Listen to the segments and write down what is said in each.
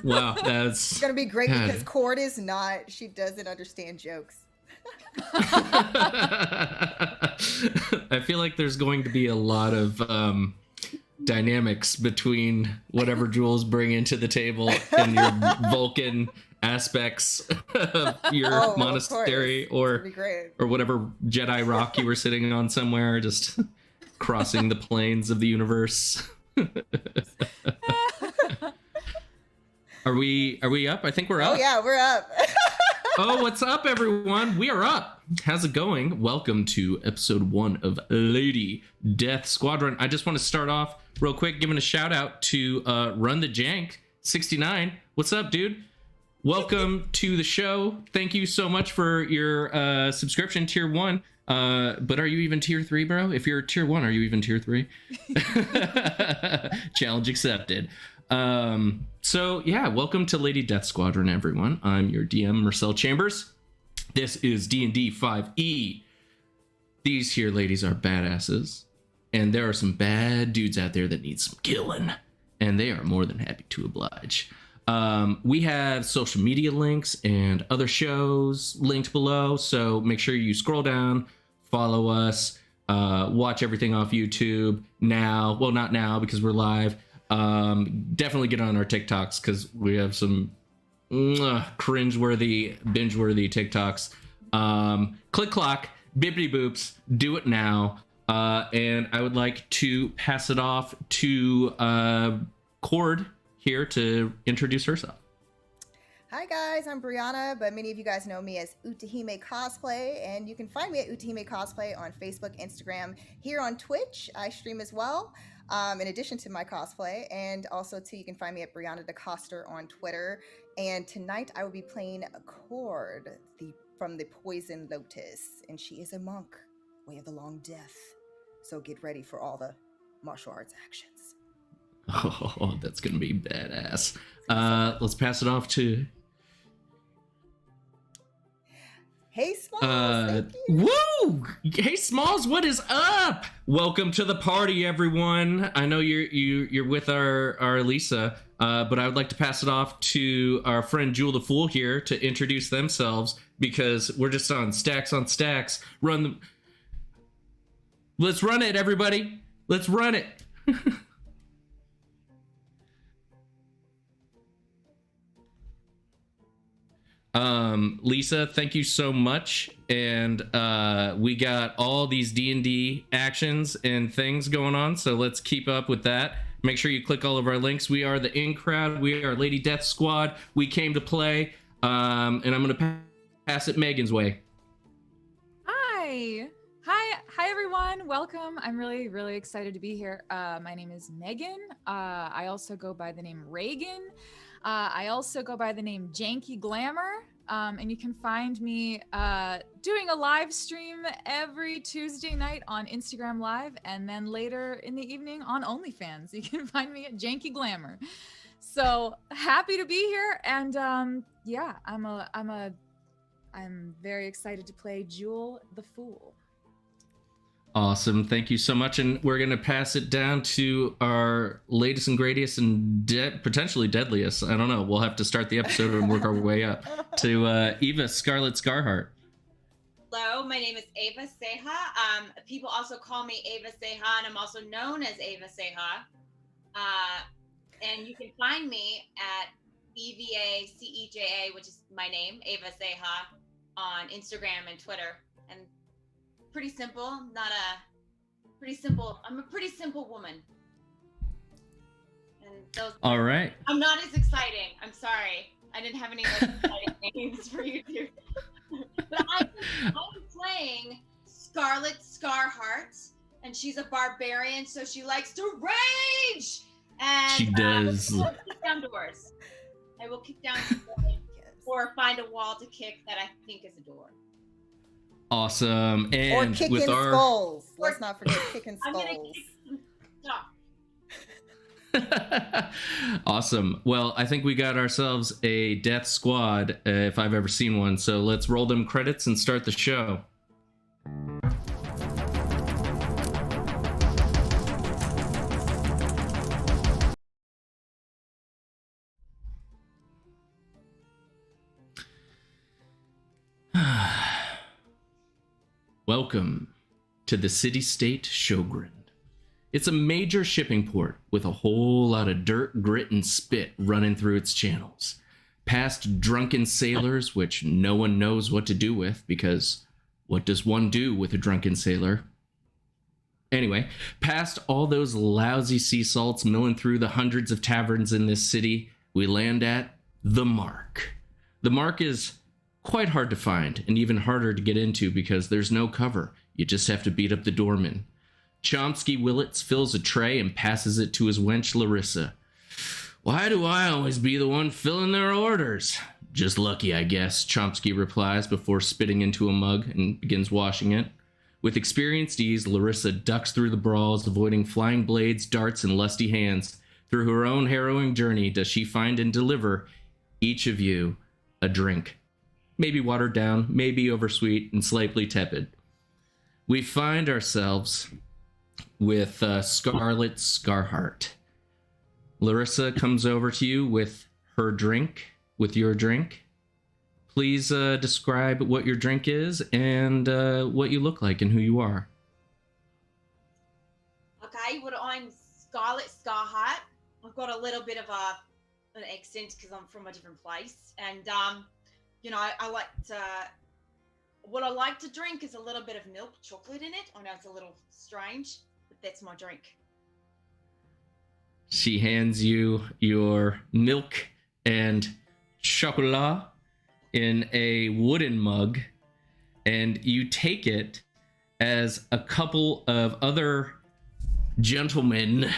Wow, It's gonna be great because Cord is not. She doesn't understand jokes. I feel like there's going to be a lot of dynamics between whatever Jules bring into the table and your Vulcan aspects of your monastery, or whatever Jedi rock you were sitting on somewhere, just crossing the plains of the universe. Are we up? I think we're up. Oh yeah, we're up. Oh, what's up, everyone? We are up. How's it going? Welcome to episode 1 of Lady Death Squadron. I just want to start off real quick giving a shout out to Run the Jank 69. What's up, dude? Welcome to the show. Thank you so much for your subscription, tier 1. But are you even tier 3, bro? If you're tier 1, are you even tier 3? Challenge accepted. So yeah, welcome to Lady Death Squadron, everyone. I'm your DM, Marcel Chambers. This is D&D 5e. These here ladies are badasses, and there are some bad dudes out there that need some killing, and they are more than happy to oblige. We have social media links and other shows linked below, so make sure you scroll down, follow us, watch everything off YouTube now. Well, not now because we're live. Definitely get on our TikToks because we have some cringe-worthy, binge-worthy TikToks. Click clock, bippity boops, do it now. And I would like to pass it off to Cord here to introduce herself. Hi guys, I'm Brianna, but many of you guys know me as Utahime Cosplay, and you can find me at Utahime Cosplay on Facebook, Instagram, here on Twitch. I stream as well, in addition to my cosplay, and also you can find me at Brianna DeCoster on Twitter. And tonight I will be playing Cord from the Poison Lotus, and she is a monk, way of the long death. So get ready for all the martial arts actions. Oh, that's gonna be badass. Let's pass it off to. Hey Smalls, thank you. Woo! Hey Smalls, what is up? Welcome to the party, everyone. I know you're with our Lisa, but I would like to pass it off to our friend Jewel the Fool here to introduce themselves because we're just on stacks on stacks. Let's run it, everybody. Let's run it. Lisa, thank you so much. And we got all these D&D actions and things going on, so let's keep up with that. Make sure you click all of our links. We are the In Crowd. We are Lady Death Squad. We came to play. And I'm going to pass it Megan's way. Hi everyone. Welcome. I'm really excited to be here. My name is Megan. I also go by the name Reagan. I also go by the name Janky Glamour, and you can find me doing a live stream every Tuesday night on Instagram Live, and then later in the evening on OnlyFans. You can find me at Janky Glamour. So happy to be here, and yeah, I'm very excited to play Jewel the Fool. Awesome. Thank you so much. And we're going to pass it down to our latest and greatest and potentially deadliest. I don't know. We'll have to start the episode and work our way up to Eva Scarlet Scarheart. Hello, my name is Ava Seha. People also call me Ava Seha, and I'm also known as Ava Seha. And you can find me at EVACEJA, which is my name, Ava Seha, on Instagram and Twitter. And pretty simple, I'm a pretty simple woman. And those. All right. I'm not as exciting. I'm sorry. I didn't have any exciting names for you to. But I'm playing Scarlet Scarheart, and she's a barbarian, so she likes to rage. And she does. I will kick down doors. I will kick down doors or find a wall to kick that I think is a door. Awesome. And or kicking with our skulls. Let's not forget kicking skulls. I'm gonna kick stop. Awesome. Well, I think we got ourselves a death squad, if I've ever seen one. So let's roll them credits and start the show. Welcome to the city-state Shogren. It's a major shipping port with a whole lot of dirt, grit, and spit running through its channels. Past drunken sailors, which no one knows what to do with, because what does one do with a drunken sailor? Anyway, past all those lousy sea salts milling through the hundreds of taverns in this city, we land at the Mark. The Mark is quite hard to find, and even harder to get into because there's no cover. You just have to beat up the doorman. Chomsky Willits fills a tray and passes it to his wench Larissa. Why do I always be the one filling their orders? Just lucky, I guess, Chomsky replies before spitting into a mug and begins washing it. With experienced ease, Larissa ducks through the brawls, avoiding flying blades, darts, and lusty hands. Through her own harrowing journey does she find and deliver each of you a drink. Maybe watered down, maybe oversweet, and slightly tepid. We find ourselves with Scarlet Scarheart. Larissa comes over to you with your drink. Please describe what your drink is and what you look like and who you are. Okay, well, I'm Scarlet Scarheart. I've got a little bit of an accent because I'm from a different place. And, I like to... What I like to drink is a little bit of milk chocolate in it. I know it's a little strange, but that's my drink. She hands you your milk and chocolat in a wooden mug, and you take it as a couple of other gentlemen,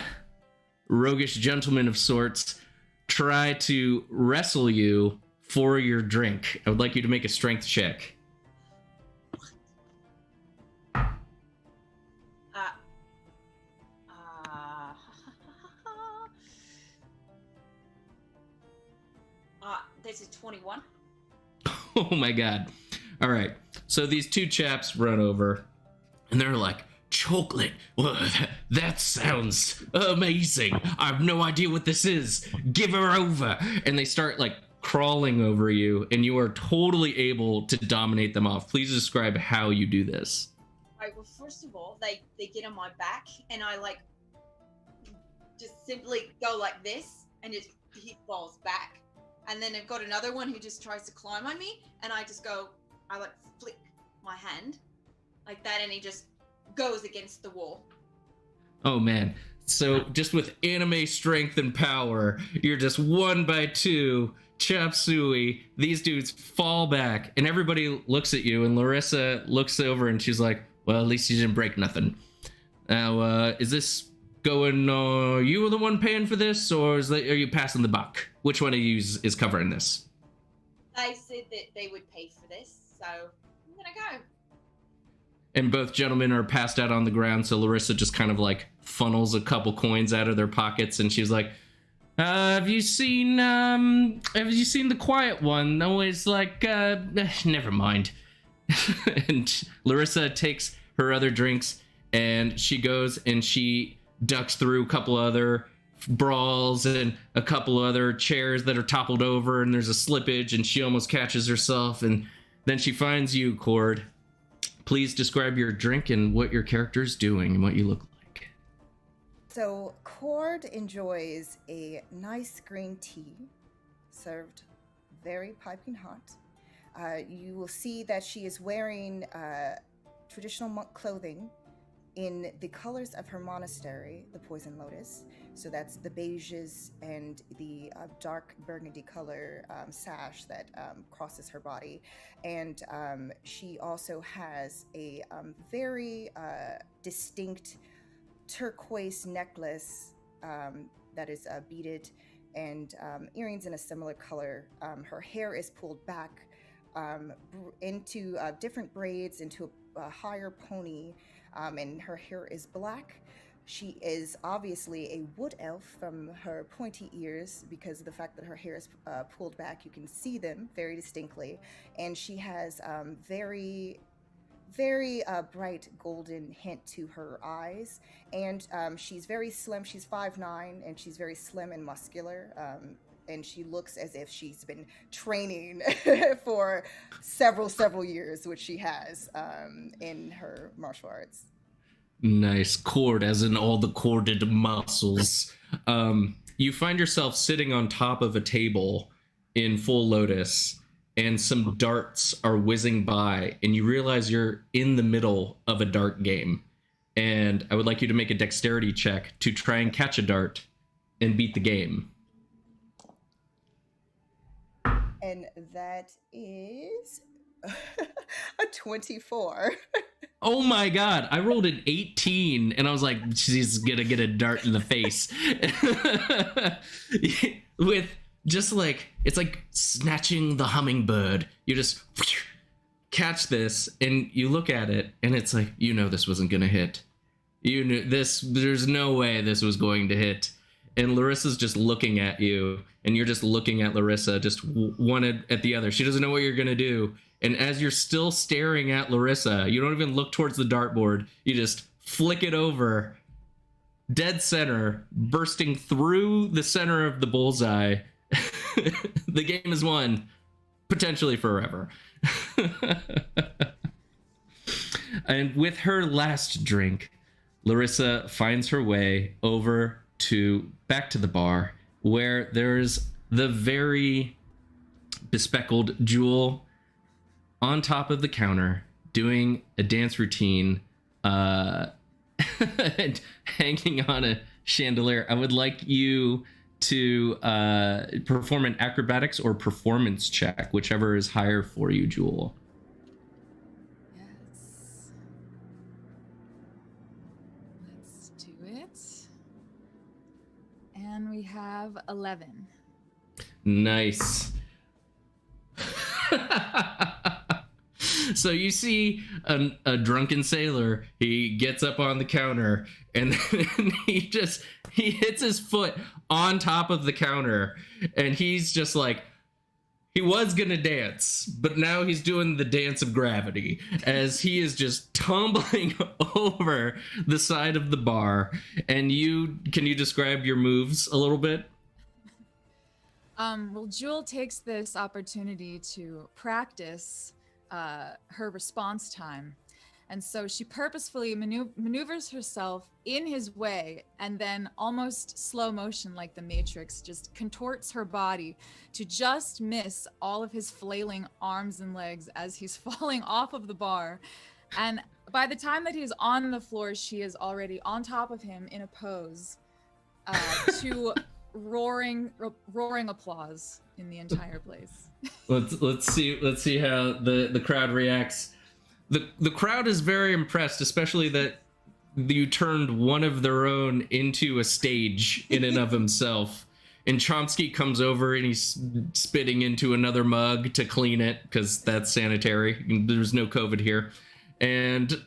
roguish gentlemen of sorts, try to wrestle you for your drink. I would like you to make a strength check. This is 21. Oh my god. All right. So these two chaps run over and they're like, chocolate? Well, that sounds amazing. I have no idea what this is. Give her over. And they start like crawling over you, and you are totally able to dominate them off. Please describe how you do this. All right, well, first of all, they get on my back, and I like just simply go like this, and he falls back. And then I've got another one who just tries to climb on me, and I like flick my hand like that, and he just goes against the wall. Oh man. So just with anime strength and power, you're just 1 by 2, chop suey, these dudes fall back, and everybody looks at you, and Larissa looks over and she's like, well, at least you didn't break nothing. Now, is this going, you were the one paying for this, or are you passing the buck? Which one of you is covering this? They said that they would pay for this, so I'm gonna go. And both gentlemen are passed out on the ground, so Larissa just kind of like funnels a couple coins out of their pockets, and she's like, have you seen the quiet one? Always like, never mind. And Larissa takes her other drinks, and she goes and she ducks through a couple other brawls and a couple other chairs that are toppled over, and there's a slippage, and she almost catches herself, and then she finds you, Cord. Please describe your drink and what your character's doing and what you look like. So Cord enjoys a nice green tea served very piping hot. You will see that she is wearing traditional monk clothing in the colors of her monastery, the Poison Lotus. So that's the beiges and the dark burgundy color sash that crosses her body. And she also has a very distinct turquoise necklace that is beaded, and earrings in a similar color. Her hair is pulled back into different braids into a higher pony, and her hair is black. She is obviously a wood elf from her pointy ears, because of the fact that her hair is pulled back. You can see them very distinctly, and she has very bright golden hint to her eyes, and she's very slim. She's 5'9", and she's very slim and muscular, and she looks as if she's been training for several years, which she has in her martial arts. Nice. Cord, as in all the corded muscles. You find yourself sitting on top of a table in full lotus, and some darts are whizzing by, and you realize you're in the middle of a dart game. And I would like you to make a dexterity check to try and catch a dart and beat the game. And that is a 24. Oh my god, I rolled an 18 and I was like, she's gonna get a dart in the face. With just like, it's like snatching the hummingbird. You just catch this and you look at it and it's like, you know this wasn't gonna hit. You knew this, there's no way this was going to hit. And Larissa's just looking at you, and you're just looking at Larissa, just one at the other. She doesn't know what you're gonna do. And as you're still staring at Larissa, you don't even look towards the dartboard. You just flick it over, dead center, bursting through the center of the bullseye. The game is won, potentially forever. And with her last drink, Larissa finds her way over back to the bar, where there's the very bespectacled Jewel on top of the counter doing a dance routine, and hanging on a chandelier. I would like you to perform an acrobatics or performance check, whichever is higher for you, Jewel. Yes. Let's do it. And we have 11. Nice. So you see a drunken sailor. He gets up on the counter and then he hits his foot on top of the counter, and he's just like, he was gonna dance, but now he's doing the dance of gravity as he is just tumbling over the side of the bar. And can you describe your moves a little bit? Well, Jewel takes this opportunity to practice her response time. And so she purposefully maneuvers herself in his way, and then almost slow motion, like the Matrix, just contorts her body to just miss all of his flailing arms and legs as he's falling off of the bar. And by the time that he's on the floor, she is already on top of him in a pose to roaring applause in the entire place. Let's see how the crowd reacts. The crowd is very impressed, especially that you turned one of their own into a stage in and of himself. And Chomsky comes over and he's spitting into another mug to clean it because that's sanitary. There's no COVID here. And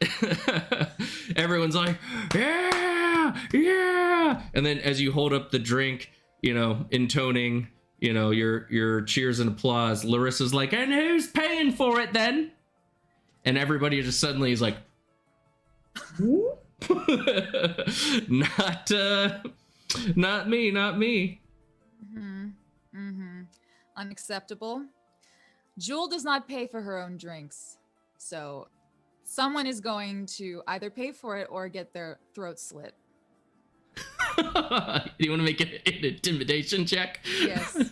everyone's like, yeah, yeah. And then as you hold up the drink, intoning, your cheers and applause, Larissa's like, and who's paying for it then? And everybody just suddenly is like, not me. Unacceptable. Jewel does not pay for her own drinks, so someone is going to either pay for it or get their throat slit. Do you want to make an intimidation check? Yes.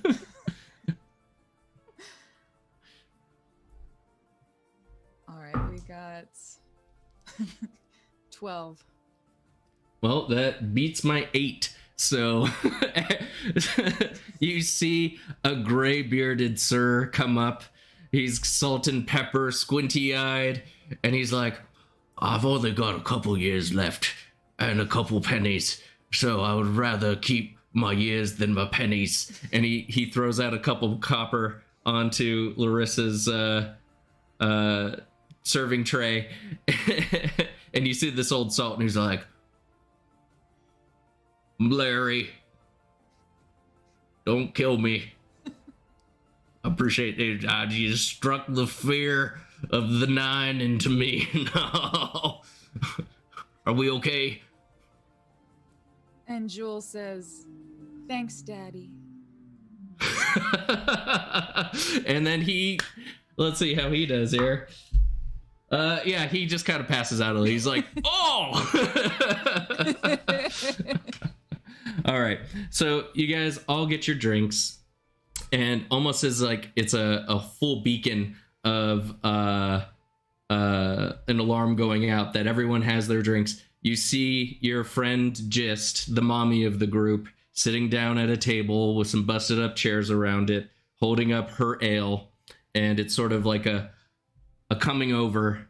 All right, we got 12. Well, that beats my 8. So you see a gray-bearded sir come up. He's salt and pepper, squinty-eyed, and he's like, I've only got a couple years left and a couple pennies, so I would rather keep my years than my pennies. And he throws out a couple copper onto Larissa's serving tray. And you see this old salt, and he's like, Larry, don't kill me. I appreciate it. I just struck the fear of the 9 into me. No. Are we okay? And Jewel says, thanks, Daddy. And then let's see how he does here. Yeah, he just kind of passes out. He's like, oh! All right. So you guys all get your drinks, and almost as like it's a full beacon of an alarm going out that everyone has their drinks. You see your friend Gist, the mommy of the group, sitting down at a table with some busted up chairs around it, holding up her ale, and it's sort of like a coming over,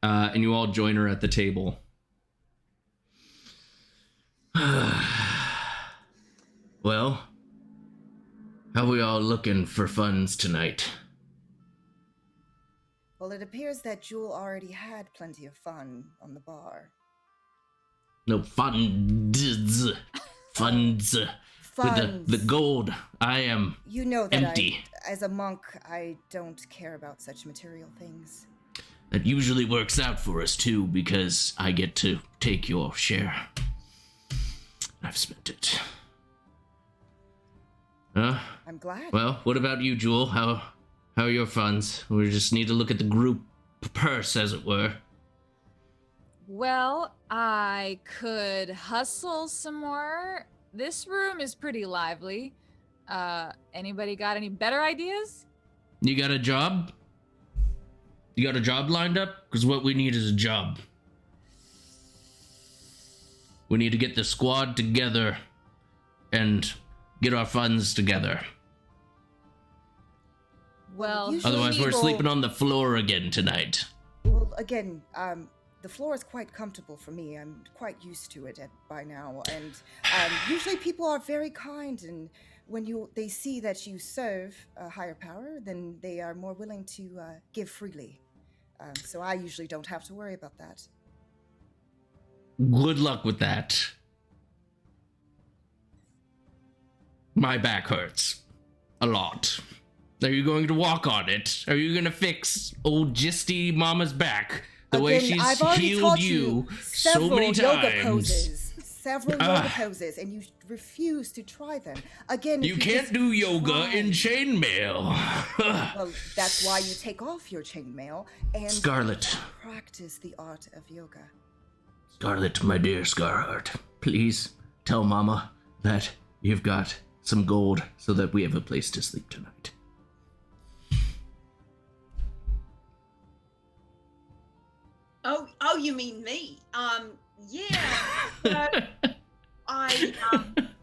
and you all join her at the table. Well, how we all looking for funds tonight? Well, it appears that Jewel already had plenty of fun on the bar. No funds. Funds. Funds. With the gold, I am You know that empty. As a monk, I don't care about such material things. That usually works out for us too, because I get to take your share. I've spent it. I'm glad. Well, what about you, Jewel? How are your funds? We just need to look at the group purse, as it were. Well, I could hustle some more. This room is pretty lively. Anybody got any better ideas? You got a job? You got a job lined up? Because what we need is a job. We need to get the squad together and get our funds together. Well, Usually Otherwise, we're people- sleeping on the floor again tonight. Well, again, the floor is quite comfortable for me. I'm quite used to it by now, and usually people are very kind, and when they see that you serve a higher power, then they are more willing to give freely. So I usually don't have to worry about that. Good luck with that. My back hurts. A lot. Are you going to walk on it? Are you going to fix old Gisty Mama's back the way Again, she's I've already healed taught you so several many yoga times? poses, several yoga poses, and you refuse to try them. Again, if You can't just do yoga try- in chainmail. Well, that's why you take off your chainmail and Scarlet. practice the art of yoga. Scarlet, my dear Scarheart, please tell Mama that you've got some gold so that we have a place to sleep tonight. Oh, you mean me? Yeah. So I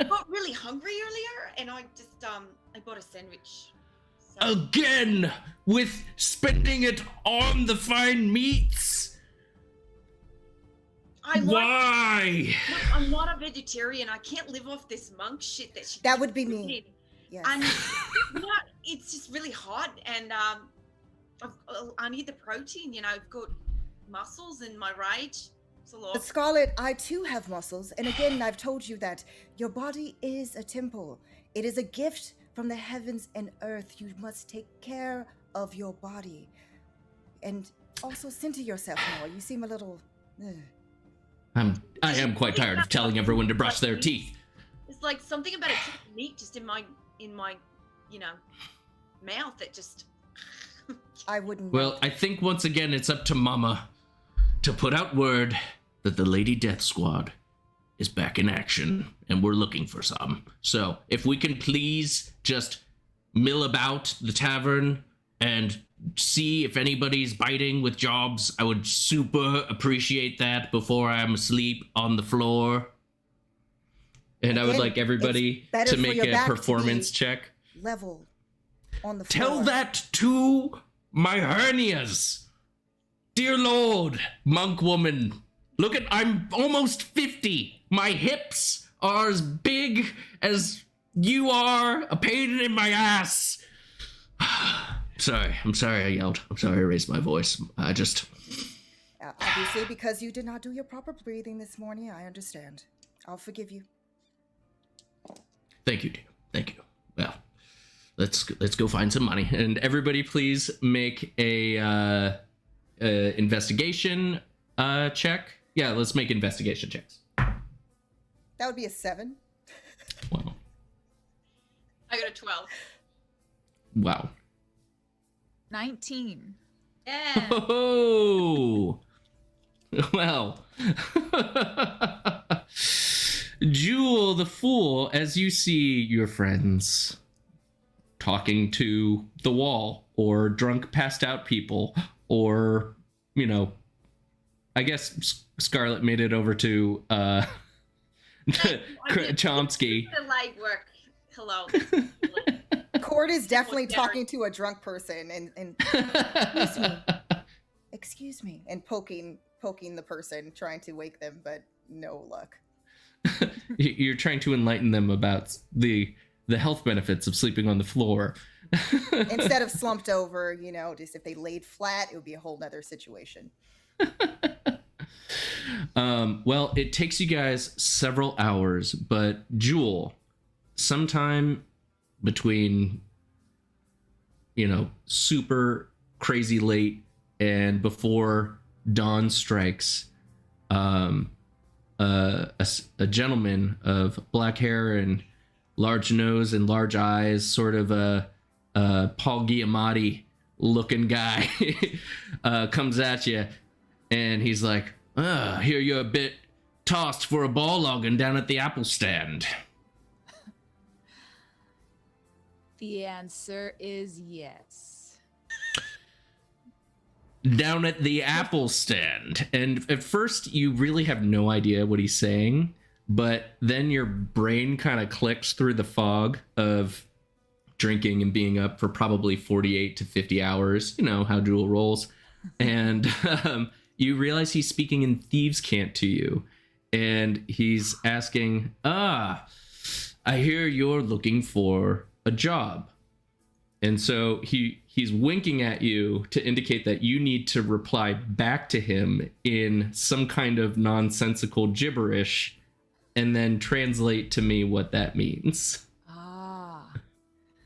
got really hungry earlier, and I just I bought a sandwich. So, Again, with spending it on the fine meats. Why? Look, I'm not a vegetarian. I can't live off this monk shit that she. That would be gives me. Yes. And it's just really hot, and I need the protein. You know, I've got muscles in my rage. It's a lot. But Scarlet, I too have muscles, and again, I've told you that your body is a temple. It is a gift from the heavens and earth. You must take care of your body, and also center yourself more. You seem a little. I am quite tired of telling everyone to brush their teeth. It's like something about a piece of meat just in my mouth that just. I wouldn't. Well, I think once again it's up to Mama to put out word that the Lady Death Squad is back in action and we're looking for some. So if we can please just mill about the tavern and see if anybody's biting with jobs, I would super appreciate that before I'm asleep on the floor. And I would Again, like everybody it's better to for make your a back to performance be check. level on the floor. Tell that to my hernias. Dear Lord, monk woman, look at, I'm almost 50. My hips are as big as you are, a pain in my ass. I'm sorry I yelled. I'm sorry I raised my voice. I just... Obviously, because you did not do your proper breathing this morning, I understand. I'll forgive you. Thank you, dear. Thank you. Well, let's go find some money. And everybody please make a investigation check. Yeah, let's make investigation checks. That would be a 7. Wow. I got a 12. Wow. 19. Yeah. Oh, well. Jewel the Fool, as you see your friends talking to the wall, or drunk, passed out people, or, you know, I guess Scarlet made it over to Chomsky. The light work. Hello. Cord is definitely talking to a drunk person and excuse me, and poking the person, trying to wake them, but no luck. You're trying to enlighten them about the health benefits of sleeping on the floor. Instead of slumped over, you know, just if they laid flat, it would be a whole nother situation. Well, it takes you guys several hours, but Jewel, sometime between, you know, super crazy late and before dawn strikes, a gentleman of black hair and large nose and large eyes, sort of a Paul Giamatti looking guy, comes at you, and he's like, hear you're a bit tossed for a ball logging down at the apple stand. The answer is yes. Down at the apple stand. And at first you really have no idea what he's saying, but then your brain kind of clicks through the fog of drinking and being up for probably 48 to 50 hours, you know how Jewel rolls, and you realize he's speaking in thieves' cant to you, and he's asking, I hear you're looking for a job. And so he's winking at you to indicate that you need to reply back to him in some kind of nonsensical gibberish, and then translate to me what that means.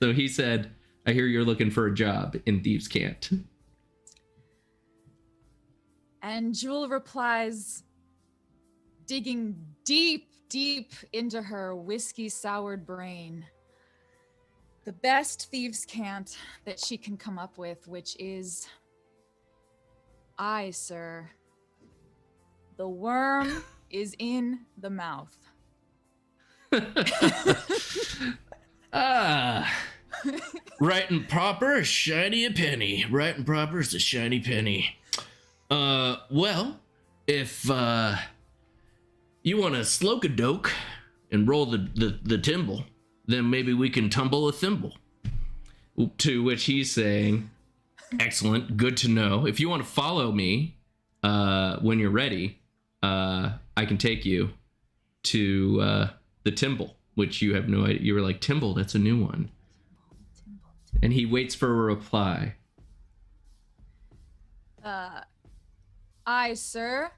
So he said, I hear you're looking for a job in thieves' cant. And Jewel replies, digging deep, deep into her whiskey-soured brain, the best thieves' cant that she can come up with, which is, aye, sir, the worm is in the mouth. Right and proper, a shiny a penny. Right and proper is a shiny penny. Well, if you want to sloke a doke and roll the timble, then maybe we can tumble a thimble. To which he's saying, excellent, good to know. If you want to follow me when you're ready, I can take you to the timble, which you have no idea. You were like, timble, that's a new one. And he waits for a reply. Aye, sir.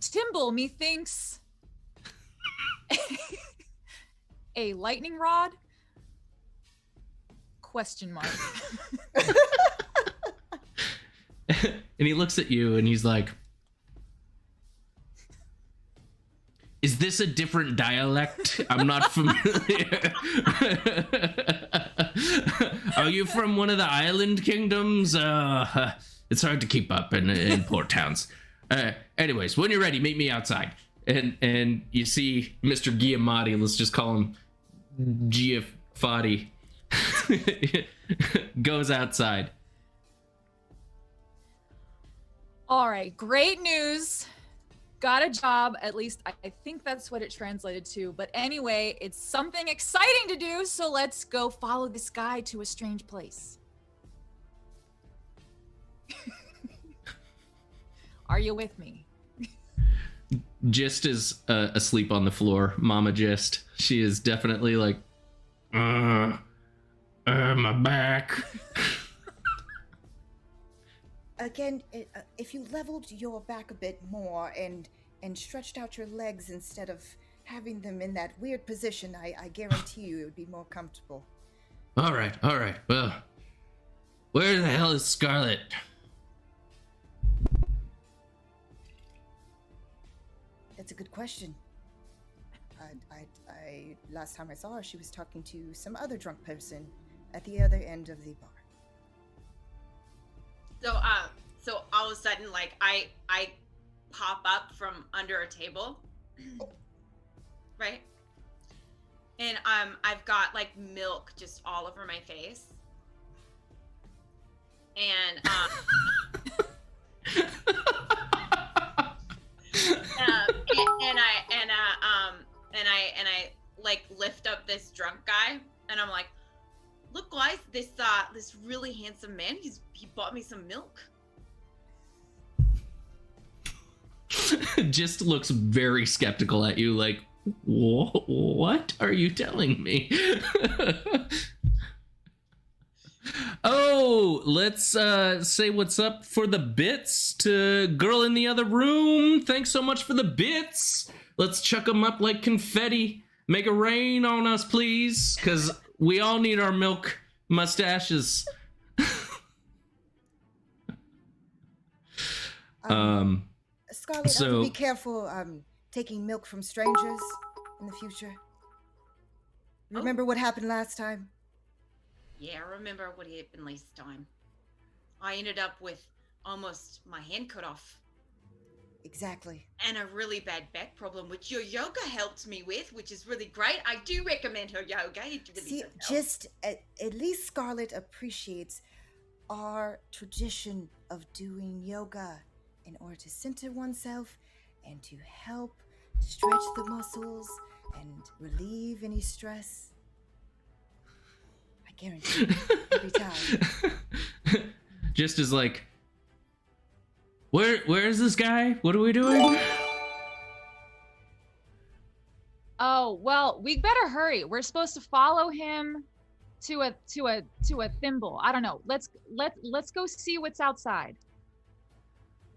Timble, methinks a lightning rod? Question mark. And he looks at you and he's like, is this a different dialect? I'm not familiar. Are you from one of the island kingdoms? It's hard to keep up in port towns. Anyways, when you're ready, meet me outside. And you see Mr. Giamatti, let's just call him Giafatti, goes outside. All right, great news. Got a job, at least I think that's what it translated to. But anyway, it's something exciting to do, so let's go follow this guy to a strange place. Are you with me? Gist is asleep on the floor. Mama Gist. She is definitely like, my back. Again, if you leveled your back a bit more and stretched out your legs instead of having them in that weird position, I guarantee you it would be more comfortable. All right. Well, where the hell is Scarlet? That's a good question. Last time I saw her, she was talking to some other drunk person at the other end of the bar. So all of a sudden, like I pop up from under a table, right? And I've got like milk just all over my face, and and I like lift up this drunk guy, and I'm like, look guys, this really handsome man, he bought me some milk. Just looks very skeptical at you, like, what are you telling me? Oh, let's say what's up for the bits to girl in the other room. Thanks so much for the bits. Let's chuck them up like confetti. Make it rain on us, please, because we all need our milk mustaches. Scarlet, so- I have to be careful taking milk from strangers in the future. Remember what happened last time? Yeah, I remember what happened last time. I ended up with almost my hand cut off. Exactly. And a really bad back problem, which your yoga helped me with, which is really great. I do recommend her yoga. It really See, does help. just at least Scarlet appreciates our tradition of doing yoga in order to center oneself and to help stretch the muscles and relieve any stress. I guarantee you, every time. Just as like, where is this guy? What are we doing? Oh, well, we better hurry. We're supposed to follow him to a thimble. I don't know. Let's go see what's outside.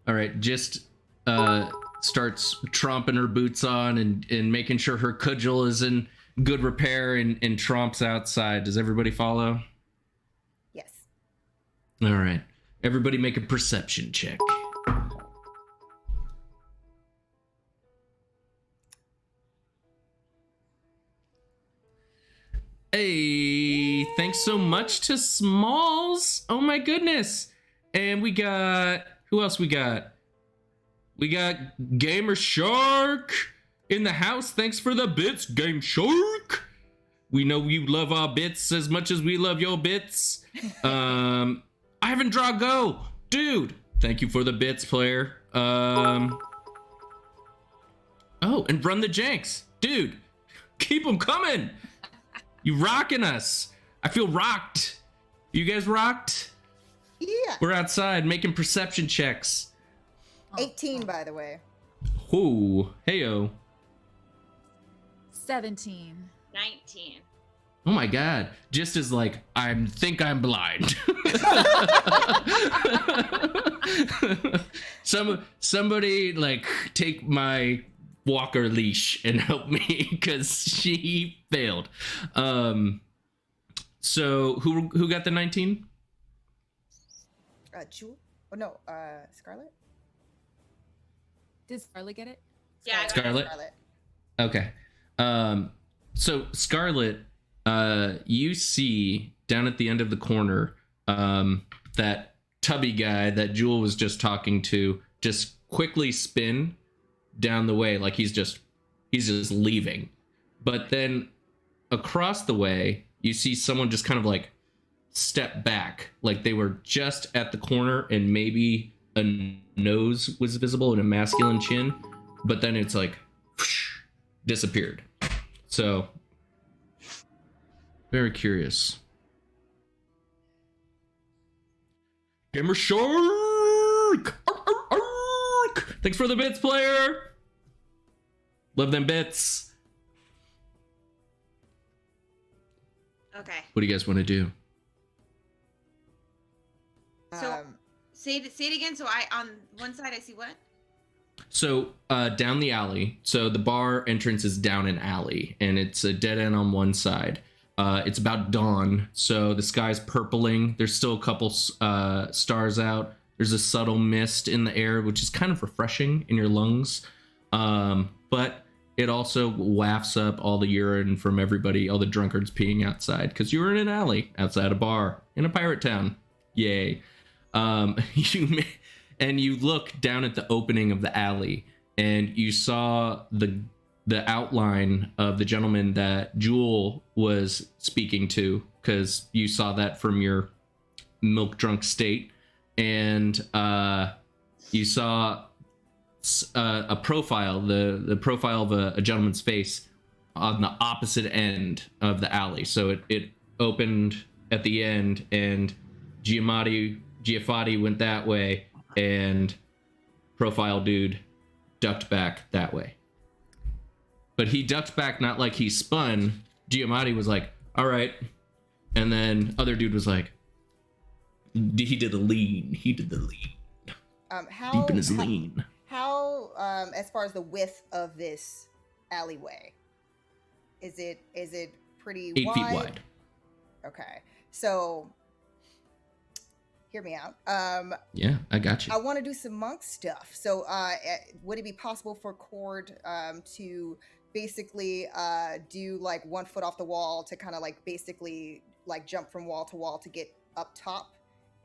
All right, just starts tromping her boots on and making sure her cudgel is in good repair and tromps outside. Does everybody follow? Yes. All right. Everybody make a perception check. Hey, thanks so much to Smalls. Oh my goodness. And we got, who else we got? We got Gamer Shark in the house. Thanks for the bits, Game Shark. We know you love our bits as much as we love your bits. Ivan Drago, dude. Thank you for the bits, player. Oh, and Run the Janks, dude. Keep them coming. You rocking us. I feel rocked. You guys rocked? Yeah. We're outside making perception checks. 18, by the way. Whoa, heyo. 17. 19. Oh my god. Just as like, I think I'm blind. Somebody like take my walker leash and help me because she failed. So who got the 19? Jewel? Oh no, Scarlet? Did Scarlet get it? Yeah, I got Scarlet? Okay. So Scarlet, you see down at the end of the corner, that tubby guy that Jewel was just talking to just quickly spin down the way like he's just leaving. But then across the way, you see someone just kind of like step back, like they were just at the corner and maybe a nose was visible and a masculine chin, but then it's like whoosh, disappeared. So very curious. Gamer Shark! Ark, ark, ark! Thanks for the bits, player! Love them bits. Okay. What do you guys want to do? So say it again. So I on one side I see what? So down the alley. So the bar entrance is down an alley, and it's a dead end on one side. It's about dawn, so the sky's purpling. There's still a couple stars out. There's a subtle mist in the air, which is kind of refreshing in your lungs. But it also wafts up all the urine from everybody, all the drunkards peeing outside, because you were in an alley outside a bar in a pirate town. Yay. You look down at the opening of the alley, and you saw the outline of the gentleman that Jewel was speaking to, because you saw that from your milk drunk state, and you saw a profile, the profile of a gentleman's face on the opposite end of the alley. So it opened at the end, and Giafatti went that way, and profile dude ducked back that way. But he ducked back not like he spun. Giamatti was like, all right. And then other dude was like, he did a lean. He did the lean. Deep in his lean. How as far as the width of this alleyway, is it pretty 8 wide? feet wide. Okay, so hear me out. Yeah, I got you. I want to do some monk stuff. So would it be possible for Cord to basically do like 1 foot off the wall to kind of like basically like jump from wall to wall to get up top,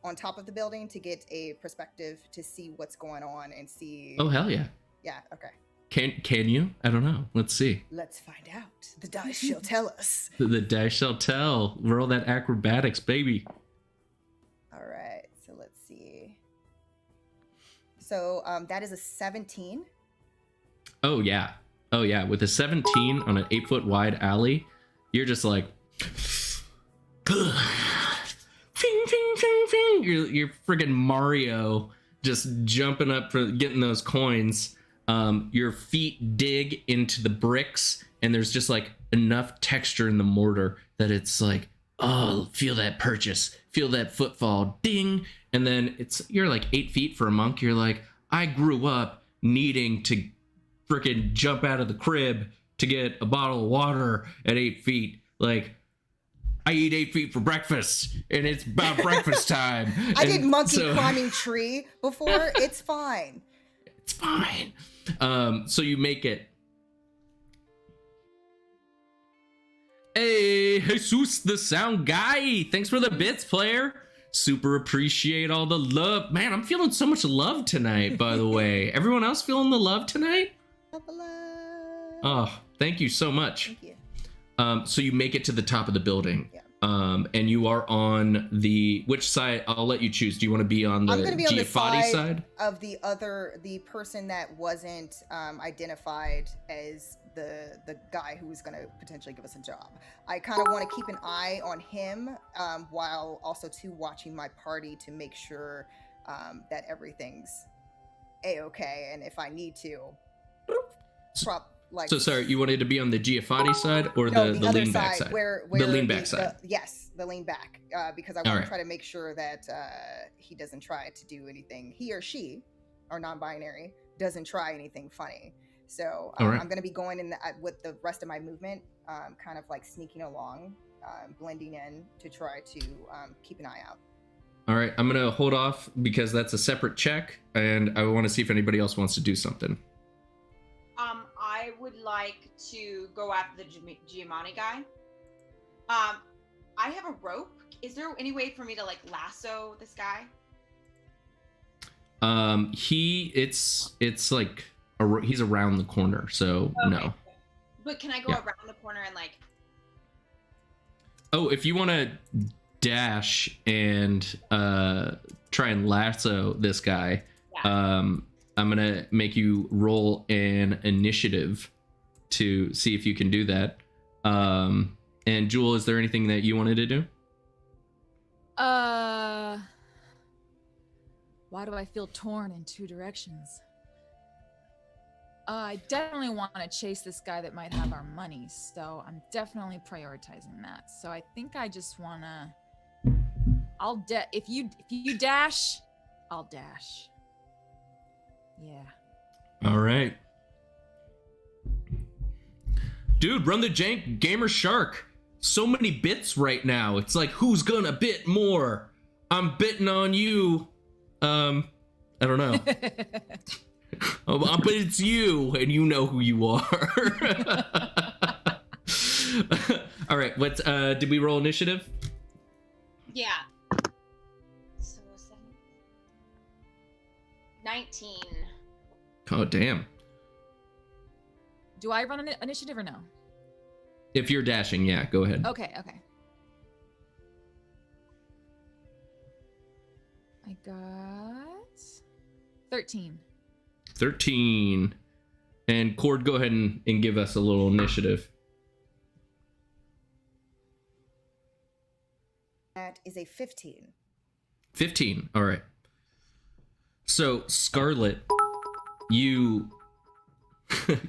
on top of the building, to get a perspective to see what's going on and see? Oh, hell yeah. Yeah, okay. Can you? I don't know. Let's see. Let's find out. The dice shall tell us. The dice shall tell. Roll that acrobatics, baby. All right, so let's see. So that is a 17. Oh, yeah. Oh, yeah. With a 17 on an 8 foot wide alley, you're just like... Fing, fing, fing, fing. You're friggin' Mario, just jumping up for getting those coins. Your feet dig into the bricks, and there's just like enough texture in the mortar that it's like, oh, feel that purchase, feel that footfall, ding. And then you're like 8 feet for a monk. You're like, I grew up needing to frickin' jump out of the crib to get a bottle of water at 8 feet. Like, I eat 8 feet for breakfast, and it's about breakfast time. I did monkey climbing tree before. It's fine. It's fine. So you make it. Hey, Jesus, the sound guy. Thanks for the bits, player. Super appreciate all the love. Man, I'm feeling so much love tonight, by the way. Everyone else feeling the love tonight? Oh, thank you so much. Thank you. So you make it to the top of the building. Yeah. And you are on which side? I'll let you choose. Do you want to be on the Giafatti side of the person that wasn't identified as the guy who was going to potentially give us a job? I kind of want to keep an eye on him while also watching my party to make sure that everything's a-okay, and if I need to, so sorry, you wanted to be on the Giafatti side or the lean back side? Where the lean back side. Yes, the lean back, because I want to try to make sure that he doesn't try to do anything. He or she, or non-binary, doesn't try anything funny. So I'm going to be going in with the rest of my movement, kind of like sneaking along, blending in to try to keep an eye out. All right, I'm going to hold off because that's a separate check, and I want to see if anybody else wants to do something. I would like to go after the Giamatti guy. I have a rope. Is there any way for me to like lasso this guy? It's like he's around the corner, so okay. No. But can I go around the corner and like? Oh, if you want to dash and try and lasso this guy, I'm gonna make you roll an initiative to see if you can do that. And Jewel, is there anything that you wanted to do? Why do I feel torn in two directions? I definitely want to chase this guy that might have our money, so I'm definitely prioritizing that. So I think I just wanna. If you dash, I'll dash. Yeah. All right. Dude, run the jank gamer shark. So many bits right now. It's like, who's gonna bit more? I'm bitting on you. I don't know. But it's you, and you know who you are. All right, what did we roll initiative? Yeah. So 19. Oh, damn. Do I run an initiative or no? If you're dashing, yeah, go ahead. Okay. I got 13. 13. And Cord, go ahead and give us a little initiative. That is a 15. 15. All right. So, Scarlet, you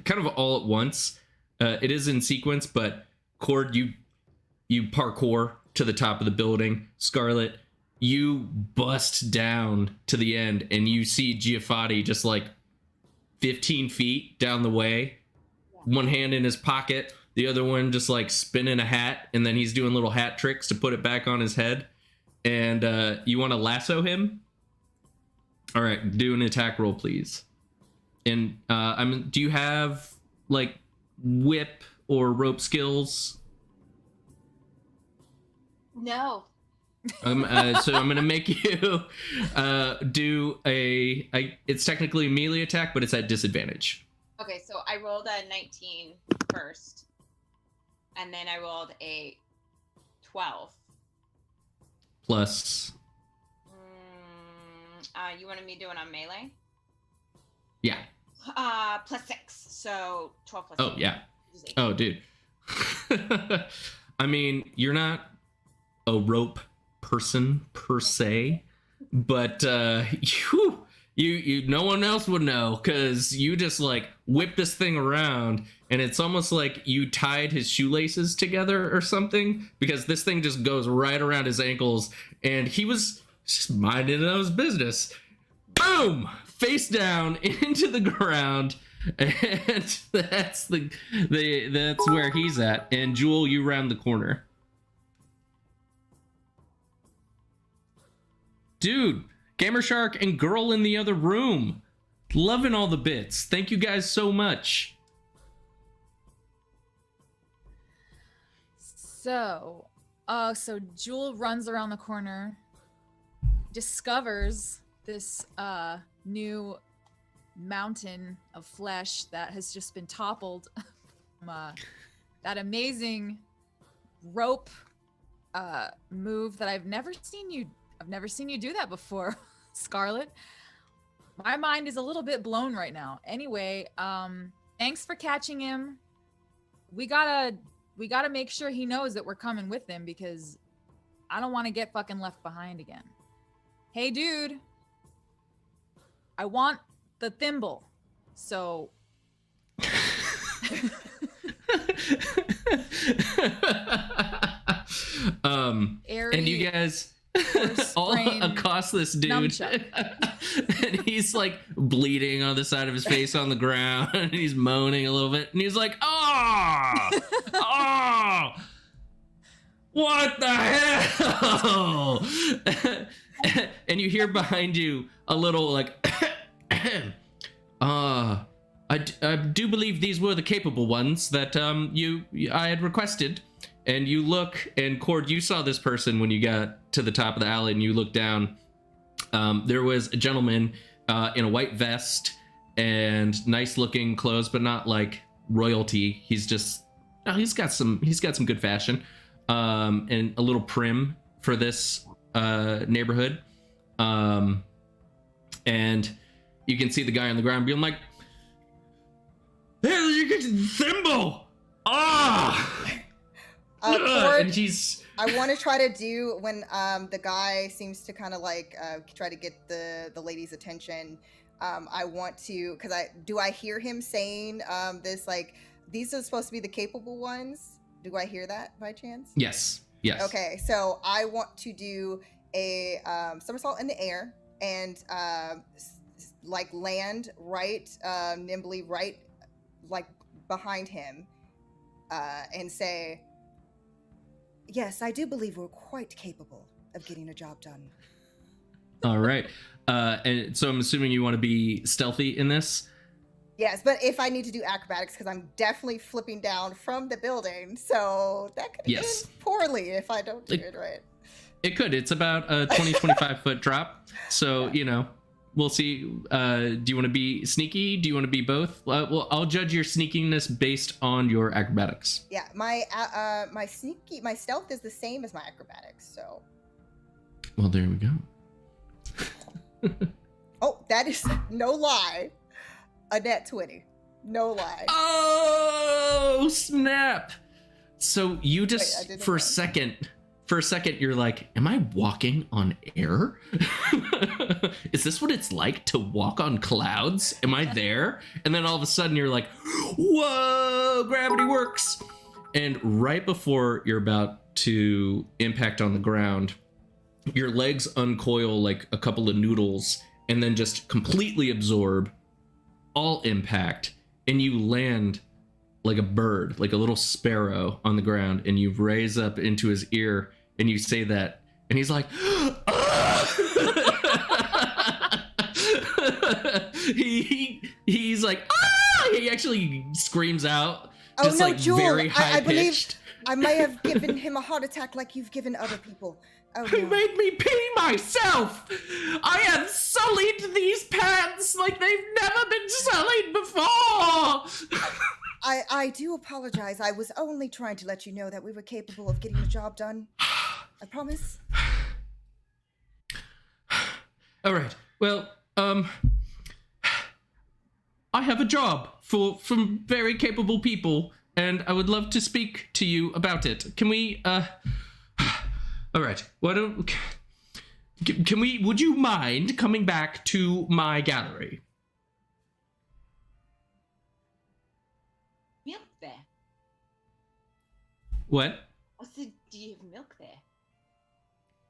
kind of all at once. It is in sequence, but Cord, you parkour to the top of the building. Scarlet, you bust down to the end, and you see Giafatti just like 15 feet down the way, one hand in his pocket, the other one just like spinning a hat, and then he's doing little hat tricks to put it back on his head. And you want to lasso him? All right, do an attack roll, please. And do you have like whip or rope skills? No. So I'm gonna make you do it's technically a melee attack, but it's at disadvantage. Okay, so I rolled a 19 first, and then I rolled a 12. Plus, You wanted me doing on melee? yeah. Plus 6, so 12 plus. Oh 8. yeah. Which is 8. Oh dude. I mean, you're not a rope person per se, but you no one else would know, because you just like whip this thing around, and it's almost like you tied his shoelaces together or something, because this thing just goes right around his ankles, and he was just minding his business. Boom! Face down into the ground, and that's that's where he's at. And Jewel, you round the corner. Dude, Gamer Shark and girl in the other room. Loving all the bits. Thank you guys so much. So Jewel runs around the corner, discovers this new mountain of flesh that has just been toppled from that amazing rope move that I've never seen you do that before, Scarlet. My mind is a little bit blown right now. Anyway, thanks for catching him. We gotta make sure he knows that we're coming with him, because I don't want to get fucking left behind again. Hey, dude, I want the thimble. So. And you guys all accost this dude, and he's like bleeding on the side of his face on the ground, and he's moaning a little bit, and he's like, oh, what the hell? And you hear behind you a little like, I do believe these were the capable ones that I had requested. And you look, and Cord, you saw this person when you got to the top of the alley, and you look down. There was a gentleman in a white vest and nice looking clothes, but not like royalty. He's just, he's got some good fashion, and a little prim for this neighborhood. And you can see the guy on the ground being like, "Hey, you get the thimble! Cord, and he's. I want to try to do when the guy seems to kind of like try to get the lady's attention. I want to, because I hear him saying this, like, these are supposed to be the capable ones. Do I hear that by chance? Yes. Okay, so I want to do a somersault in the air and like land right nimbly right like behind him and say, "Yes, I do believe we're quite capable of getting a job done." All right. And so I'm assuming you want to be stealthy in this. Yes, but if I need to do acrobatics, because I'm definitely flipping down from the building, so that could Yes. end poorly if I don't do it right. It could. It's about a 25 foot drop. So, we'll see. Do you want to be sneaky? Do you want to be both? Well, I'll judge your sneakiness based on your acrobatics. Yeah, my stealth is the same as my acrobatics, so. Well, there we go. Oh, that is no lie. A net 20. No lie. Oh, snap. So you just, Wait, for a second, you're like, am I walking on air? Is this what it's like to walk on clouds? Am I there? And then all of a sudden you're like, whoa, gravity works. And right before you're about to impact on the ground, your legs uncoil like a couple of noodles and then just completely absorb all impact, and you land like a bird, like a little sparrow on the ground, and you raise up into his ear and you say that, and he's like, he's like, ah! He actually screams out, just like Jewel, very high I believe pitched. I may have given him a heart attack like you've given other people. Oh, He no. made me pee myself. I have sullied these pants like they've never been sullied before. I do apologize. I was only trying to let you know that we were capable of getting the job done. I promise. All right. Well, I have a job for from very capable people, and I would love to speak to you about it. Can we? All right. Why don't? Can we? Would you mind coming back to my gallery? Milk there. What? I said, do you have milk there?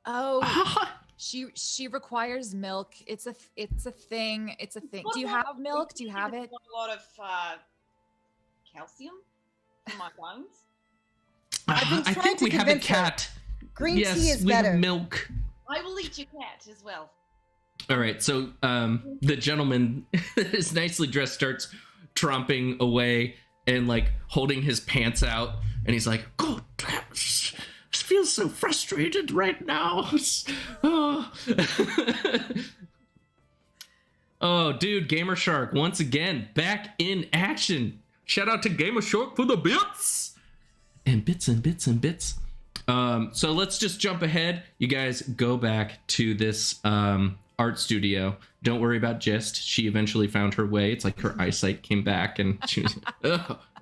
Oh, she requires milk. It's a thing. It's a thing. Do you have milk? Do you have it? A lot of calcium in my bones. I've been I trying think to we have a convince her. cat. Green Yes, tea is we better. have milk. I will eat your cat as well. All right, so the gentleman is nicely dressed, starts tromping away and like holding his pants out, and he's like, "God damn, I feel so frustrated right now." Oh. Oh, dude, Gamer Shark once again back in action. Shout out to Gamer Shark for the bits and bits and bits and bits. So let's just jump ahead. You guys go back to this art studio. Don't worry about Gist. She eventually found her way. It's like her eyesight came back, and she was,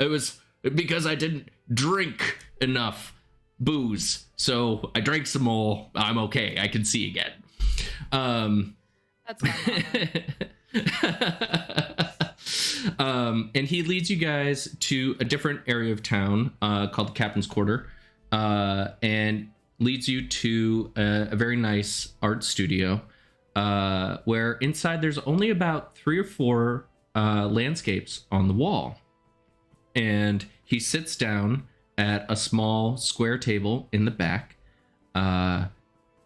it was because I didn't drink enough booze. So I drank some more. I'm okay. I can see again. That's my mama. And he leads you guys to a different area of town called the Captain's Quarter. And leads you to a very nice art studio where inside there's only about 3 or 4 landscapes on the wall. And he sits down at a small square table in the back. Well,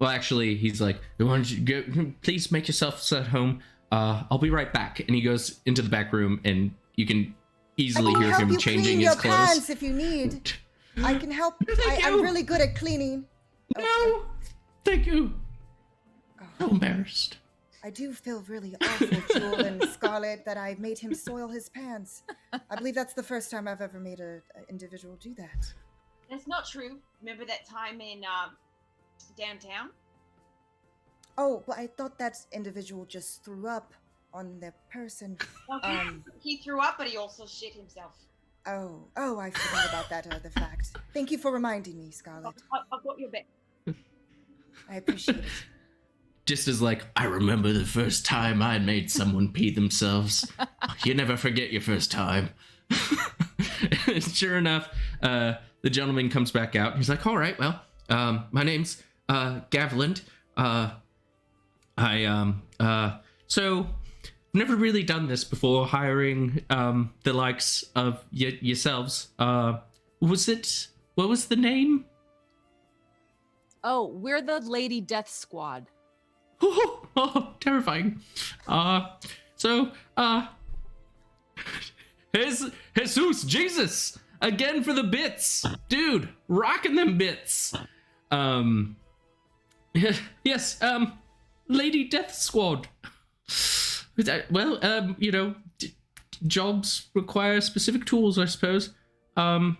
actually, he's like, "Why don't you go, please make yourselves at home. I'll be right back." And he goes into the back room, and you can easily hear him changing his clothes. Pants if you need. I can help. I'm really good at cleaning. No, thank you. So embarrassed. I do feel really awful, Jewel and Scarlet, that I made him soil his pants. I believe that's the first time I've ever made an individual do that. That's not true. Remember that time in downtown? Oh, well, I thought that individual just threw up on the person. He threw up, but he also shit himself. Oh, I forgot about that other fact. Thank you for reminding me, Scarlet. I've got your back. I appreciate it. Just as like, I remember the first time I made someone pee themselves. You never forget your first time. Sure enough, the gentleman comes back out. He's like, "All right, well, my name's Gavland. So I've never really done this before, hiring the likes of yourselves. What was the name?" Oh, we're the Lady Death Squad. Terrifying. So, Jesus, Jesus, again for the bits, dude, rocking them bits. Yes, Lady Death Squad. Well, you know, jobs require specific tools, I suppose. Well,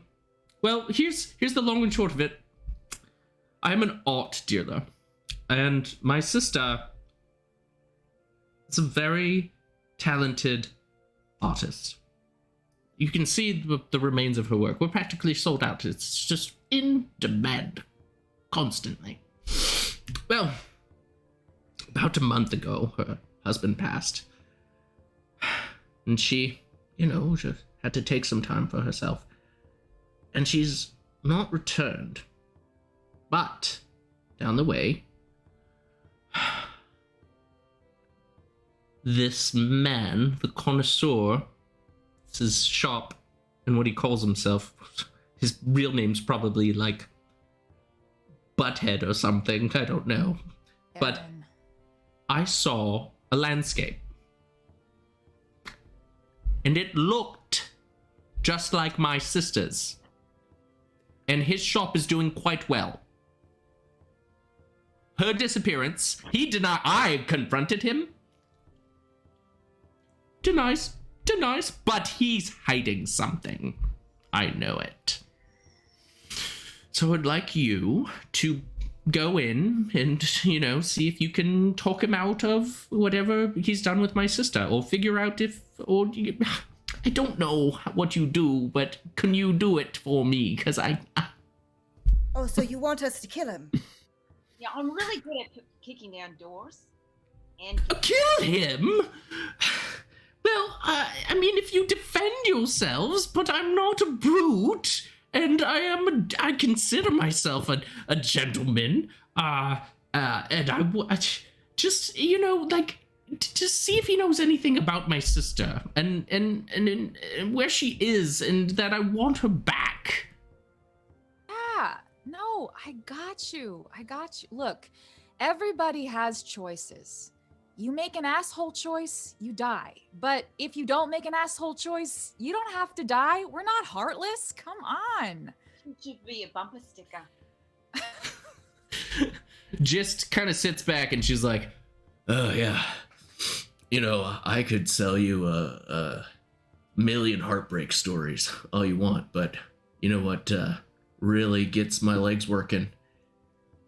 here's the long and short of it. I'm an art dealer, and my sister is a very talented artist. You can see the remains of her work. We're practically sold out. It's just in demand constantly. Well, about a month ago, her husband passed. And she, you know, just had to take some time for herself. And she's not returned. But, down the way, this man, the connoisseur, it's his shop, and what he calls himself, his real name's probably like Butthead or something, I don't know. But I saw a landscape. And it looked just like my sister's. And his shop is doing quite well. Her disappearance, I confronted him. Denies, but he's hiding something. I know it. So I'd like you to go in and, you know, see if you can talk him out of whatever he's done with my sister, or figure out I don't know what you do, but can you do it for me? Because Oh, so you want us to kill him? Yeah, I'm really good at kicking down doors. And kill him? Well, I mean, if you defend yourselves, but I'm not a brute, and I consider myself a gentleman, and I just, you know, like, just see if he knows anything about my sister, and where she is, and that I want her back. Yeah, no, I got you. Look, everybody has choices. You make an asshole choice, you die. But if you don't make an asshole choice, you don't have to die. We're not heartless. Come on. it should be a bumper sticker. Just kind of sits back and she's like, oh, yeah. You know, I could sell you a million heartbreak stories all you want, but you know what really gets my legs working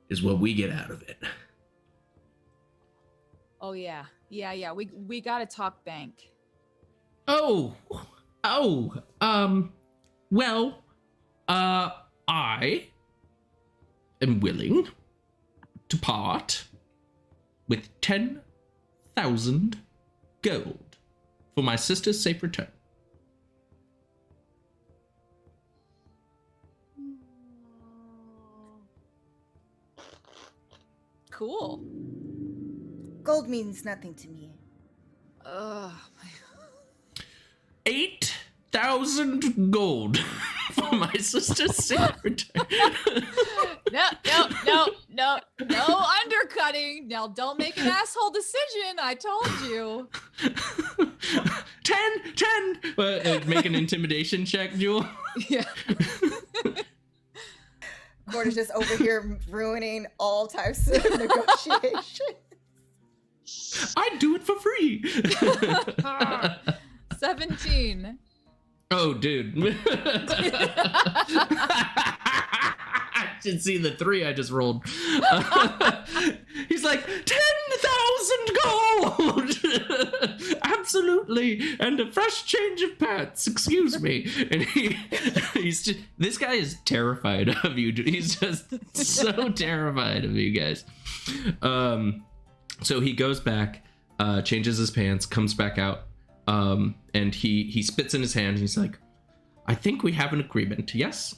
is what we get out of it. Oh yeah. We gotta talk bank. Well, I am willing to part with 10,000 gold for my sister's safe return. Cool. Gold means nothing to me. Ugh. 8,000 gold for my sister's safe return. No undercutting. Now don't make an asshole decision. I told you. 10. Make an intimidation check, Jewel. Yeah. Gordon's just over here ruining all types of negotiations. I'd do it for free. 17. Oh, dude. I should see the 3 I just rolled. He's like, 10,000 gold! Absolutely. And a fresh change of pants. Excuse me. And he's just, this guy is terrified of you. He's just so terrified of you guys. So he goes back, changes his pants, comes back out, and he spits in his hand. He's like, I think we have an agreement, yes?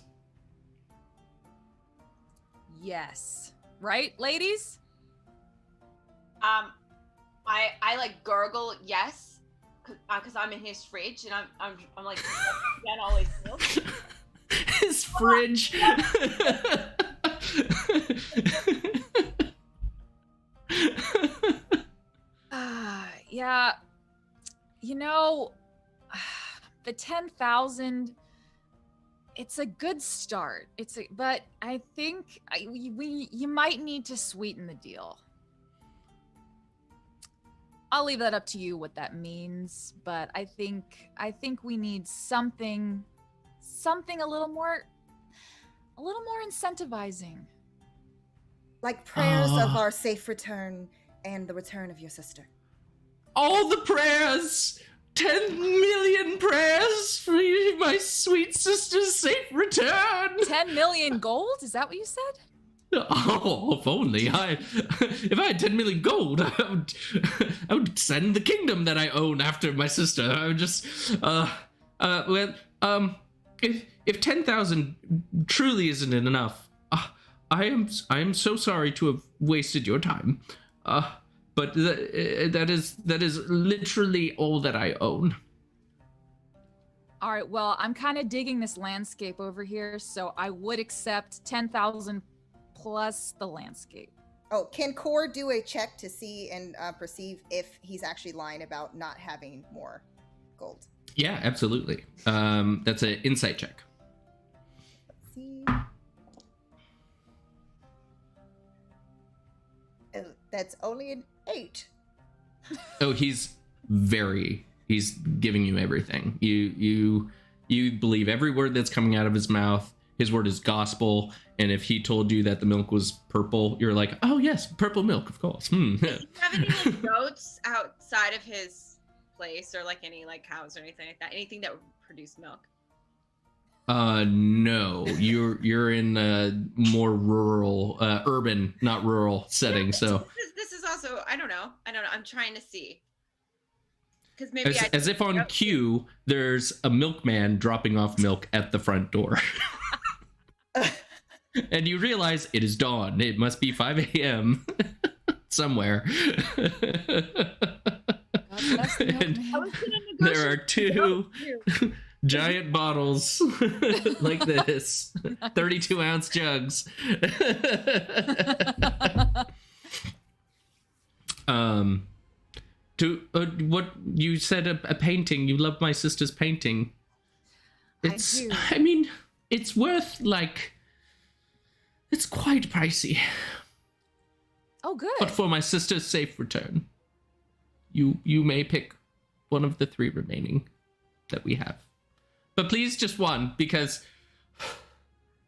Yes. Right, ladies? I like gurgle yes, cause I'm in his fridge and I'm like down all his milk. His fridge. Yeah, you know, the 10,000. It's a good start. But I think you might need to sweeten the deal. I'll leave that up to you what that means, but I think we need something a little more incentivizing. Like prayers of our safe return and the return of your sister. All the prayers! 10 million prayers for you, my sweet sister's safe return! 10 million gold? Is that what you said? Oh, if only if I had 10 million gold, I would send the kingdom that I own after my sister. I would just, if 10,000 truly isn't enough, I am so sorry to have wasted your time. But that is literally all that I own. All right, well, I'm kind of digging this landscape over here, so I would accept 10,000 plus the landscape. Oh, can Core do a check to see and perceive if he's actually lying about not having more gold? Yeah, absolutely. That's an insight check. Let's see. Oh, that's only an 8. Oh, he's giving you everything. You believe every word that's coming out of his mouth. His word is gospel, and if he told you that the milk was purple, you're like, oh yes, purple milk, of course. Does he have any like goats outside of his place, or like any like cows or anything like that? Anything that would produce milk? No, you're in a more rural, urban, not rural setting. So this is also I don't know. I'm trying to see. Because maybe as if on cue, there's a milkman dropping off milk at the front door. And you realize it is dawn. It must be 5 a.m. somewhere. And there are 2 giant bottles like this, 32-ounce jugs. What you said, a painting. You love my sister's painting. I mean, it's worth it's quite pricey. Oh, good. But for my sister's safe return, you may pick one of the 3 remaining that we have. But please, just one, because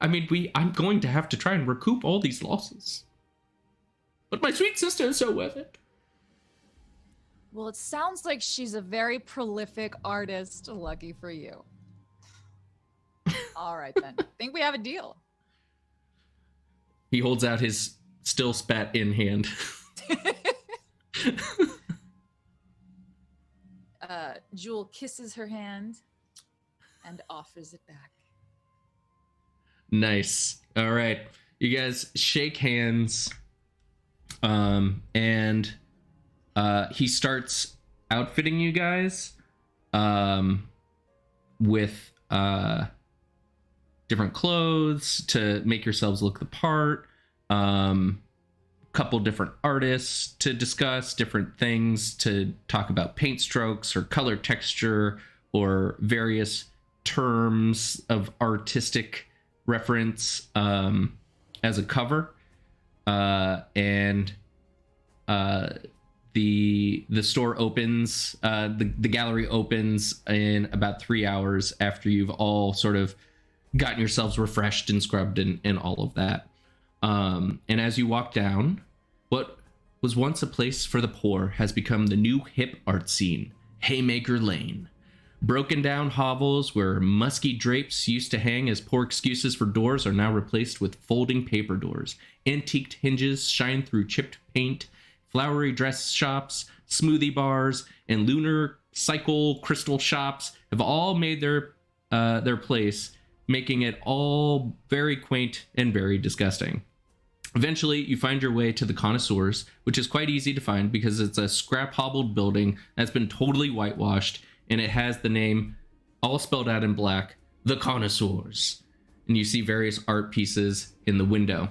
I mean, I'm going to have to try and recoup all these losses. But my sweet sister is so worth it. Well, it sounds like she's a very prolific artist. Lucky for you. All right, then. Think we have a deal. He holds out his still spat in hand. Jewel kisses her hand and offers it back. Nice. All right. You guys shake hands. And he starts outfitting you guys with different clothes to make yourselves look the part. Couple different artists to discuss, different things to talk about paint strokes or color texture or various terms of artistic reference as a cover. And the store opens, the gallery opens in about 3 hours after you've all sort of gotten yourselves refreshed and scrubbed and all of that. And as you walk down, what was once a place for the poor has become the new hip art scene, Haymaker Lane. Broken down hovels where musky drapes used to hang as poor excuses for doors are now replaced with folding paper doors. Antiqued hinges shine through chipped paint. Flowery dress shops, smoothie bars, and lunar cycle crystal shops have all made their place, making it all very quaint and very disgusting. Eventually, you find your way to the Connoisseurs, which is quite easy to find because it's a scrap-hobbled building that's been totally whitewashed, and it has the name, all spelled out in black, The Connoisseurs. And you see various art pieces in the window.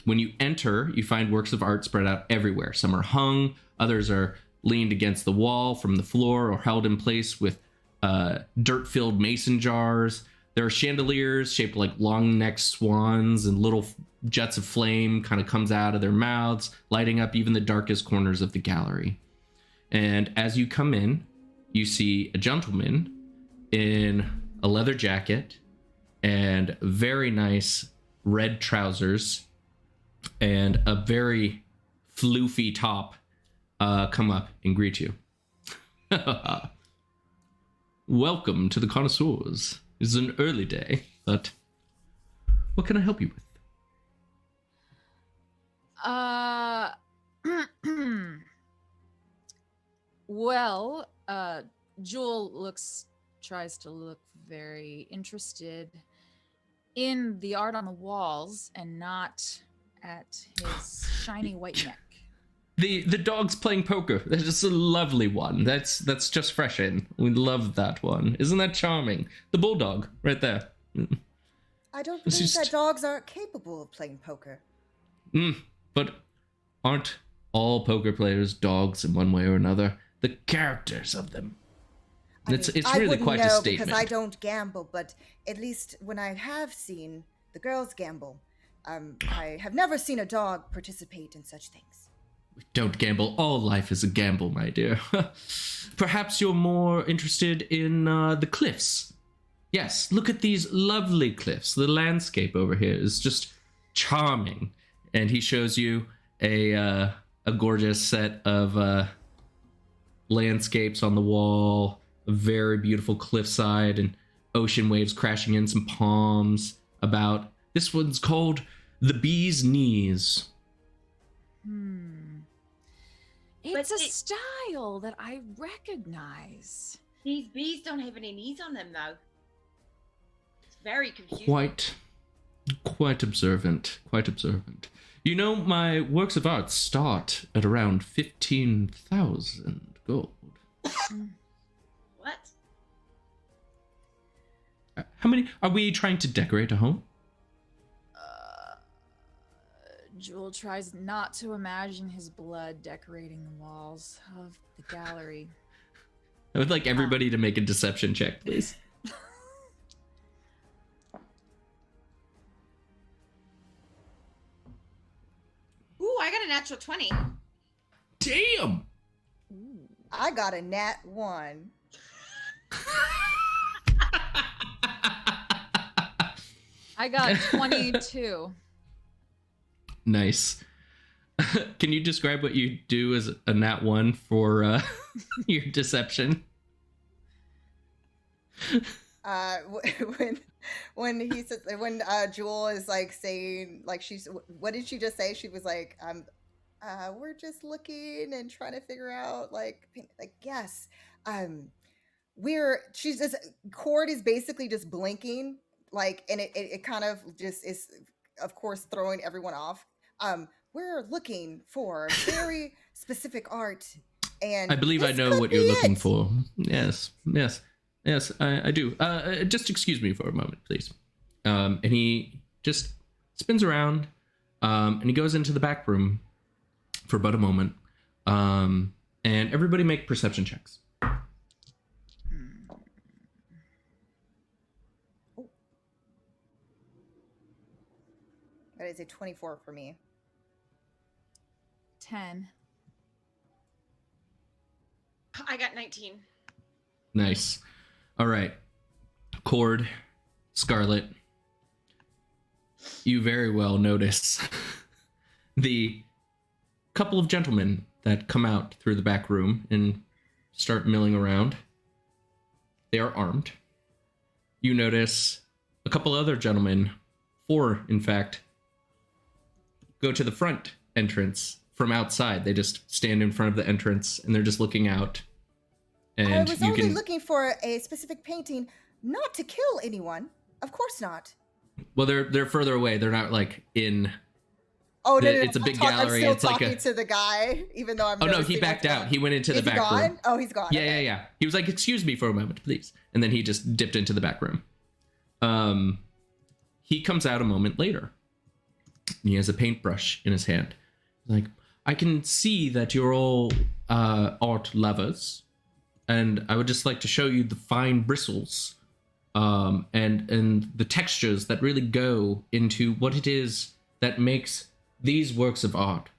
When you enter, you find works of art spread out everywhere. Some are hung, others are leaned against the wall from the floor or held in place with dirt-filled mason jars. There are chandeliers shaped like long-necked swans, and little jets of flame kind of comes out of their mouths, lighting up even the darkest corners of the gallery. And as you come in, you see a gentleman in a leather jacket and very nice red trousers and a very floofy top come up and greet you. Welcome to the Connoisseurs. It's an early day, but what can I help you with? Well, Jewel tries to look very interested in the art on the walls and not at his shiny white neck. The dog's playing poker. That's just a lovely one. That's just fresh in. We love that one. Isn't that charming? The bulldog right there. I don't believe that dogs are capable of playing poker. But aren't all poker players dogs in one way or another? The characters of them. It's really quite a statement. Because I don't gamble, but at least when I have seen the girls gamble, I have never seen a dog participate in such things. Don't gamble. All life is a gamble, my dear. Perhaps you're more interested in the cliffs. Yes, look at these lovely cliffs. The landscape over here is just charming. And he shows you a gorgeous set of landscapes on the wall, a very beautiful cliffside, and ocean waves crashing in, some palms about. This one's called the Bee's Knees. It's a style that I recognize. These bees don't have any knees on them, though. It's very confusing. Quite observant. Quite observant. You know, my works of art start at around 15,000 gold. What? How many? Are we trying to decorate a home? Jewel tries not to imagine his blood decorating the walls of the gallery. I would like everybody to make a deception check, please. Ooh, I got a natural 20. Damn! I got a nat 1. I got 22. Nice. Can you describe what you do as a nat 1 for your deception? When he says, when Jewel is like saying, like, what did she just say? She was like, we're just looking and trying to figure out yes. She's just, Cord is basically just blinking, like, and it kind of just is, of course, throwing everyone off. We're looking for very specific art, and I believe I know what you're looking for. Yes, I do. Just excuse me for a moment, please. And he just spins around, and he goes into the back room for but a moment. And everybody make perception checks. That is a 24 for me. 10. I got 19. Nice. All right. Cord, Scarlet, you very well notice the couple of gentlemen that come out through the back room and start milling around. They are armed. You notice a couple other gentlemen, 4 in fact, go to the front entrance from outside. They just stand in front of the entrance and they're just looking out. And I was only looking for a specific painting, not to kill anyone. Of course not. Well, they're further away. They're not like in. Oh no! It's a big gallery. I'm it's still like talking to the guy, even though I'm. Oh no, he backed out. He went into the back room. Oh, he's gone. Yeah, Okay. yeah. He was like, "Excuse me for a moment, please," and then he just dipped into the back room. He comes out a moment later. He has a paintbrush in his hand. Like, I can see that you're all art lovers, and I would just like to show you the fine bristles and the textures that really go into what it is that makes these works of art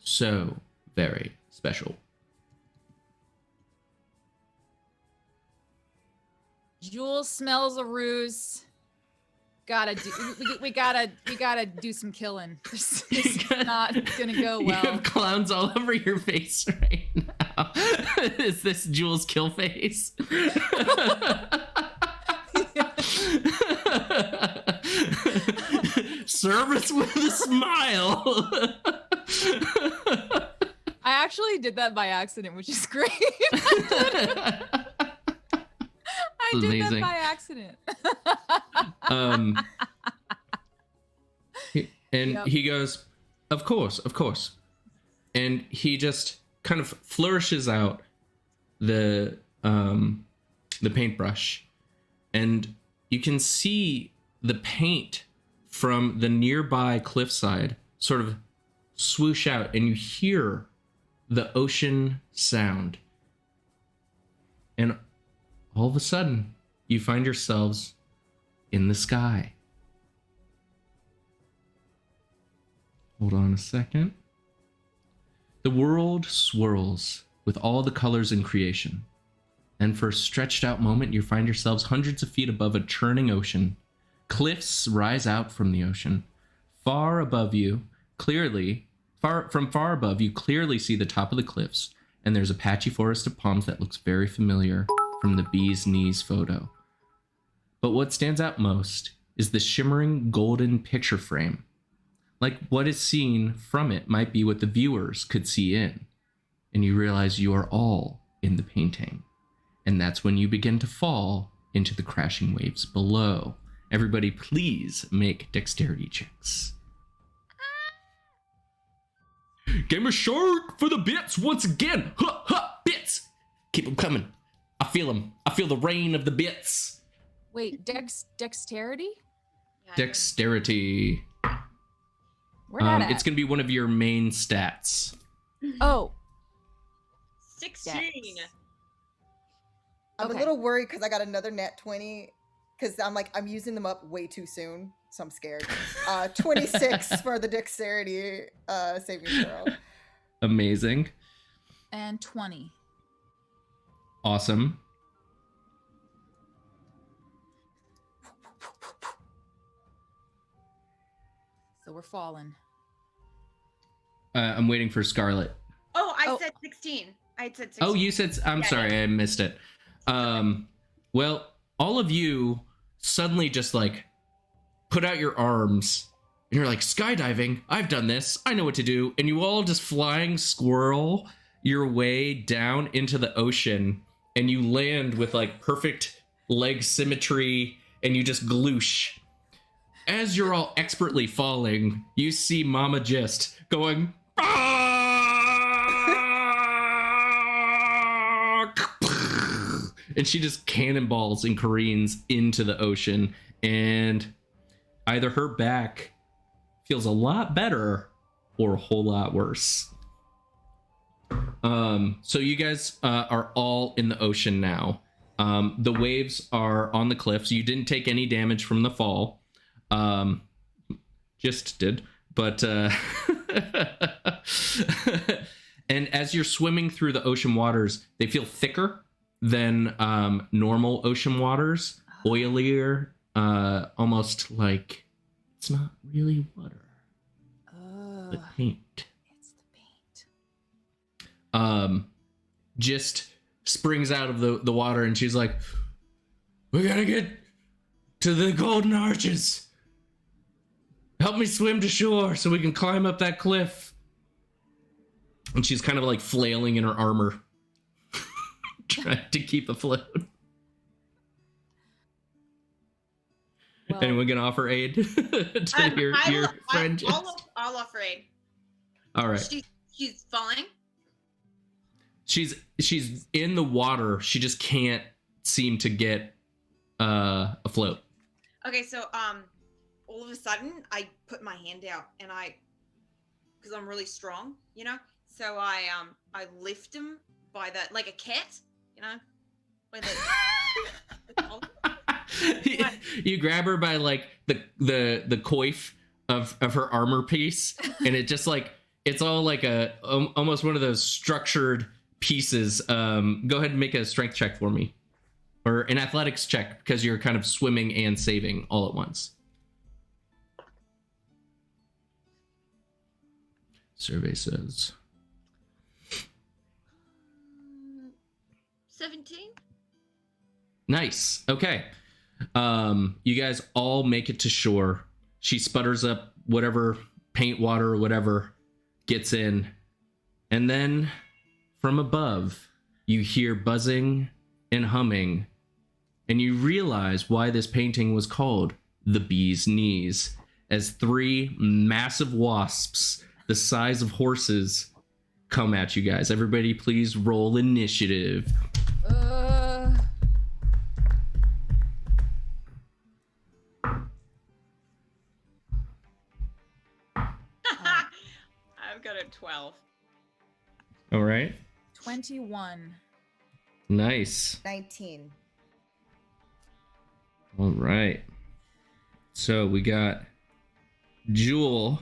so very special. Jules smells a ruse. We gotta do some killing. This is not gonna go well. You have clowns all over your face right now. Is this Jules' kill face? Service with a smile. I actually did that by accident, which is great. I did Amazing. that by accident. He goes, of course. And he just kind of flourishes out the paintbrush, and you can see the paint from the nearby cliffside sort of swoosh out, and you hear the ocean sound. And all of a sudden, you find yourselves in the sky. Hold on a second. The world swirls with all the colors in creation. And for a stretched out moment, you find yourselves hundreds of feet above a churning ocean. Cliffs rise out from the ocean. Far above you, from far above, you clearly see the top of the cliffs, and there's a patchy forest of palms that looks very familiar from the bee's knees photo. But what stands out most is the shimmering golden picture frame. Like what is seen from it might be what the viewers could see in. And you realize you are all in the painting. And that's when you begin to fall into the crashing waves below. Everybody please make dexterity checks. Game of Shark for the bits once again. Ha ha, bits. Keep them coming. I feel them. I feel the rain of the bits. Wait, dexterity? Dexterity. Where that at? It's going to be one of your main stats. Oh. 16. Dex. I'm Okay. a little worried because I got another net 20 because I'm using them up way too soon, so I'm scared. 26 for the dexterity saving throw. Amazing. And 20. Awesome. So we're falling. I'm waiting for Scarlet. Oh, I said 16. I had said 16. Oh, you said... I'm sorry, I missed it. Well, all of you suddenly just like put out your arms and you're like, skydiving, I've done this, I know what to do. And you all just flying squirrel your way down into the ocean, and you land with like perfect leg symmetry, and you just gloosh. As you're all expertly falling, you see Mama Gist going, and she just cannonballs and careens into the ocean, and either her back feels a lot better or a whole lot worse. So you guys are all in the ocean now. The waves are on the cliffs. You didn't take any damage from the fall. Just did. But and as you're swimming through the ocean waters, they feel thicker than normal ocean waters, oilier, almost like it's not really water, but paint. It's the paint. Just springs out of the water, and she's like, we gotta get to the golden arches. Help me swim to shore so we can climb up that cliff. And she's kind of like flailing in her armor, trying to keep afloat. Well, Anyone gonna offer aid to your friend? I'll offer aid. All right. She's falling. She's in the water. She just can't seem to get afloat. Okay, so all of a sudden I put my hand out, and because I'm really strong, So I lift him by the like a cat, you know, where the You grab her by like the coif of her armor piece, and it just like it's all like a almost one of those structured pieces. Go ahead and make a strength check for me, or an athletics check, because you're kind of swimming and saving all at once. Survey says 17. Nice. Okay. You guys all make it to shore. She sputters up whatever paint water or whatever gets in. And then from above, you hear buzzing and humming. And you realize why this painting was called The Bee's Knees, as 3 massive wasps the size of horses come at you guys. Everybody please roll initiative. I've got a 12. All right. 21. Nice. 19. All right. So we got Jewel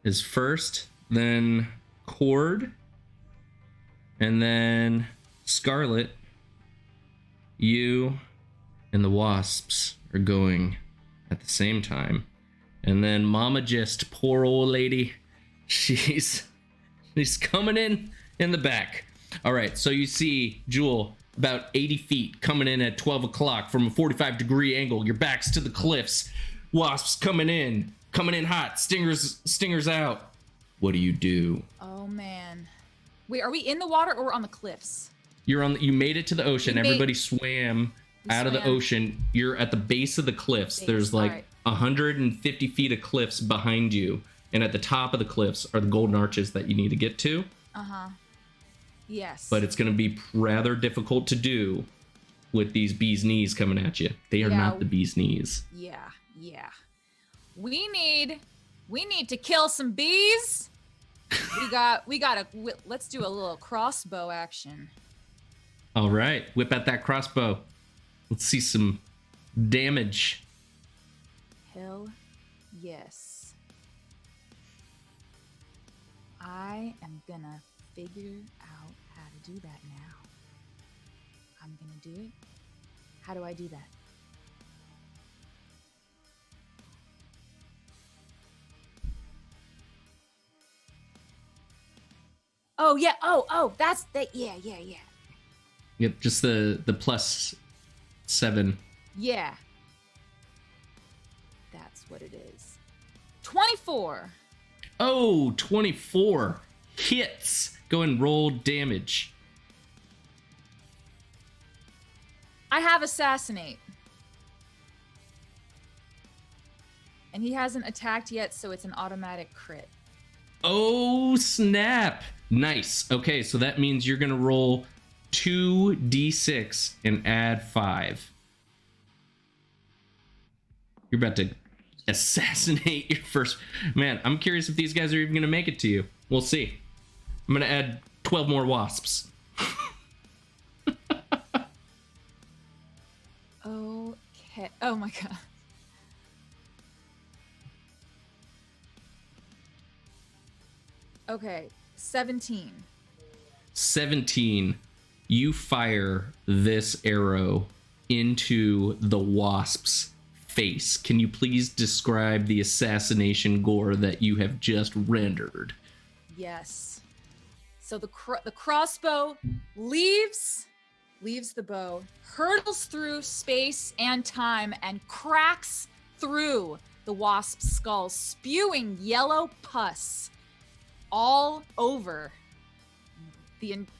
is first, then Cord, and then Scarlet. You and the Wasps are going at the same time. And then Mama Gist, poor old lady, she's coming in the back. All right, so you see Jewel about 80 feet coming in at 12 o'clock from a 45-degree angle. Your back's to the cliffs. Wasps coming in hot. Stingers out. What do you do? Oh man. Wait, are we in the water or on the cliffs? You made it to the ocean. Everybody swam out of the swam. ocean. You're at the base of the cliffs. Base, There's like alright. 150 feet of cliffs behind you. And at the top of the cliffs are the golden arches that you need to get to. Uh-huh. Yes. But it's going to be rather difficult to do with these bees' knees coming at you. They are not the bees' knees. Yeah. We need to kill some bees. Let's do a little crossbow action. All right. Whip out that crossbow. Let's see some damage. Hell yes. I am gonna figure out how to do that now. I'm gonna do it. How do I do that? Oh yeah. Oh, that's that. Yeah. Yep, just the +7. Yeah. That's what it is. 24. Oh, 24 hits. Go and roll damage. I have assassinate. And he hasn't attacked yet, so it's an automatic crit. Oh, snap. Nice. Okay, so that means you're going to roll 2d6 and add 5. You're about to assassinate your first... Man, I'm curious if these guys are even going to make it to you. We'll see. I'm going to add 12 more wasps. Okay. Oh my god. Okay, 17. 17. You fire this arrow into the wasp's face. Can you please describe the assassination gore that you have just rendered? Yes. So the crossbow leaves the bow, hurtles through space and time, and cracks through the wasp's skull, spewing yellow pus all over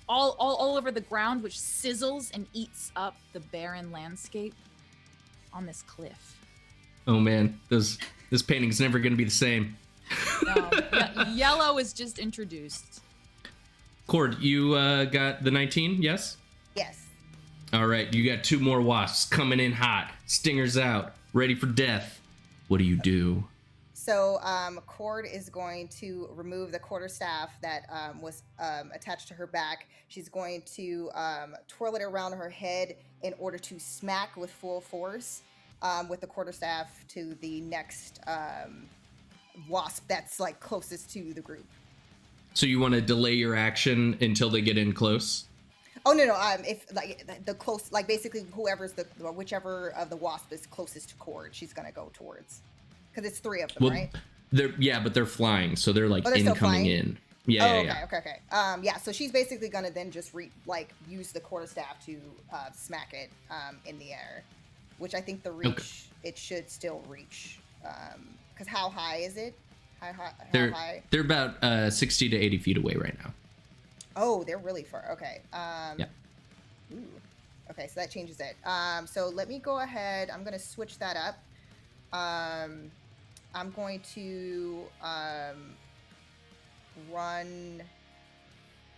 all over the ground, which sizzles and eats up the barren landscape on this cliff. Oh man, this painting's never going to be the same. No, yellow is just introduced. Cord, you got the 19, yes? Yes. All right, you got 2 more wasps coming in hot. Stingers out, ready for death. What do you do? So Cord is going to remove the quarterstaff that was attached to her back. She's going to twirl it around her head in order to smack with full force with the quarterstaff to the next wasp that's like closest to the group. So you want to delay your action until they get in close? Oh no! If like the close, like basically whichever of the wasp is closest to Cord, she's gonna go towards, because it's 3 of them, right? But they're flying, so they're like they're still incoming flying? in. Yeah, Okay. Yeah. So she's basically gonna then just use the quarterstaff to smack it in the air, which I think the reach it should still reach. Because how high is it? How high? They're about 60 to 80 feet away right now. Oh, they're really far. Okay. Yeah. Ooh. Okay, so that changes it. So let me go ahead. I'm going to switch that up. I'm going to run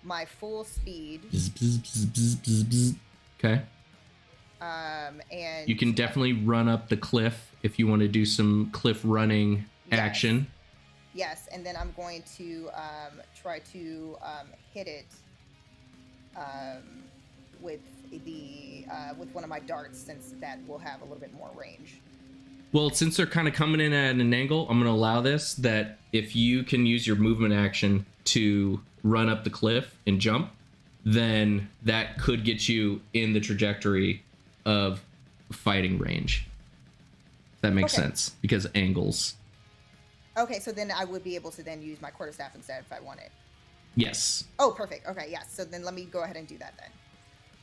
my full speed. Bzz, bzz, bzz, bzz, bzz, bzz. Okay. And you can definitely run up the cliff if you want to do some cliff running action. Yes, and then I'm going to try to hit it with one of my darts, since that will have a little bit more range. Well, since they're kind of coming in at an angle, I'm going to allow this, that if you can use your movement action to run up the cliff and jump, then that could get you in the trajectory of fighting range. If that makes sense, because angles. Okay, so then I would be able to then use my quarterstaff instead if I wanted. Yes. Oh, perfect. Okay, yes. So then let me go ahead and do that then.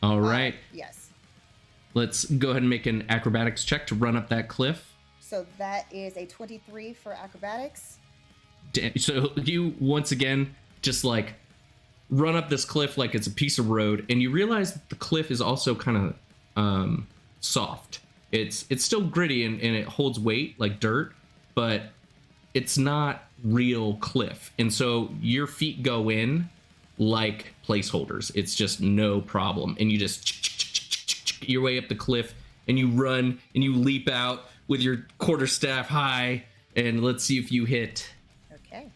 All right. Yes. Let's go ahead and make an acrobatics check to run up that cliff. So that is a 23 for acrobatics. So you, once again, just like run up this cliff like it's a piece of road, and you realize that the cliff is also kind of soft. It's still gritty and it holds weight like dirt, but it's not real cliff. And so your feet go in like placeholders. It's just no problem. And you just your way up the cliff, and you run and you leap out with your quarterstaff high, and let's see if you hit. Okay.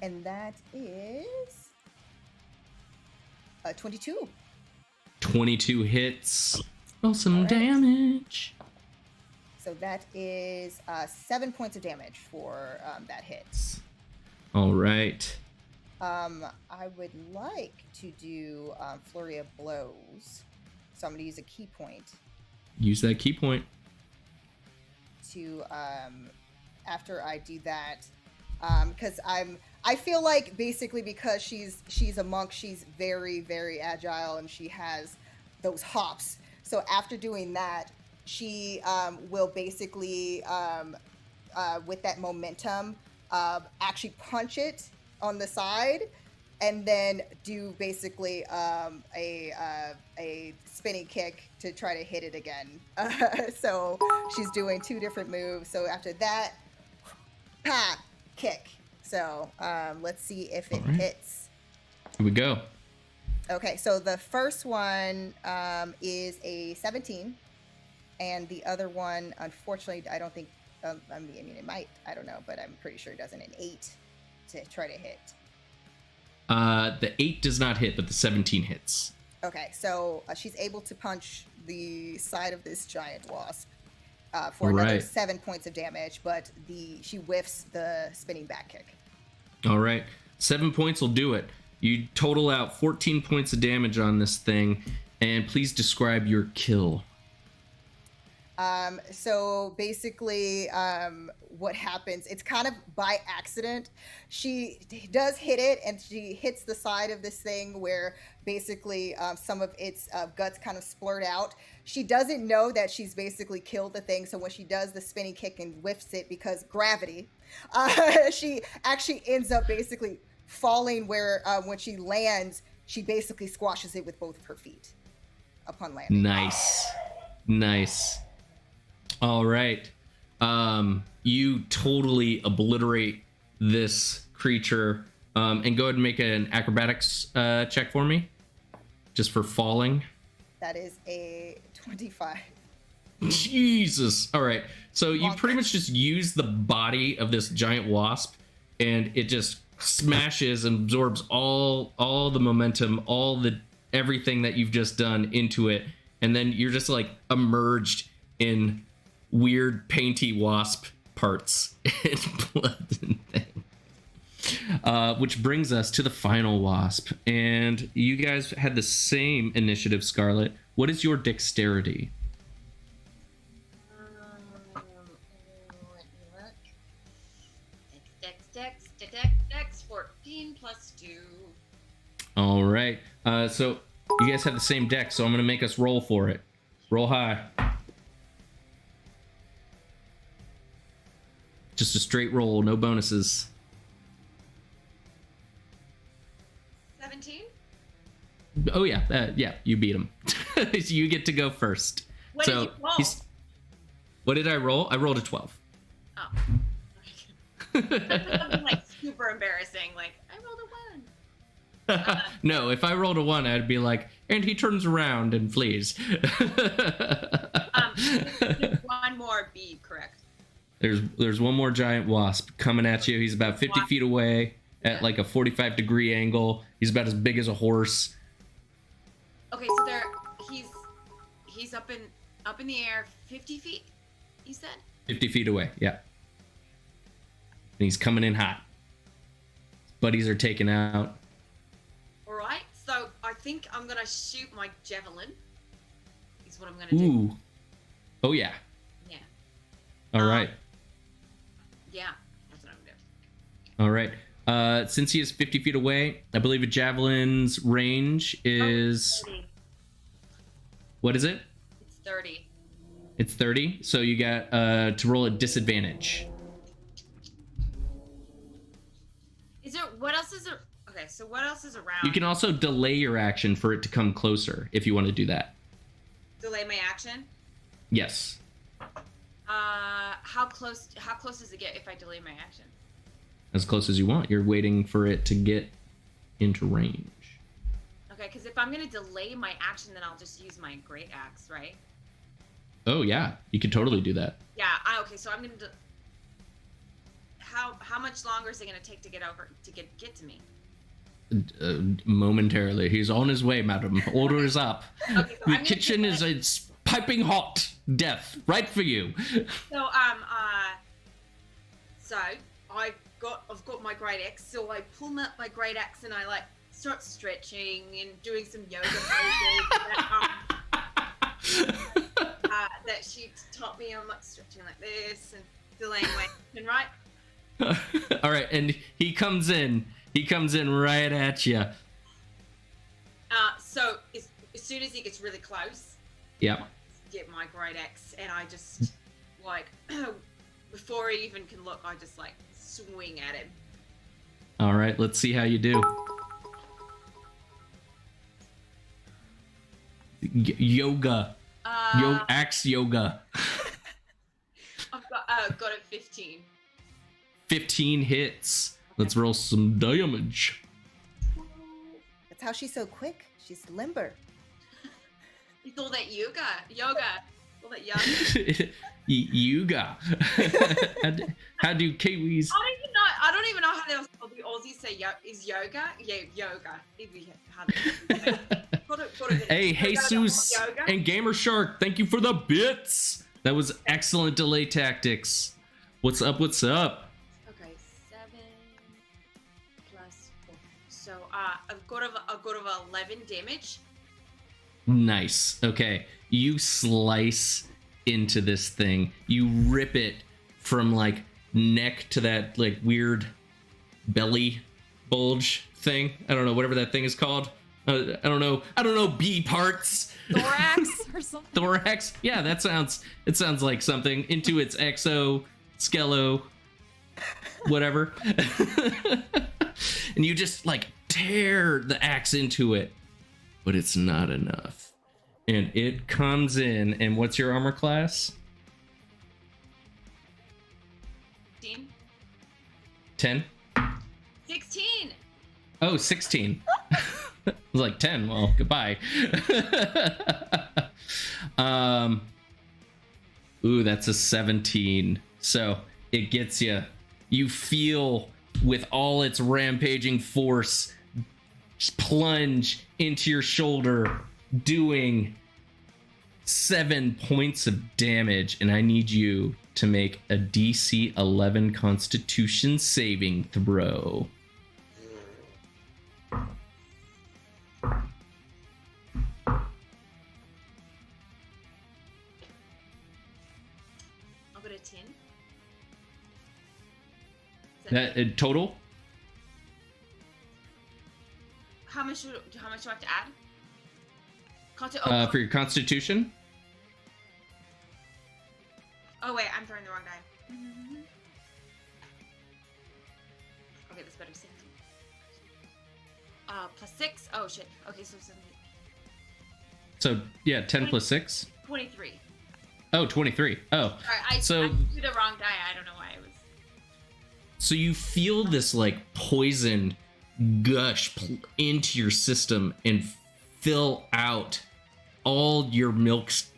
And that is 22. 22 hits. Roll some All right. damage. So that is 7 points of damage for that hit. All right. I would like to do Flurry of Blows. So I'm going to use a key point Use that key point. to, after I do that, because I feel like basically because she's a monk, she's very, very agile, and she has those hops. So after doing that, she will basically, with that momentum, actually punch it on the side, and then do basically a spinning kick to try to hit it again. So she's doing 2 different moves. So after that, pa, kick. So let's see if it hits. Here we go. Okay, so the first one is a 17, and the other one, unfortunately, I don't think. I mean, it might. I don't know, but I'm pretty sure it doesn't. An 8 to try to hit. The 8 does not hit, but the 17 hits. Okay, so she's able to punch the side of this giant wasp for All another right. 7 points of damage, but she whiffs the spinning back kick. All right. 7 points will do it. You total out 14 points of damage on this thing, and please describe your kill. So basically, what happens, it's kind of by accident. She does hit it, and she hits the side of this thing where basically some of its guts kind of splurt out. She doesn't know that she's basically killed the thing. So when she does the spinning kick and whiffs it, because gravity, she actually ends up basically falling where when she lands, she basically squashes it with both of her feet upon landing. Nice. All right. You totally obliterate this creature. And go ahead and make an acrobatics check for me. Just for falling. That is a 25. Jesus. All right. So you Bonk. pretty much just use the body of this giant wasp, and it just smashes and absorbs all the momentum, everything that you've just done into it, and then you're just like emerged in weird painty wasp parts and blood and things. Which brings us to the final wasp, and you guys had the same initiative, Scarlet. What is your dexterity? Let me look. Dex, 14 plus 2. All right. So you guys have the same dex, so I'm going to make us roll for it. Roll high. Just a straight roll, no bonuses. 17? Oh, yeah. Yeah, you beat him. So you get to go first. What so did you roll? What did I roll? I rolled a 12. Oh. That's something like super embarrassing. Like, I rolled a 1. No, if I rolled a 1, I'd be like, and he turns around and flees. One more B, correct? There's one more giant wasp coming at you. He's about 50 feet away at like a 45-degree angle. He's about as big as a horse. Okay, so he's up in the air 50 feet, you said? 50 feet away, yeah. And he's coming in hot. His buddies are taken out. Alright, so I think I'm gonna shoot my javelin. Is what I'm gonna do. Ooh. Oh, yeah. Yeah. All right. Yeah, that's what I'm gonna do. All right. Since he is 50 feet away, I believe a javelin's range is... 30. What is it? It's 30. It's 30. So you got to roll a disadvantage. Is there, what else is there? Okay, so what else is around? You can also delay your action for it to come closer if you want to do that. Delay my action? Yes. How close does it get if I delay my action? As close as you want. You're waiting for it to get into range. Okay, because if I'm gonna delay my action, then I'll just use my great axe, right? Oh, yeah. You could totally do that. Yeah. Okay, so I'm gonna. How much longer is it gonna take to get to me? Momentarily. He's on his way, madam. Order is up. Okay, so The kitchen is it's piping hot. Death. Right for you. So I've got my great axe, so I pull out my great axe and I like start stretching and doing some yoga poses that she taught me. I'm like stretching like this and delaying my action, right? All right, and he comes in right at you. So as soon as he gets really close, Yep. get my great axe and I just like before he even can look, I just like swing at him. All right, let's see how you do. Yoga. Axe yoga. I've got a 15. 15 hits. Let's roll some damage. That's how she's so quick. She's limber. It's all that yoga. All that yoga. Yoga. How do Kiwis? I don't even know how the Aussies say is yoga. Yeah, yoga. Hey, Jesus and Gamer Shark, thank you for the bits. That was excellent delay tactics. What's up? Okay, 7 plus 4. So I've got of 11 damage. Nice. Okay, you slice into this thing. You rip it from like neck to that like weird belly bulge thing. I don't know, whatever that thing is called. I don't know B parts. Thorax or something. Thorax. Yeah, it sounds like something. Into its exoskeleton, whatever. And you just like tear the axe into it, but it's not enough. And it comes in, and what's your armor class? 16. 10? 16. Oh, 16. I was like 10. Well, goodbye. Ooh, that's a 17. So it gets you. You feel with all its rampaging force plunge into your shoulder, doing 7 points of damage. And I need you to make a DC 11 Constitution saving throw. I'll go to 10. That total? How much do I have to add? For your Constitution? Oh wait, I'm throwing the wrong die. Okay, that's better. 17. Plus 6. Oh shit. Okay, so 17. So yeah, 10 plus 6. 23. Oh, 23. Oh, Alright, I did the wrong die. I don't know why I was. so you feel this like poison gush into your system and fill out all your milk's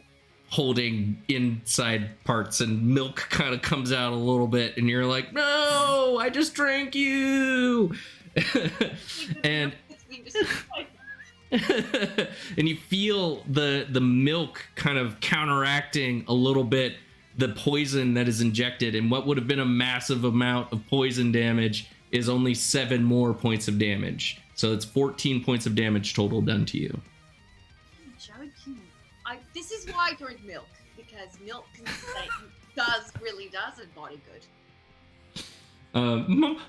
holding inside parts, and milk kind of comes out a little bit, and you're like, no, I just drank you. and and you feel the milk kind of counteracting a little bit the poison that is injected, and what would have been a massive amount of poison damage is only 7 more points of damage. So it's 14 points of damage total done to you. This is why I drink milk, because milk really does a body good.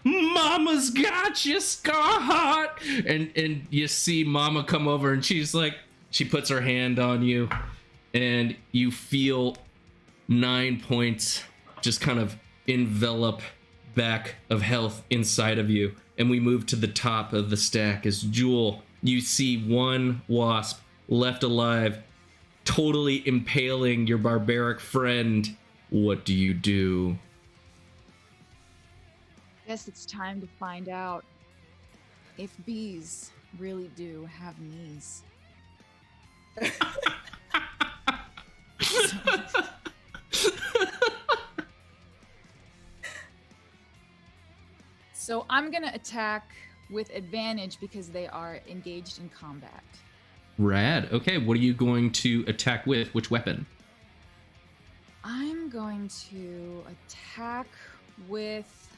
Mama's got you, Scarheart. And you see Mama come over, and she's like, she puts her hand on you, and you feel 9 points just kind of envelop back of health inside of you. And we move to the top of the stack as Jewel, you see one wasp left alive, totally impaling your barbaric friend. What do you do? Guess it's time to find out if bees really do have knees. So I'm gonna attack with advantage because they are engaged in combat. Rad. Okay, what are you going to attack with? Which weapon? I'm going to attack with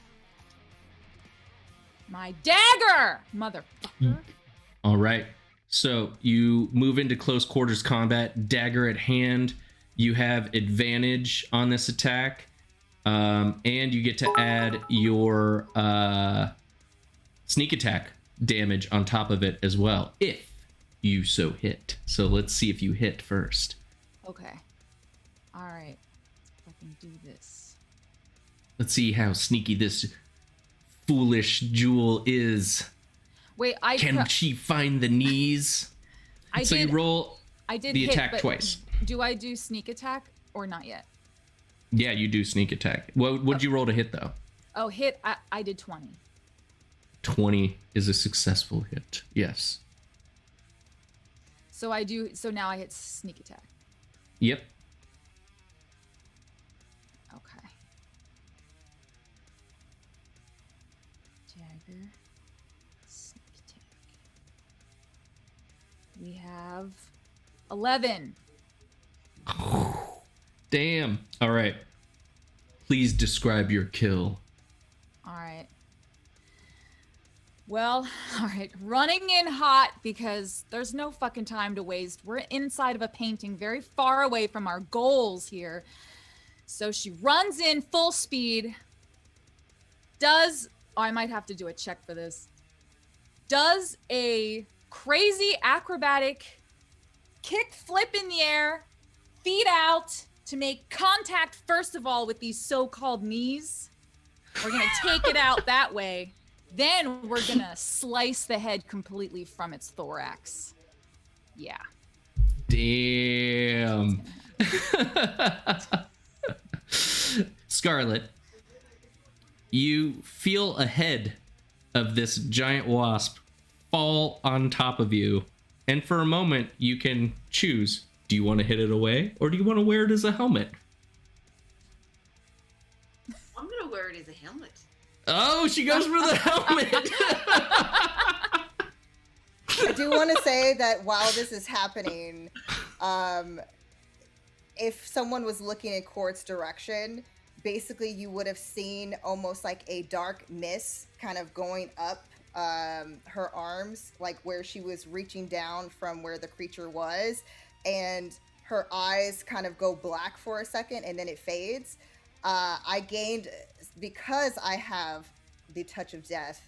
my dagger, motherfucker. All right. So you move into close quarters combat, dagger at hand. You have advantage on this attack, and you get to add your sneak attack damage on top of it as well, if you so hit. So let's see if you hit first. Okay. All right. Let's fucking do this. Let's see how sneaky this foolish Jewel is. Wait, Can she find the knees? You roll the attack twice. Do I do sneak attack or not yet? Yeah, you do sneak attack. What would you roll to hit, though? Oh, hit. I did 20. 20 is a successful hit. Yes. So now I hit sneak attack. Yep. Okay. Dagger. Sneak attack. We have 11. Damn. All right. Please describe your kill. All right. Well, all right. Running in hot because there's no fucking time to waste. We're inside of a painting very far away from our goals here. So she runs in full speed. I might have to do a check for this. Does a crazy acrobatic kick flip in the air, feet out to make contact first of all with these so-called knees. We're going to take it out that way. Then we're going to slice the head completely from its thorax. Yeah. Damn. Scarlet, you feel a head of this giant wasp fall on top of you, and for a moment you can choose. Do you want to hit it away, or do you want to wear it as a helmet? word is a helmet. Oh, she goes for the helmet. I do want to say that while this is happening, if someone was looking in Cord's direction, basically you would have seen almost like a dark mist kind of going up her arms, like where she was reaching down from where the creature was, and her eyes kind of go black for a second and then it fades. I gained, because I have the touch of death,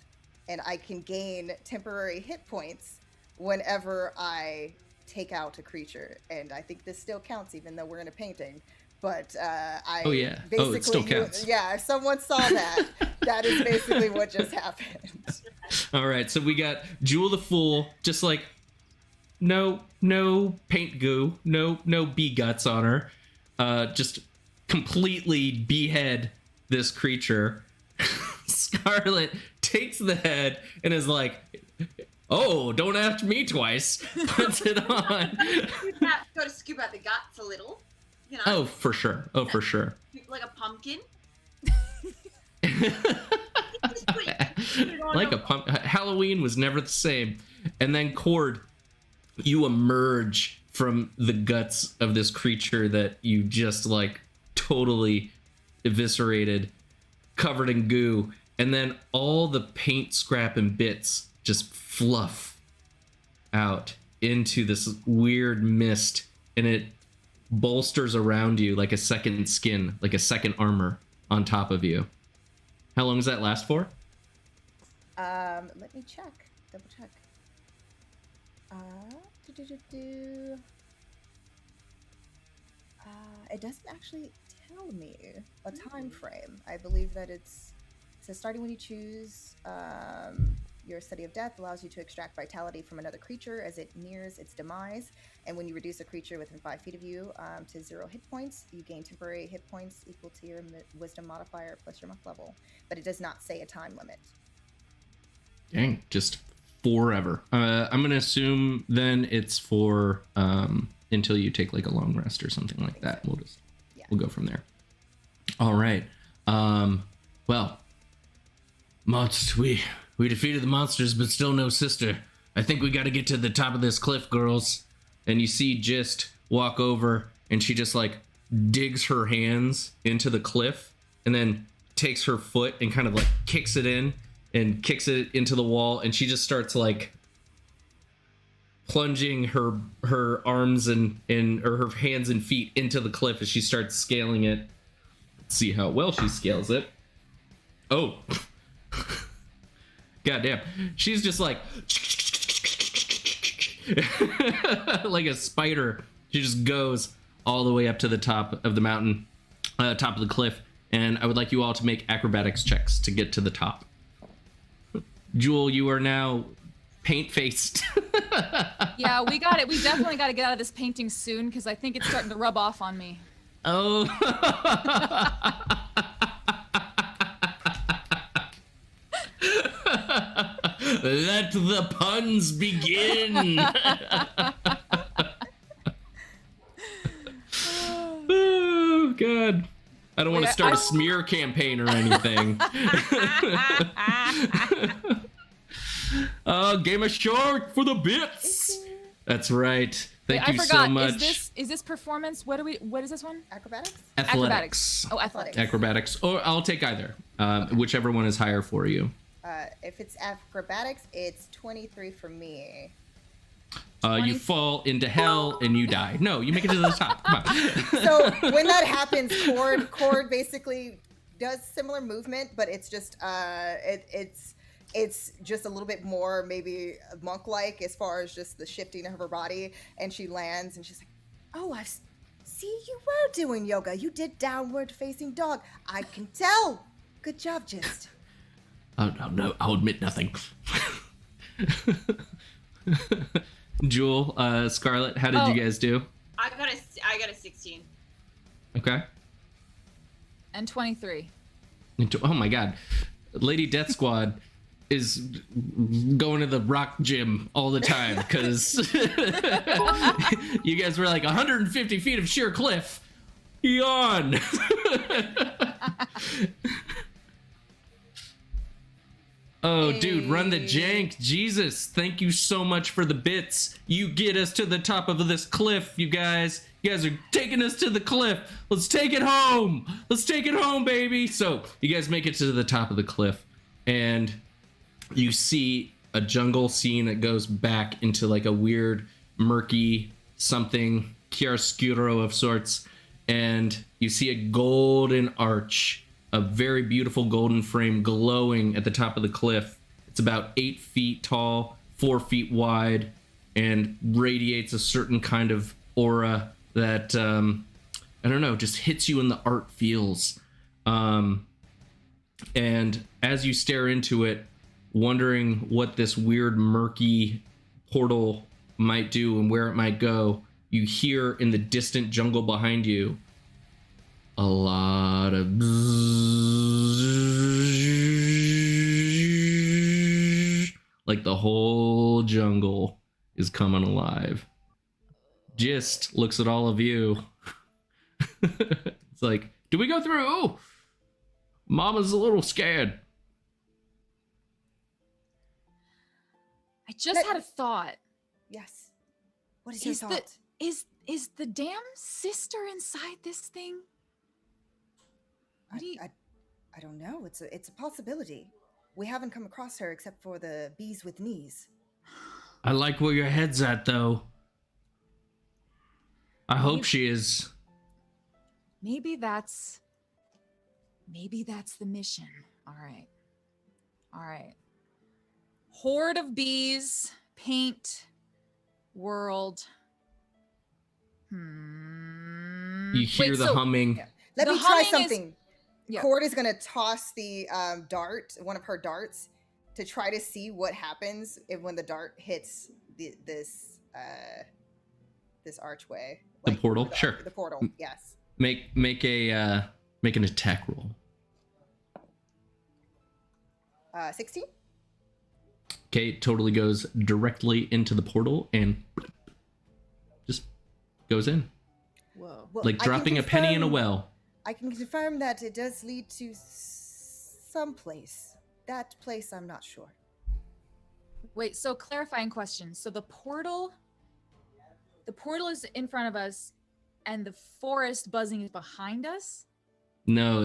and I can gain temporary hit points whenever I take out a creature, and I think this still counts even though we're in a painting. But Oh yeah. basically, It still counts. yeah, if someone saw that, that is basically what just happened. All right, so we got Jewel the Fool, just like no paint goo, no bee guts on her, just completely behead this creature. Scarlet takes the head and is like, "Oh, don't ask me twice." Puts it on. Got to scoop out the guts a little, you know. Oh, for sure. Oh, for sure. Like a pumpkin. Like a pump. Halloween was never the same. And then Cord, you emerge from the guts of this creature that you just like totally eviscerated, covered in goo, and then all the paint scrap and bits just fluff out into this weird mist, and it bolsters around you like a second skin, like a second armor on top of you. How long does that last for? Let me check. Double check. It doesn't actually tell me a time frame. I believe that it says starting when you choose your study of death allows you to extract vitality from another creature as it nears its demise, and when you reduce a creature within 5 feet of you to 0 hit points, you gain temporary hit points equal to your wisdom modifier plus your monk level, but it does not say a time limit. Dang, just forever. I'm gonna assume then it's for until you take like a long rest or something like that. We'll go from there. All right. Well, we defeated the monsters, but still no sister. I think we got to get to the top of this cliff, girls. And you see Gist walk over, and she just like digs her hands into the cliff, and then takes her foot and kind of like kicks it in and kicks it into the wall, and she just starts like plunging her arms and or her hands and feet into the cliff as she starts scaling it. Let's see how well she scales it. Oh. Goddamn. She's just like like a spider. She just goes all the way up to the top of the mountain, top of the cliff, and I would like you all to make acrobatics checks to get to the top. Jewel, you are now paint-faced. Yeah, we got it. We definitely got to get out of this painting soon because I think it's starting to rub off on me. Oh. Let the puns begin. Oh, God. I don't want to start a smear campaign or anything. Game of Shark for the bits. That's right. Thank you so much. Is this performance? What is this one? Acrobatics? Athletics. Oh, athletics. Acrobatics. Or I'll take either. Whichever one is higher for you. If it's acrobatics, it's 23 for me. You fall into hell and you die. No, you make it to the top. Come on. So when that happens, Cord basically does similar movement, but it's just it's just a little bit more maybe monk-like as far as just the shifting of her body, and she lands and she's like, "Oh, I see you were doing yoga. You did downward facing dog. I can tell. Good job, Gist." Oh no, I'll admit nothing. Jewel, Scarlet, how did you guys do? I got a 16. Okay. And 23. Oh my God, Lady Death Squad is going to the rock gym all the time because you guys were like 150 feet of sheer cliff. Yawn. Oh, dude, run the Hey. jank. Jesus, thank you so much for the bits. You get us to the top of this cliff, you guys. You guys are taking us to the cliff. Let's take it home. Let's take it home, baby. So you guys make it to the top of the cliff, and you see a jungle scene that goes back into like a weird, murky something, chiaroscuro of sorts, and you see a golden arch, a very beautiful golden frame glowing at the top of the cliff. It's about 8 feet tall, 4 feet wide, and radiates a certain kind of aura that, I don't know, just hits you in the art feels. And as you stare into it, wondering what this weird, murky portal might do and where it might go, you hear in the distant jungle behind you a lot of like the whole jungle is coming alive. Gist looks at all of you. It's like, do we go through? Oh, Mama's a little scared. I just had a thought. Yes. What is your Is thought? is the damn sister inside this thing? What do you- I don't know. It's a possibility. We haven't come across her except for the bees with knees. I like where your head's at, though. I hope she is. Maybe that's the mission. All right. Horde of bees, paint, world. You hear Wait, the so- humming. Yeah. Let The me try humming is- something. Yeah. Cord is gonna toss the dart, one of her darts, to try to see what happens when the dart hits this archway. The portal? the Sure. The portal. Yes. Make an attack roll. 16. Okay, it totally goes directly into the portal and just goes in. Whoa. Well, Like I can dropping a penny in a confirm- well. I can confirm that it does lead to some place. That place, I'm not sure. Wait, so clarifying question. So the portal is in front of us and the forest buzzing is behind us? No,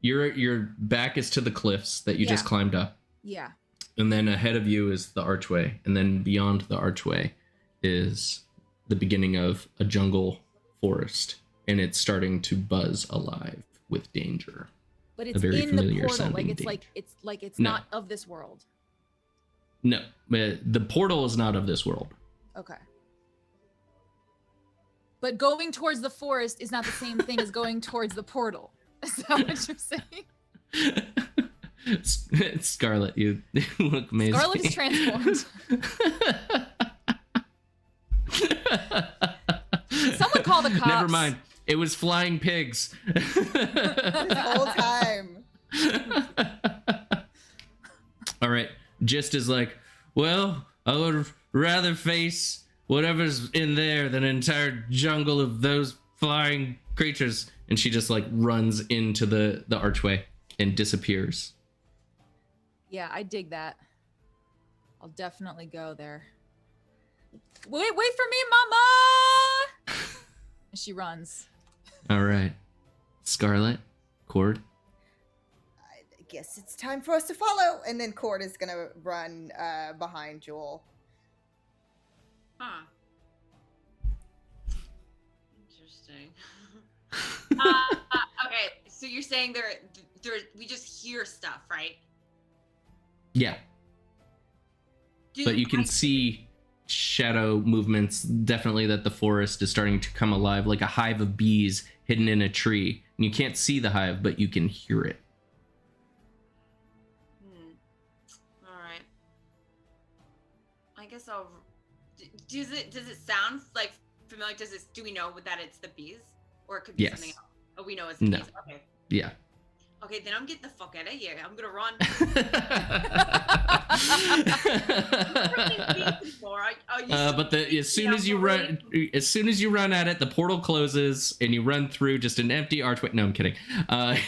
your back is to the cliffs that you just Yeah. climbed up. Yeah. And then ahead of you is the archway, and then beyond the archway is the beginning of a jungle forest, and it's starting to buzz alive with danger. But it's very in the familiar portal. sounding Like it's No. not of this world. No, the portal is not of this world. Okay. But going towards the forest is not the same thing as going towards the portal. Is that what you're saying? Scarlet, you look amazing. Scarlet is transformed. Someone call the cops. Never mind. It was flying pigs. The whole time. All right. Just is like, well, I would rather face whatever's in there than an entire jungle of those flying creatures. And she just like runs into the archway and disappears. Yeah, I dig that. I'll definitely go there. Wait for me, mama! And she runs. All right. Scarlet, Cord. I guess it's time for us to follow. And then Cord is gonna run behind Jewel. Huh. Interesting. Okay, so you're saying there we just hear stuff, right? Yeah. But you can see shadow movements, definitely, that the forest is starting to come alive, like a hive of bees hidden in a tree. And you can't see the hive, but you can hear it. All right. I guess I'll. Does it sound like familiar? Do we know that it's the bees, or it could be Yes. something else? Oh, we know it's the No. bees. Okay. Yeah. Okay, then I'm getting the fuck out of here. I'm gonna run. But as soon as you run at it, the portal closes and you run through just an empty archway. No, I'm kidding.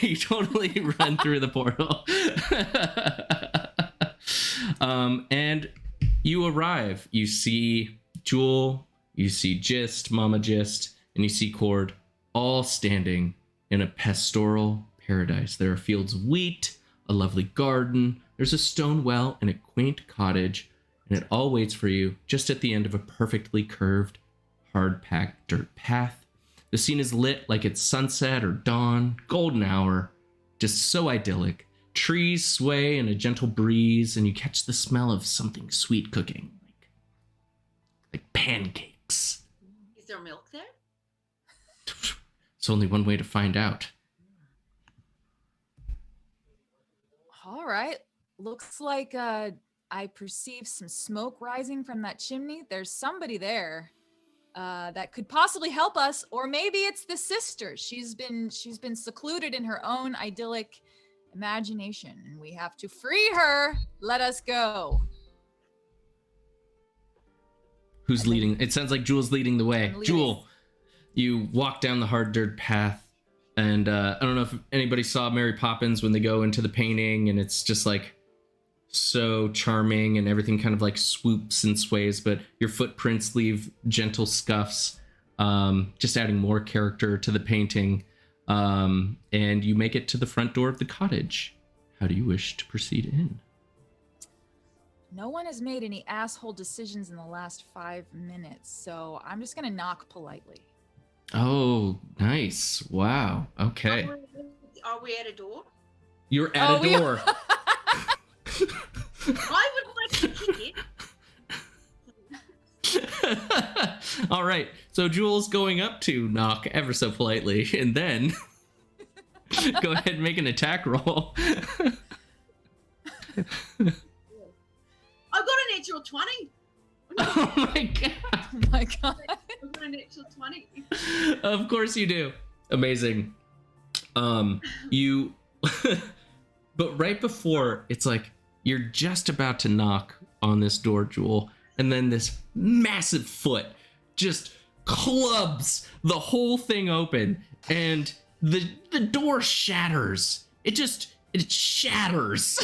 You totally run through the portal. And you arrive. You see Jewel, you see Gist, Mama Gist, and you see Cord, all standing in a pastoral paradise. There are fields of wheat, a lovely garden, there's a stone well, and a quaint cottage, and it all waits for you just at the end of a perfectly curved, hard-packed dirt path. The scene is lit like it's sunset or dawn, golden hour, just so idyllic. Trees sway in a gentle breeze, and you catch the smell of something sweet cooking, like pancakes. Is there milk there? It's only one way to find out. All right. Looks like I perceive some smoke rising from that chimney. There's somebody there that could possibly help us, or maybe it's the sister. She's been secluded in her own idyllic imagination, and we have to free her. Let us go. Who's leading? It sounds like Jewel's leading the way. Jewel, you walk down the hard dirt path, and I don't know if anybody saw Mary Poppins when they go into the painting, and it's just like so charming, and everything kind of like swoops and sways, but your footprints leave gentle scuffs, just adding more character to the painting. And you make it to the front door of the cottage. How do you wish to proceed in? No one has made any asshole decisions in the last 5 minutes, so I'm just gonna knock politely. Oh, nice. Wow. Okay. Are we at a door? You're at a door. I would like to kick it. All right. So Jewel's going up to knock ever so politely, and then go ahead and make an attack roll. I've got a natural 20. Oh my god. Oh my god. I've got a natural 20. Of course you do. Amazing. You but right before it's like you're just about to knock on this door, Jewel, and then this massive foot just clubs the whole thing open, and the door shatters. It shatters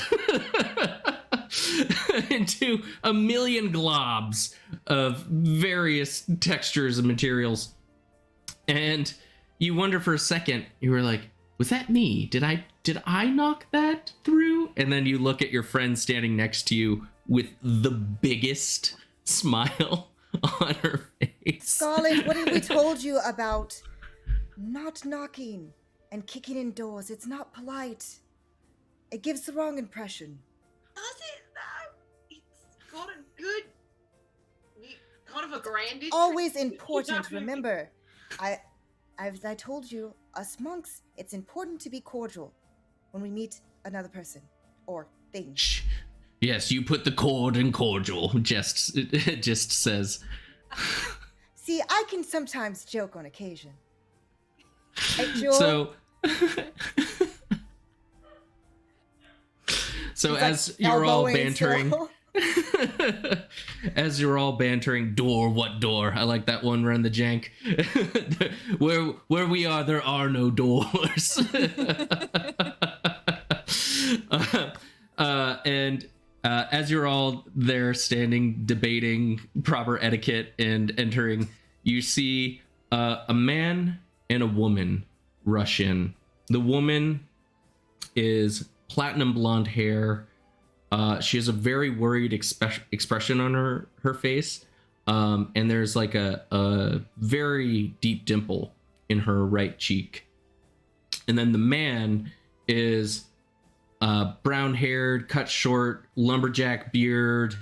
into a million globs of various textures and materials. And you wonder for a second, you were like, was that me? Did I knock that through? And then you look at your friend standing next to you with the biggest smile on her face. Scarlet, what have we told you about not knocking and kicking in doors? It's not polite. It gives the wrong impression. Does it though? It's got a good, kind of a grand. Always important, remember. As I told you, us monks, it's important to be cordial when we meet another person or thing. Shh. Yes, you put the cord in cordial, just says. See, I can sometimes joke on occasion. Hey, Jewel? So He's as like you're all elbowing bantering, still. as you're all bantering, door, what door? I like that one, Run the Jank. Where we are, there are no doors. And as you're all there standing, debating proper etiquette and entering, you see a man and a woman rush in. The woman is platinum blonde hair. She has a very worried expression on her face. And there's like a very deep dimple in her right cheek. And then the man is brown haired, cut short, lumberjack beard.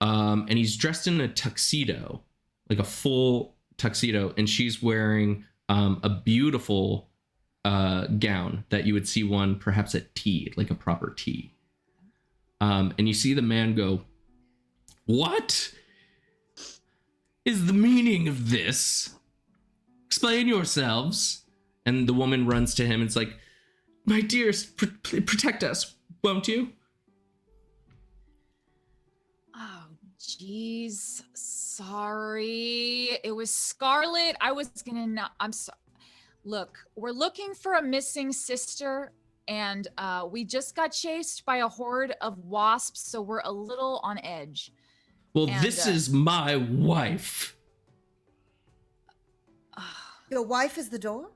And he's dressed in a tuxedo, like a full tuxedo. And she's wearing a beautiful gown that you would see one perhaps at tea, like a proper tea. And you see the man go, "What is the meaning of this? Explain yourselves." And the woman runs to him and it's like, "My dearest, protect us, won't you?" Oh, jeez. Sorry. It was Scarlet. I was gonna not. I'm sorry. Look, we're looking for a missing sister. and we just got chased by a horde of wasps, so we're a little on edge. Well, And, this is my wife. Your wife is the door?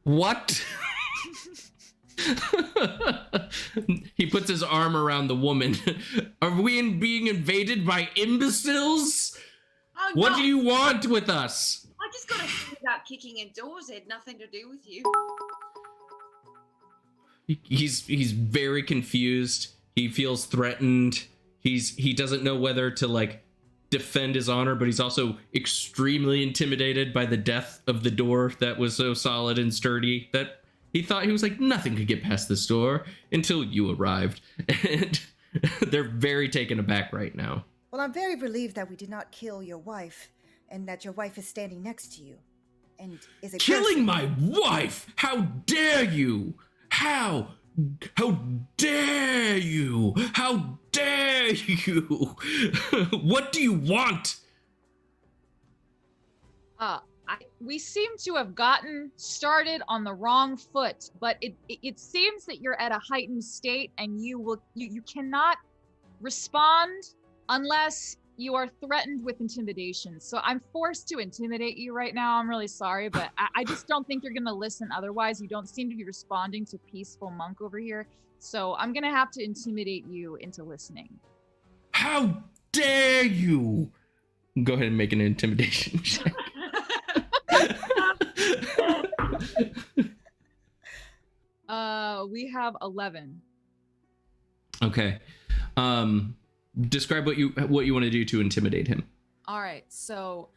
What? He puts his arm around the woman. Are we being invaded by imbeciles? Oh, What no. do you want with us? I just got a thing about kicking in doors. It had nothing to do with you. He's very confused. He feels threatened. He doesn't know whether to like defend his honor, but he's also extremely intimidated by the death of the door that was so solid and sturdy that he thought he was like, nothing could get past this door until you arrived. And they're very taken aback right now. Well, I'm very relieved that we did not kill your wife and that your wife is standing next to you. And is it Killing my wife? How dare you? How dare you? How dare you? What do you want? We seem to have gotten started on the wrong foot, but it seems that you're at a heightened state, and you cannot respond unless you are threatened with intimidation. So I'm forced to intimidate you right now. I'm really sorry, but I just don't think you're gonna listen otherwise. You don't seem to be responding to peaceful monk over here. So I'm gonna have to intimidate you into listening. How dare you? Go ahead and make an intimidation check. We have 11. Okay. Describe what you want to do to intimidate him. All right, so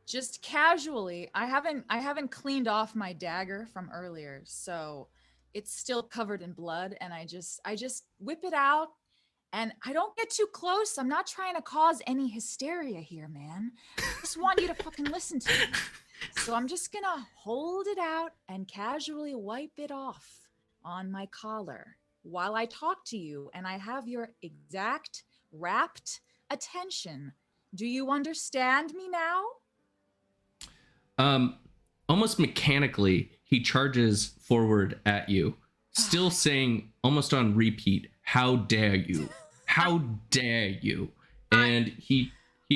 just casually, I haven't cleaned off my dagger from earlier, so it's still covered in blood, and I just whip it out, and I don't get too close. I'm not trying to cause any hysteria here, man. I just want you to fucking listen to me. So I'm just gonna hold it out and casually wipe it off on my collar while I talk to you, and I have your exact rapt attention. Do you understand me now? Almost mechanically, he charges forward at you, still saying almost on repeat, "How dare you? How dare you?" And he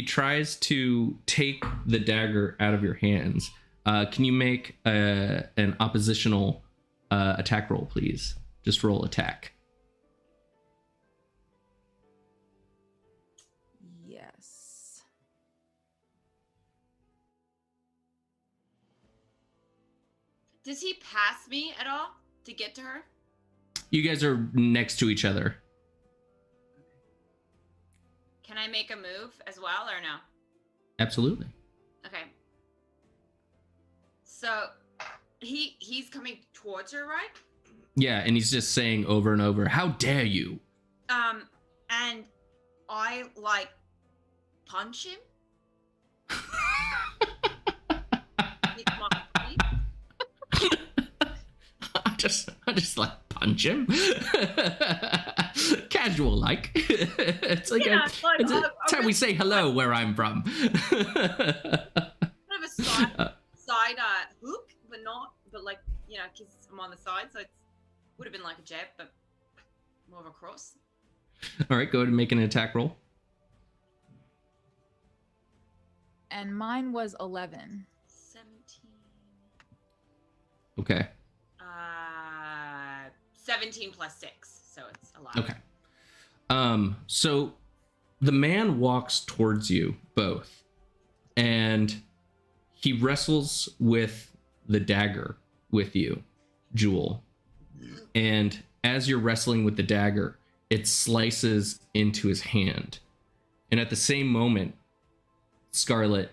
tries to take the dagger out of your hands. Can you make an oppositional attack roll, please? Just roll attack. Yes. Does he pass me at all to get to her? You guys are next to each other. Can I make a move as well or no? Absolutely. Okay. So he's coming towards her, right? Yeah, and he's just saying over and over, "How dare you?" And I like punch him. With my feet. I just like punch him. Casual like. It's like Yeah, it's how we say hello where I'm from. Kind of a side hook, but like, you know, because I'm on the side, so it would have been like a jab, but more of a cross. All right, go ahead and make an attack roll. And mine was 11. 17. Okay. 17 plus 6, so it's a lot. Okay. So the man walks towards you both, and he wrestles with the dagger with you, Jewel. And as you're wrestling with the dagger, it slices into his hand. And at the same moment, Scarlet,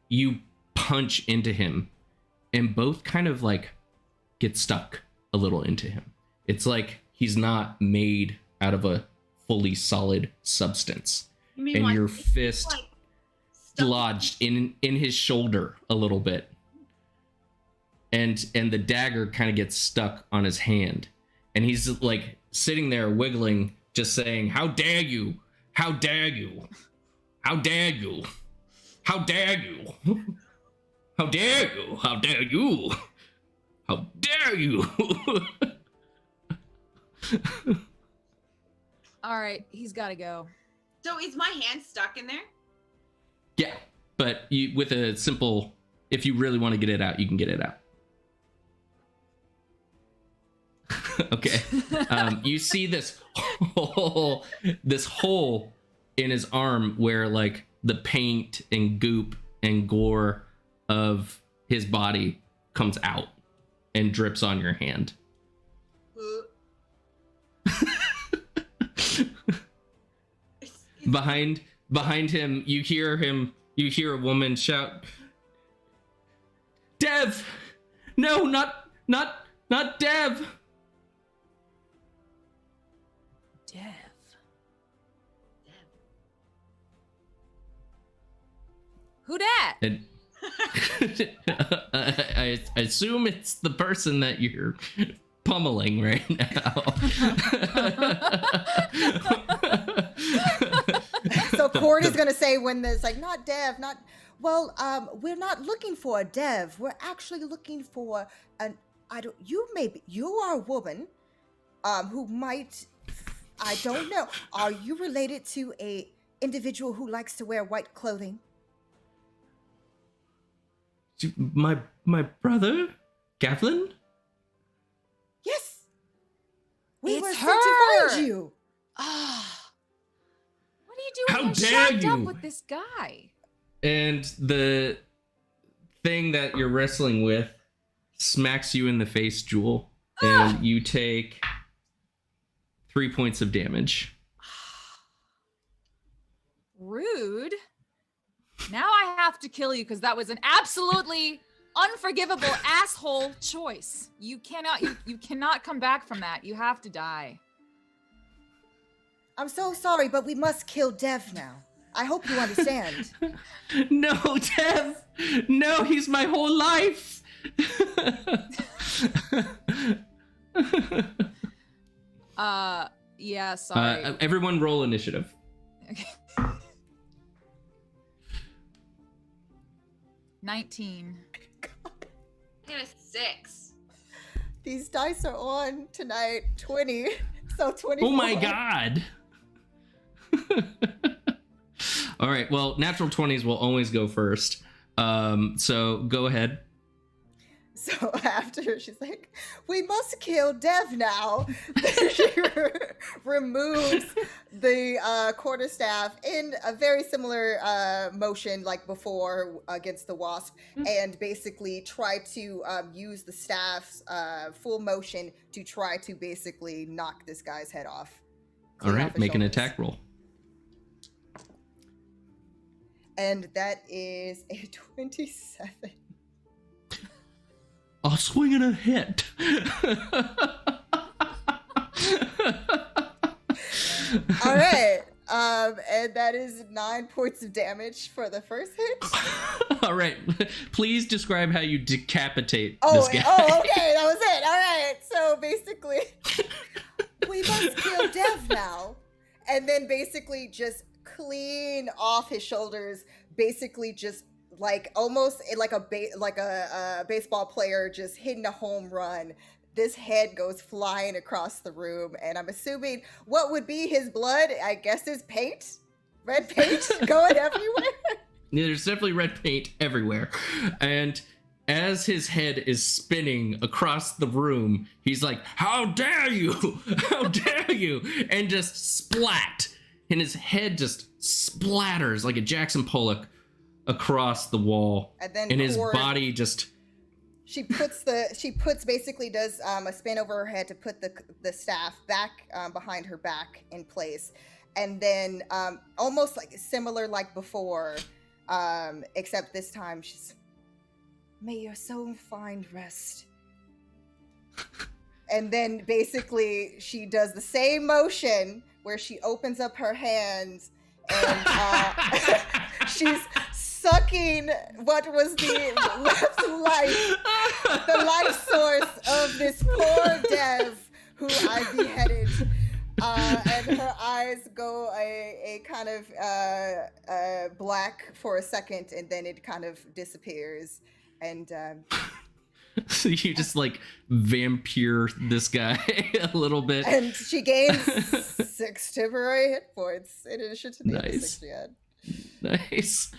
you punch into him, and both kind of like get stuck a little into him. It's like he's not made out of a fully solid substance. You mean And like, your it's fist like stuck- lodged in his shoulder a little bit. And the dagger kind of gets stuck on his hand. And he's like sitting there wiggling, just saying, "How dare you? How dare you? How dare you? How dare you? How dare you? How dare you?" dare you? All right, he's got to go. So is my hand stuck in there? Yeah, but you, with a simple, if you really want to get it out, you can get it out. Okay. You see this hole in his arm where like the paint and goop and gore of his body comes out and drips on your hand. Behind him, you hear a woman shout, "Dev! No, not Dev!" Dev. Who dat? And I assume it's the person that you're pummeling right now. So Cordy's gonna say when there's like not Dev, we're not looking for a Dev. We're actually looking for you are a woman, who might, I don't know. Are you related to a individual who likes to wear white clothing? My brother, Gavlin? Yes. We It's were sent to her. find you. Ah. What are you doing? How all dare shacked you? up with this guy? And the thing that you're wrestling with smacks you in the face, Jewel, and you take 3 points of damage. Rude. Now I have to kill you because that was an absolutely unforgivable asshole choice. You cannot come back from that. You have to die. I'm so sorry, but we must kill Dev now. I hope you understand. No, Dev! No, he's my whole life! Yeah, sorry. Everyone roll initiative. Okay. 19. I got a 6. These dice are on tonight. 20. So 24. Oh my god! All right, well, natural 20s will always go first. So go ahead. So after she's like, we must kill Dev now. Then she removes the quarterstaff in a very similar motion like before against the wasp, and basically try to use the staff's full motion to try to basically knock this guy's head off. All right, make an attack roll. And that is a 27. I'll swing and a hit. All right. And that is 9 points of damage for the first hit. All right. Please describe how you decapitate this guy. Oh, okay. That was it. All right. So basically, we must kill Dev now. And then basically just clean off his shoulders, basically just like almost like a baseball player just hitting a home run. This head goes flying across the room, and I'm assuming what would be his blood, I guess, is paint, red paint going everywhere. Yeah, there's definitely red paint everywhere. And as his head is spinning across the room, he's like, "How dare you! How dare you!" And just splat. And his head just splatters like a Jackson Pollock across the wall. And then his body just... She basically does a spin over her head to put the staff back behind her back in place. And then almost like similar like before, except this time she's, "May your soul find rest." And then basically she does the same motion where she opens up her hands and she's sucking what was the life source of this poor Dev who I beheaded. And her eyes go a kind of black for a second, and then it kind of disappears. And So you just like vampire this guy a little bit. And she gains 6 temporary hit points in addition to the other 6 Nice. she had. Nice.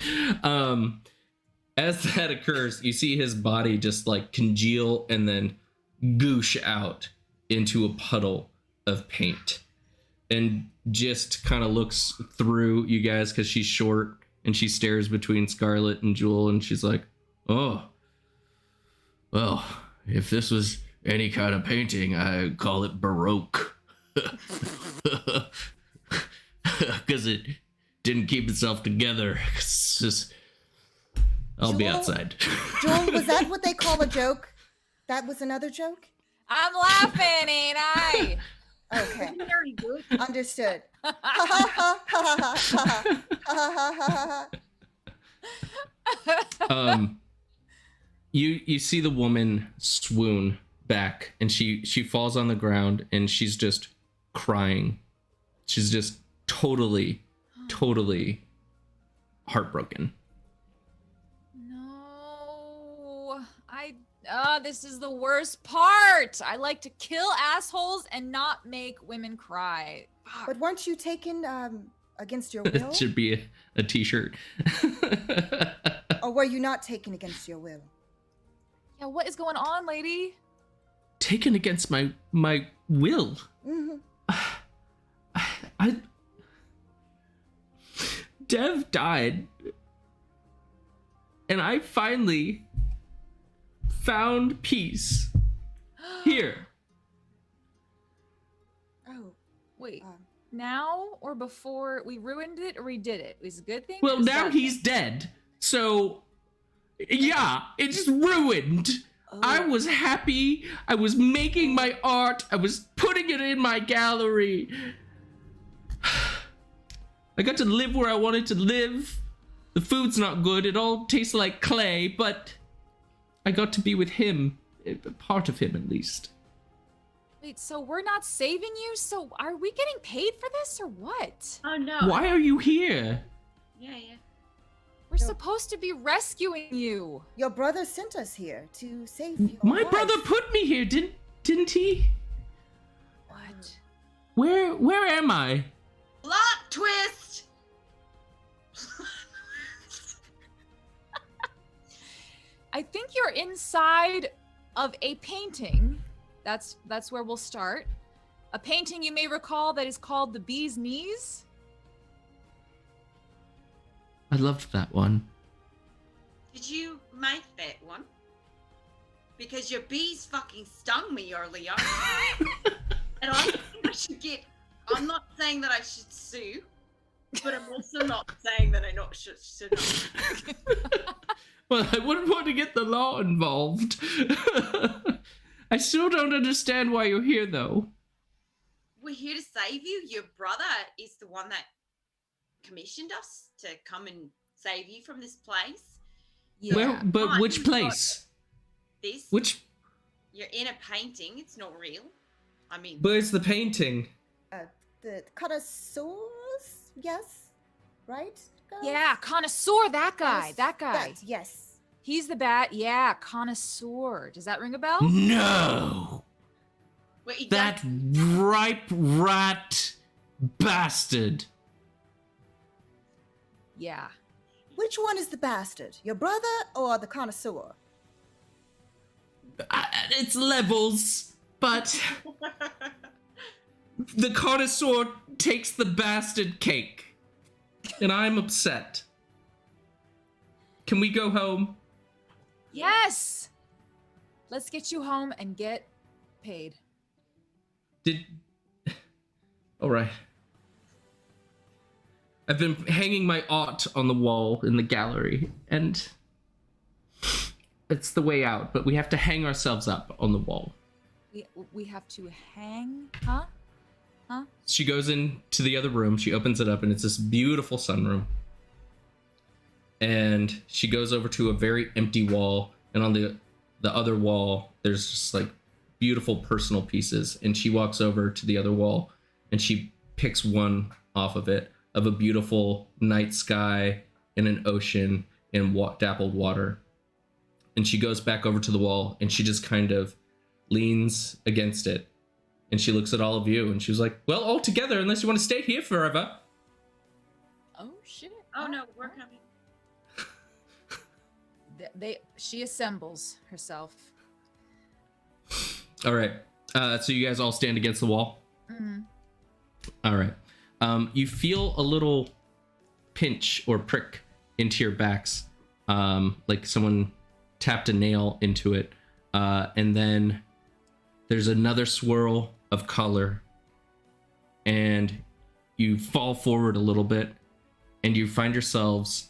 As that occurs, you see his body just like congeal and then goosh out into a puddle of paint, and just kind of looks through you guys because she's short, and she stares between Scarlet and Jewel, and she's like, "Oh, well, if this was any kind of painting, I'd call it Baroque." Because it didn't keep itself together. It's just, I'll be Jewel? outside. Joel, was that what they call a joke? That was another joke? I'm laughing, ain't I? Okay. Very good. Understood. You see the woman swoon back, and she falls on the ground, and she's just crying. She's just totally heartbroken. No, this is the worst part. I like to kill assholes and not make women cry. Fuck. But weren't you taken against your will? It should be a t-shirt. Or were you not taken against your will? Yeah, what is going on, lady? Taken against my will. Mm-hmm. Dev died, and I finally found peace here. Oh, Wait, um, now or before we ruined it or we did it? It was a good thing? Well, or was it a now bad he's thing? dead, so yeah, it's ruined. I was happy. I was making my art. I was putting it in my gallery. I got to live where I wanted to live. The food's not good. It all tastes like clay, but I got to be with him. A part of him, at least. Wait, so we're not saving you? So are we getting paid for this or what? Oh no. Why are you here? Yeah. We're supposed to be rescuing you. your brother sent us here to save you. My brother put me here, didn't he? What? Where am I? Plot twist. I think you're inside of a painting. That's where we'll start. A painting you may recall that is called The Bee's Knees. I loved that one. Did you make that one? Because your bees fucking stung me earlier. And I think I should get. I'm not saying that I should sue, but I'm also not saying that I not should not. Well, I wouldn't want to get the law involved. I still don't understand why you're here, though. We're here to save you. Your brother is the one that commissioned us to come and save you from this place. Yeah. Well, but Fine, which you've got place? This. Which? You're in a painting. It's not real. I mean, Where's the painting? The connoisseurs, yes, right? Girls? Yeah, connoisseur, that guy. Yes, That guy. that, yes. He's the bat. Yeah, connoisseur. Does that ring a bell? No! well, he That ripe rat bastard. Yeah. Which one is the bastard? Your brother or the connoisseur? It's levels, but the connoisseur takes the bastard cake. And I'm upset. Can we go home? Yes. Let's get you home and get paid. All right. I've been hanging my art on the wall in the gallery, and it's the way out, but we have to hang ourselves up on the wall. We have to hang, huh? She goes into the other room, she opens it up, and it's this beautiful sunroom. And she goes over to a very empty wall, and on the other wall, there's just like beautiful personal pieces. And she walks over to the other wall, and she picks one off of it, of a beautiful night sky and an ocean and dappled water. and she goes back over to the wall, and she just kind of leans against it, and she looks at all of you, and she was like, well, all together, unless you want to stay here forever. Oh shit. Oh no, we're coming. She assembles herself. All right. So you guys all stand against the wall? Mm-hmm. All right. You feel a little pinch or prick into your backs, like someone tapped a nail into it. And then there's another swirl of color, and you fall forward a little bit, and you find yourselves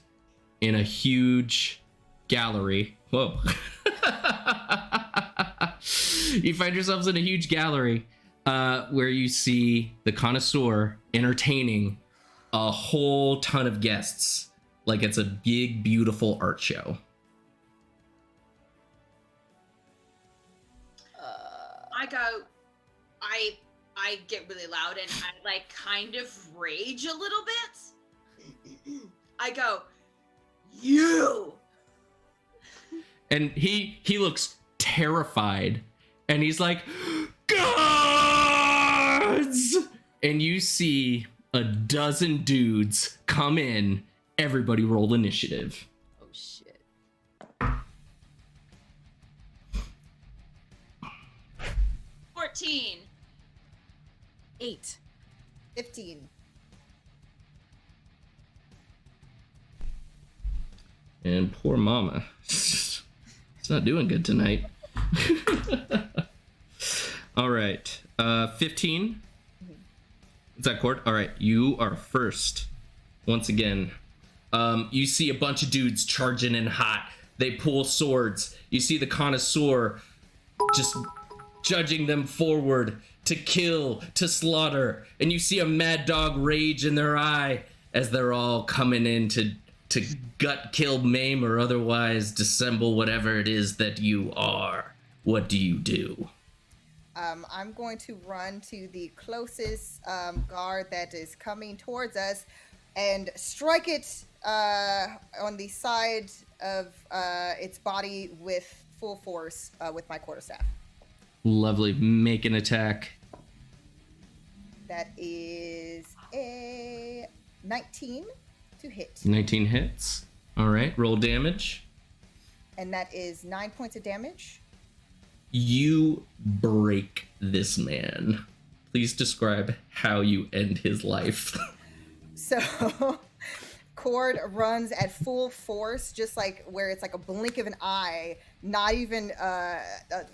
in a huge gallery. Whoa. You find yourselves in a huge gallery where you see the connoisseur entertaining a whole ton of guests, like it's a big, beautiful art show. I get really loud and I like kind of rage a little bit. I go, you. And he looks terrified, and he's like, gods! And you see a dozen dudes come in. Everybody roll initiative. Oh shit. 14. 8. 15. And poor mama. It's not doing good tonight. All right. 15. Is that Cord? All right. You are first. Once again. You see a bunch of dudes charging in hot. They pull swords. You see the connoisseur just judging them forward to kill, to slaughter. And you see a mad dog rage in their eye as they're all coming in to gut, kill, maim, or otherwise dissemble whatever it is that you are. What do you do? I'm going to run to the closest guard that is coming towards us and strike it on the side of its body with full force with my quarterstaff. Lovely. Make an attack. That is a 19 to hit. 19 hits. All right. Roll damage. And that is 9 points of damage. You break this man. Please describe how you end his life. So Cord runs at full force, just like where it's like a blink of an eye, not even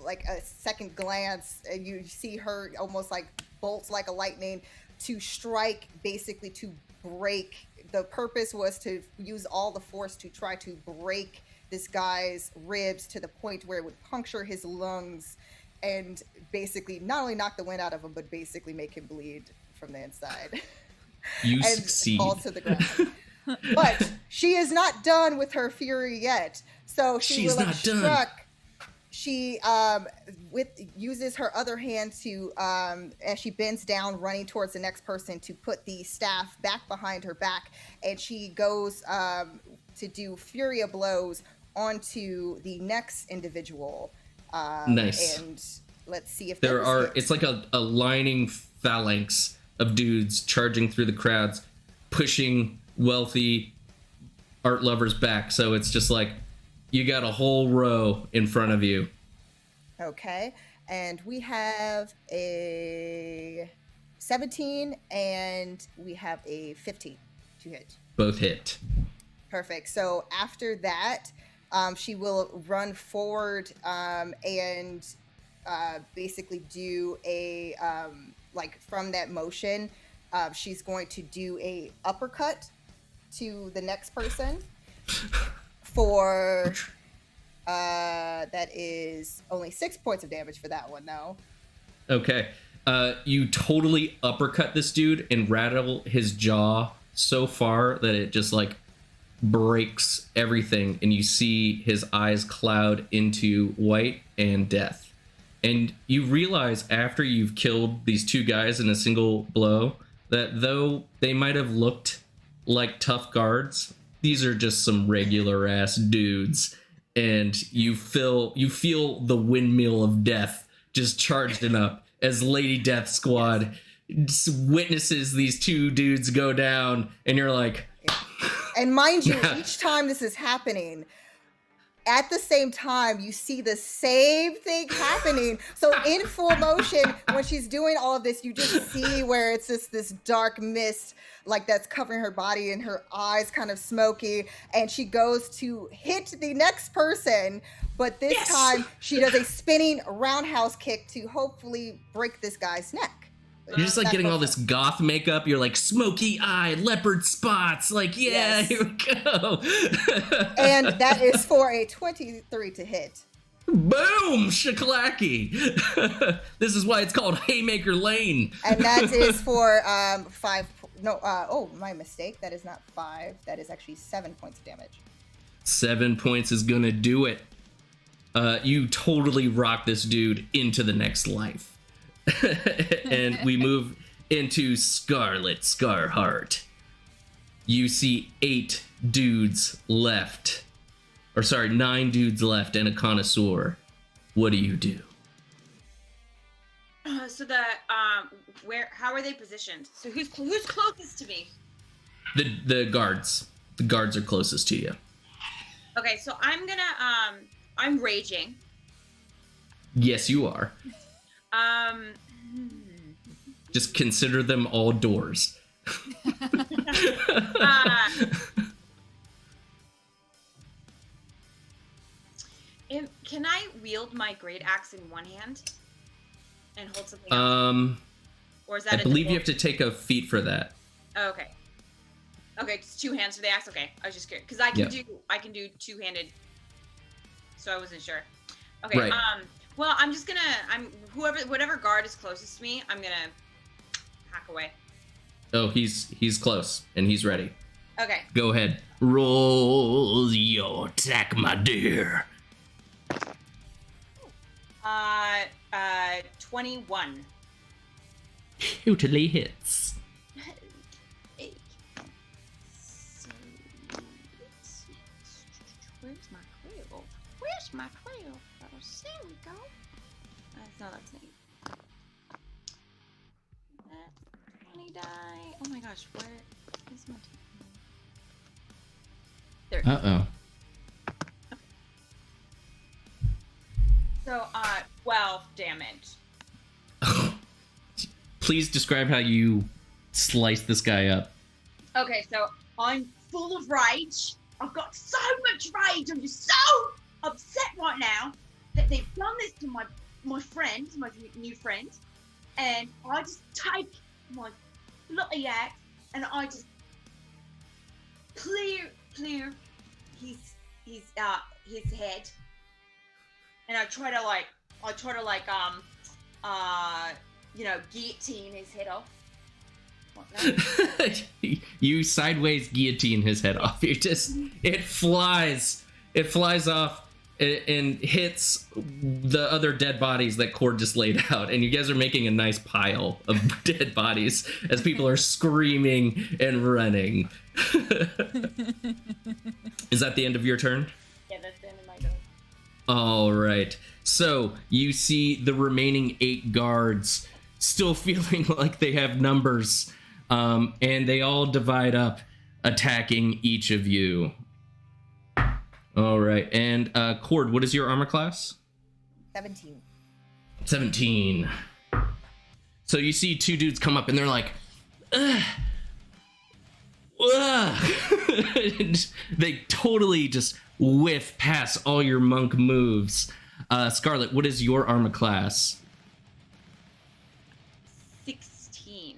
like a second glance, and you see her almost like bolts like a lightning to strike, basically to break. The purpose was to use all the force to try to break this guy's ribs to the point where it would puncture his lungs and basically not only knock the wind out of him, but basically make him bleed from the inside. You and succeed. Fall to the ground. But she is not done with her fury yet. So She's not done. She uses her other hand to as she bends down, running towards the next person, to put the staff back behind her back, and she goes to do furia blows onto the next individual. Nice. And let's see if there are. It's like a lining phalanx of dudes charging through the crowds, pushing wealthy art lovers back. So it's just like you got a whole row in front of you. Okay, and we have a 17 and we have a 15 to hit. Both hit. Perfect. So after that, she will run forward and basically do a like from that motion, she's going to do a uppercut to the next person for that is only 6 points of damage for that one though. Okay. You totally uppercut this dude and rattle his jaw so far that it just like breaks everything, and you see his eyes cloud into white and death. And you realize after you've killed these two guys in a single blow that though they might have looked like tough guards, these are just some regular ass dudes. and you feel the windmill of death just charging up as Lady Death Squad witnesses these two dudes go down, and you're like, and mind you, each time this is happening, at the same time, you see the same thing happening. So in full motion, when she's doing all of this, you just see where it's just this dark mist, like that's covering her body and her eyes kind of smoky. And she goes to hit the next person, but this time she does a spinning roundhouse kick to hopefully break this guy's neck. You're just like getting all this goth makeup. You're like smoky eye, leopard spots. Like, yeah, here we go. And that is for a 23 to hit. Boom, shakalaki. This is why it's called Haymaker Lane. And that is for 5. No, oh, my mistake. That is not 5. That is actually 7 points of damage. 7 points is gonna do it. You totally rock this dude into the next life. And we move into Scarlet Scarheart. You see 8 dudes left. Or sorry, 9 dudes left and a connoisseur. What do you do? So the how are they positioned? So who's closest to me? The guards. The guards are closest to you. Okay, so I'm gonna I'm raging. Yes, you are. Just consider them all doors. Can I wield my great axe in one hand and hold something else? Or is that I believe you have to take a feat for that. Oh, okay. Okay, it's 2 hands for the axe. Okay, I was just curious because I can do two-handed. So I wasn't sure. Okay. Right. Well, I'm just gonna whatever guard is closest to me, I'm gonna hack away. Oh, he's close and he's ready. Okay. Go ahead. Roll your attack, my dear. 21. Totally hits. Where's my quill? Where's my quill? There we go. No, that's neat. That 20 die. Oh my gosh, where is my There. Uh-oh. So, 12 damage. Please describe how you slice this guy up. Okay, so I'm full of rage. I've got so much rage. I'm just so upset right now that they've done this to my friend, my new friend, and I just take my bloody axe and I just clear his head, and I try to guillotine his head off. You sideways guillotine his head off. It flies off and hits the other dead bodies that Cord just laid out, and you guys are making a nice pile of dead bodies as people are screaming and running. Is that the end of your turn? Yeah, that's the end of my turn. All right. So you see the remaining 8 guards still feeling like they have numbers, and they all divide up, attacking each of you. All right. And Cord, what is your armor class? 17. 17. So you see 2 dudes come up and they're like, ugh. Ugh. And they totally just whiff past all your monk moves. Scarlet, what is your armor class? 16.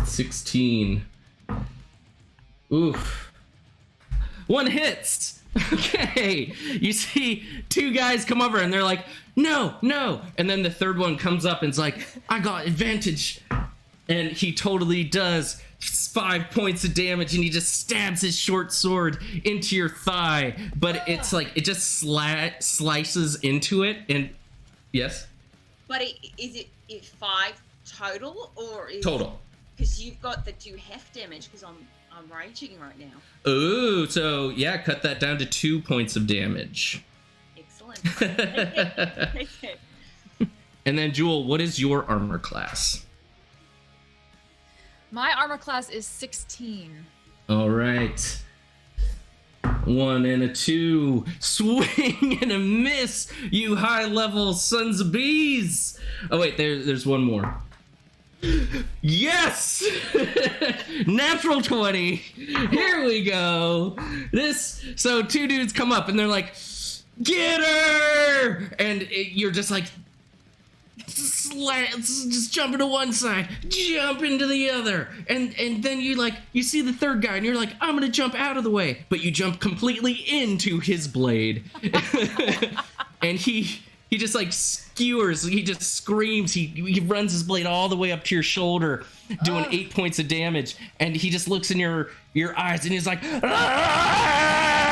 16. Oof. 1 hits. Okay. You see 2 guys come over and they're like, no. And then the third one comes up and is like, I got advantage. And he totally does 5 points of damage, and he just stabs his short sword into your thigh. But it's like, it just slices into it. And yes? But is it 5 total, or is Total. Because you've got the 2 heft damage, because I'm raging right now. Ooh, so yeah, cut that down to 2 points of damage. Take it. And then Jewel, what is your armor class? My armor class is 16. All right. 1 and a 2. Swing and a miss, you high-level sons of bees. Oh, wait, there's one more. Yes! Natural 20. Here we go. So 2 dudes come up and they're like, get her! And you're just like, just jump into one side, jump into the other, and then you see the third guy and you're like, I'm gonna jump out of the way, but you jump completely into his blade. And he just like skewers, he just screams, he runs his blade all the way up to your shoulder, doing 8 points of damage, and he just looks in your eyes and he's like, ah!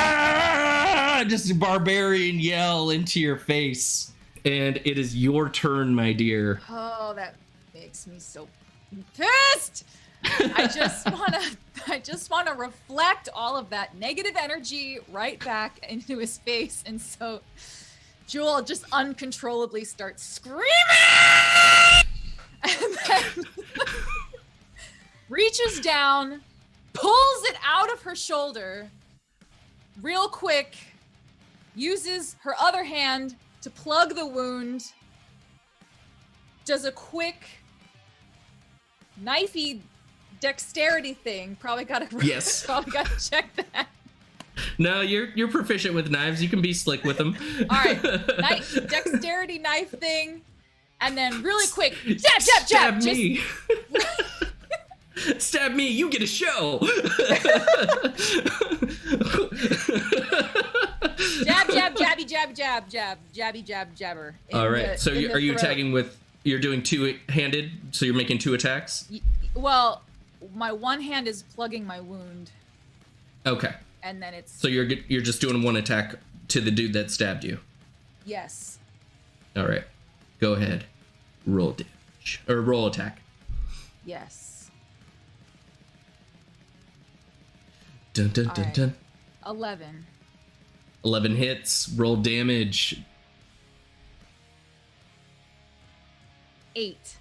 Just a barbarian yell into your face. And it is your turn, my dear. Oh, that makes me so pissed. I just wanna reflect all of that negative energy right back into his face. And so Jewel just uncontrollably starts screaming and then reaches down, pulls it out of her shoulder real quick, uses her other hand to plug the wound, does a quick knifey dexterity thing. Probably gotta check that. No, you're proficient with knives. You can be slick with them. All right, dexterity knife thing, and then really quick, jab. Me. Stab me. You get a show. Jabber. All right. So are you attacking with? You're doing two-handed. So you're making 2 attacks. Well, my one hand is plugging my wound. Okay. And then it's. So you're just doing 1 attack to the dude that stabbed you. Yes. All right. Go ahead. Roll damage or roll attack. Yes. Dun dun dun right. dun. 11. 11 hits. Roll damage. 8.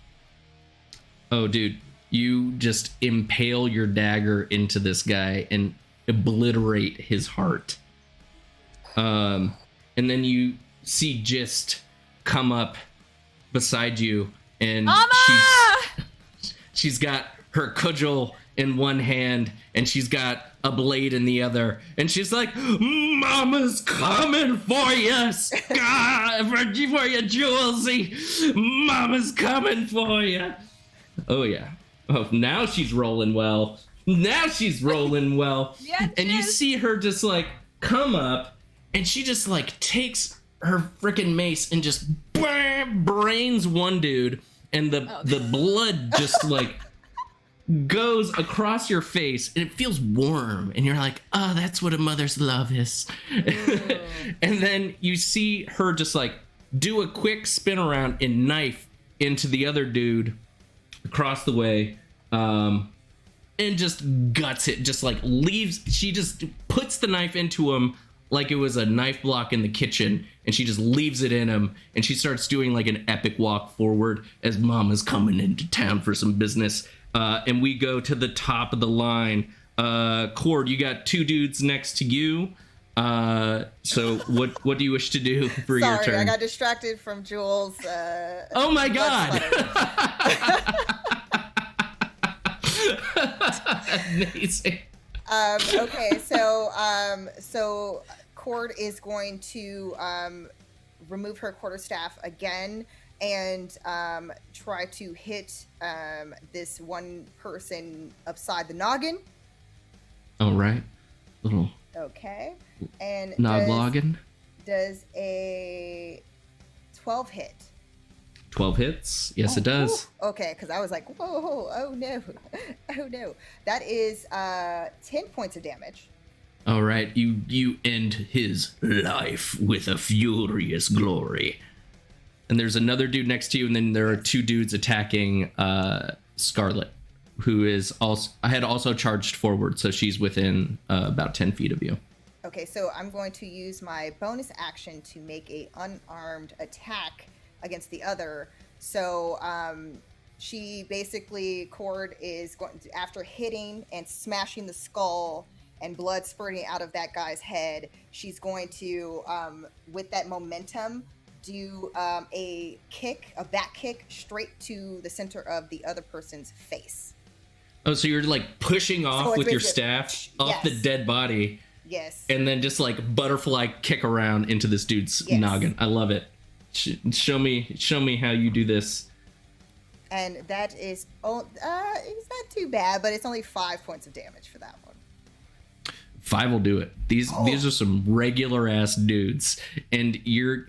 Oh, dude, you just impale your dagger into this guy and obliterate his heart. And then you see Gist come up beside you, and she's got her cudgel in one hand and she's got a blade in the other, and she's like, Mama's coming for you, for you, Julesy. Mama's coming for you. Oh yeah. Oh, now she's rolling well. Yeah, and you see her just like come up, and she just like takes her freaking mace and just brains one dude, and the blood just like goes across your face, and it feels warm, and you're like, oh, that's what a mother's love is. And then you see her just like do a quick spin around and knife into the other dude across the way, and just guts it, just like leaves. She just puts the knife into him like it was a knife block in the kitchen, and she just leaves it in him, and she starts doing like an epic walk forward as Mama's coming into town for some business. And we go to the top of the line. Cord, you got 2 dudes next to you. So what do you wish to do for your turn? Sorry, I got distracted from Jules. Oh my God! Amazing. Okay, so Cord is going to remove her quarterstaff again and try to hit this one person upside the noggin. All right. Little. Okay. And noggin. Does a 12 hit? 12 hits. Yes, it does. Ooh, okay, because I was like, whoa, oh no. Oh no. That is 10 points of damage. All right. You end his life with a furious glory. And there's another dude next to you, and then there are 2 dudes attacking Scarlet, who is also, I had also charged forward, so she's within about 10 feet of you. Okay, so I'm going to use my bonus action to make a unarmed attack against the other. So she basically, Cord is going to, after hitting and smashing the skull and blood spurting out of that guy's head, she's going to, with that momentum, do a back kick straight to the center of the other person's face. Oh, so you're like pushing off with your staff off the dead body. Yes. And then just like butterfly kick around into this dude's noggin. I love it. Show me how you do this. And that is, it's not too bad, but it's only 5 points of damage for that one. 5 will do it. These are some regular ass dudes, and you're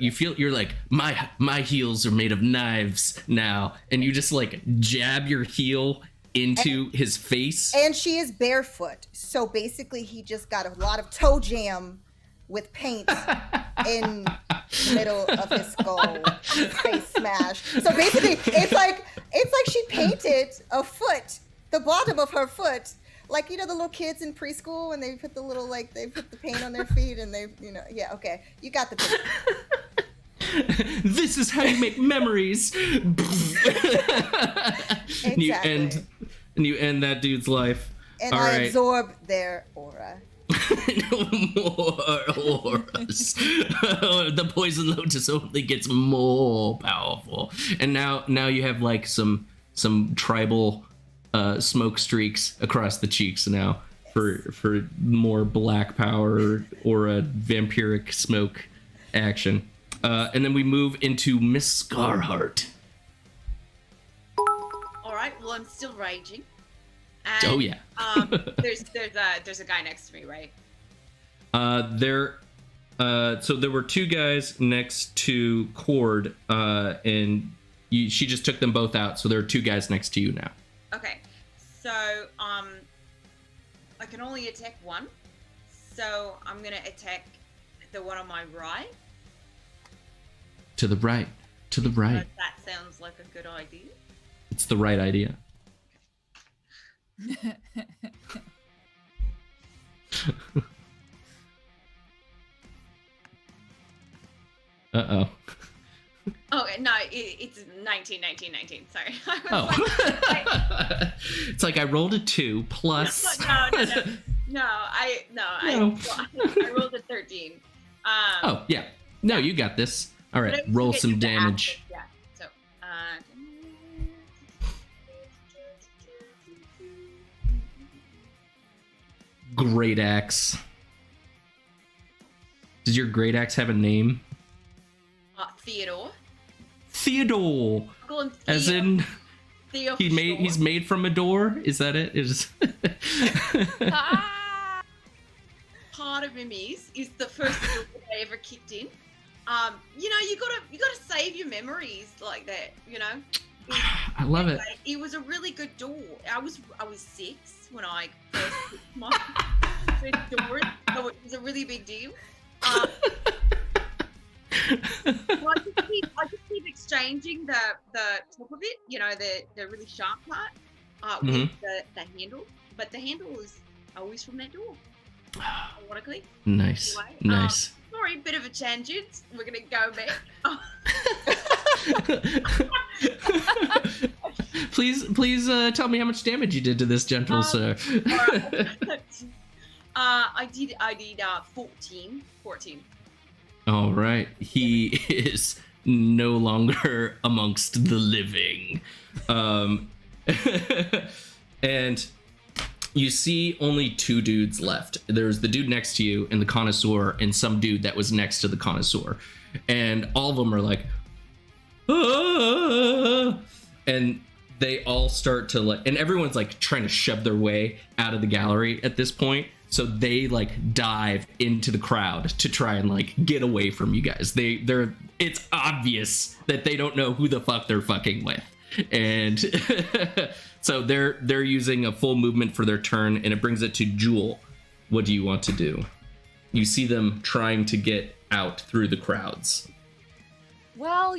like my heels are made of knives now, and you just like jab your heel into his face. And she is barefoot, so basically he just got a lot of toe jam with paint in the middle of his skull, his face smashed. So basically, it's like she painted a foot, the bottom of her foot, like the little kids in preschool when they put they put the paint on their feet and they okay, you got the picture. This is how you make memories. Exactly. And you end that dude's life. And all I right. absorb their aura. No more auras. The poison lotus only gets more powerful. And now you have like some tribal smoke streaks across the cheeks now for more black power or a vampiric smoke action. And then we move into Miss Scarheart. All right. Well, I'm still raging. And, Oh yeah. There's a guy next to me, right? So there were 2 guys next to Cord, and she just took them both out. So there are 2 guys next to you now. Okay. So I can only attack one. So I'm gonna attack the one on my right. To the right. To the right. That sounds like a good idea. It's the right idea. Uh-oh. Oh, no, it's 19. Sorry. Oh. It's like I rolled a 2 plus. No. I rolled a 13. Oh, yeah. No, you got this. All right, roll some damage. Yeah. So, Great axe. Does your great axe have a name? Theodore. Theodore. Call him As in Theo. he's made from a door? Is that it? Is Part of him is the first skill that I ever kicked in. You gotta save your memories like that, I love it. It was a really good door. I was 6 when I first picked my first door, so it was a really big deal. I just keep exchanging the top of it, the really sharp part, with the handle. But the handle is always from that door. Ironically. Nice. Anyway, Nice. Sorry, bit of a tangent. We're gonna go back. Please tell me how much damage you did to this gentle sir. I did 14. All right. He is no longer amongst the living. And you see only 2 dudes left. There's the dude next to you and the connoisseur and some dude that was next to the connoisseur. And all of them are like, ah! And they all start to and everyone's like trying to shove their way out of the gallery at this point. So they dive into the crowd to try and get away from you guys. It's obvious that they don't know who the fuck they're fucking with. And so they're using a full movement for their turn, and it brings it to Jewel. What do you want to do? You see them trying to get out through the crowds. Well,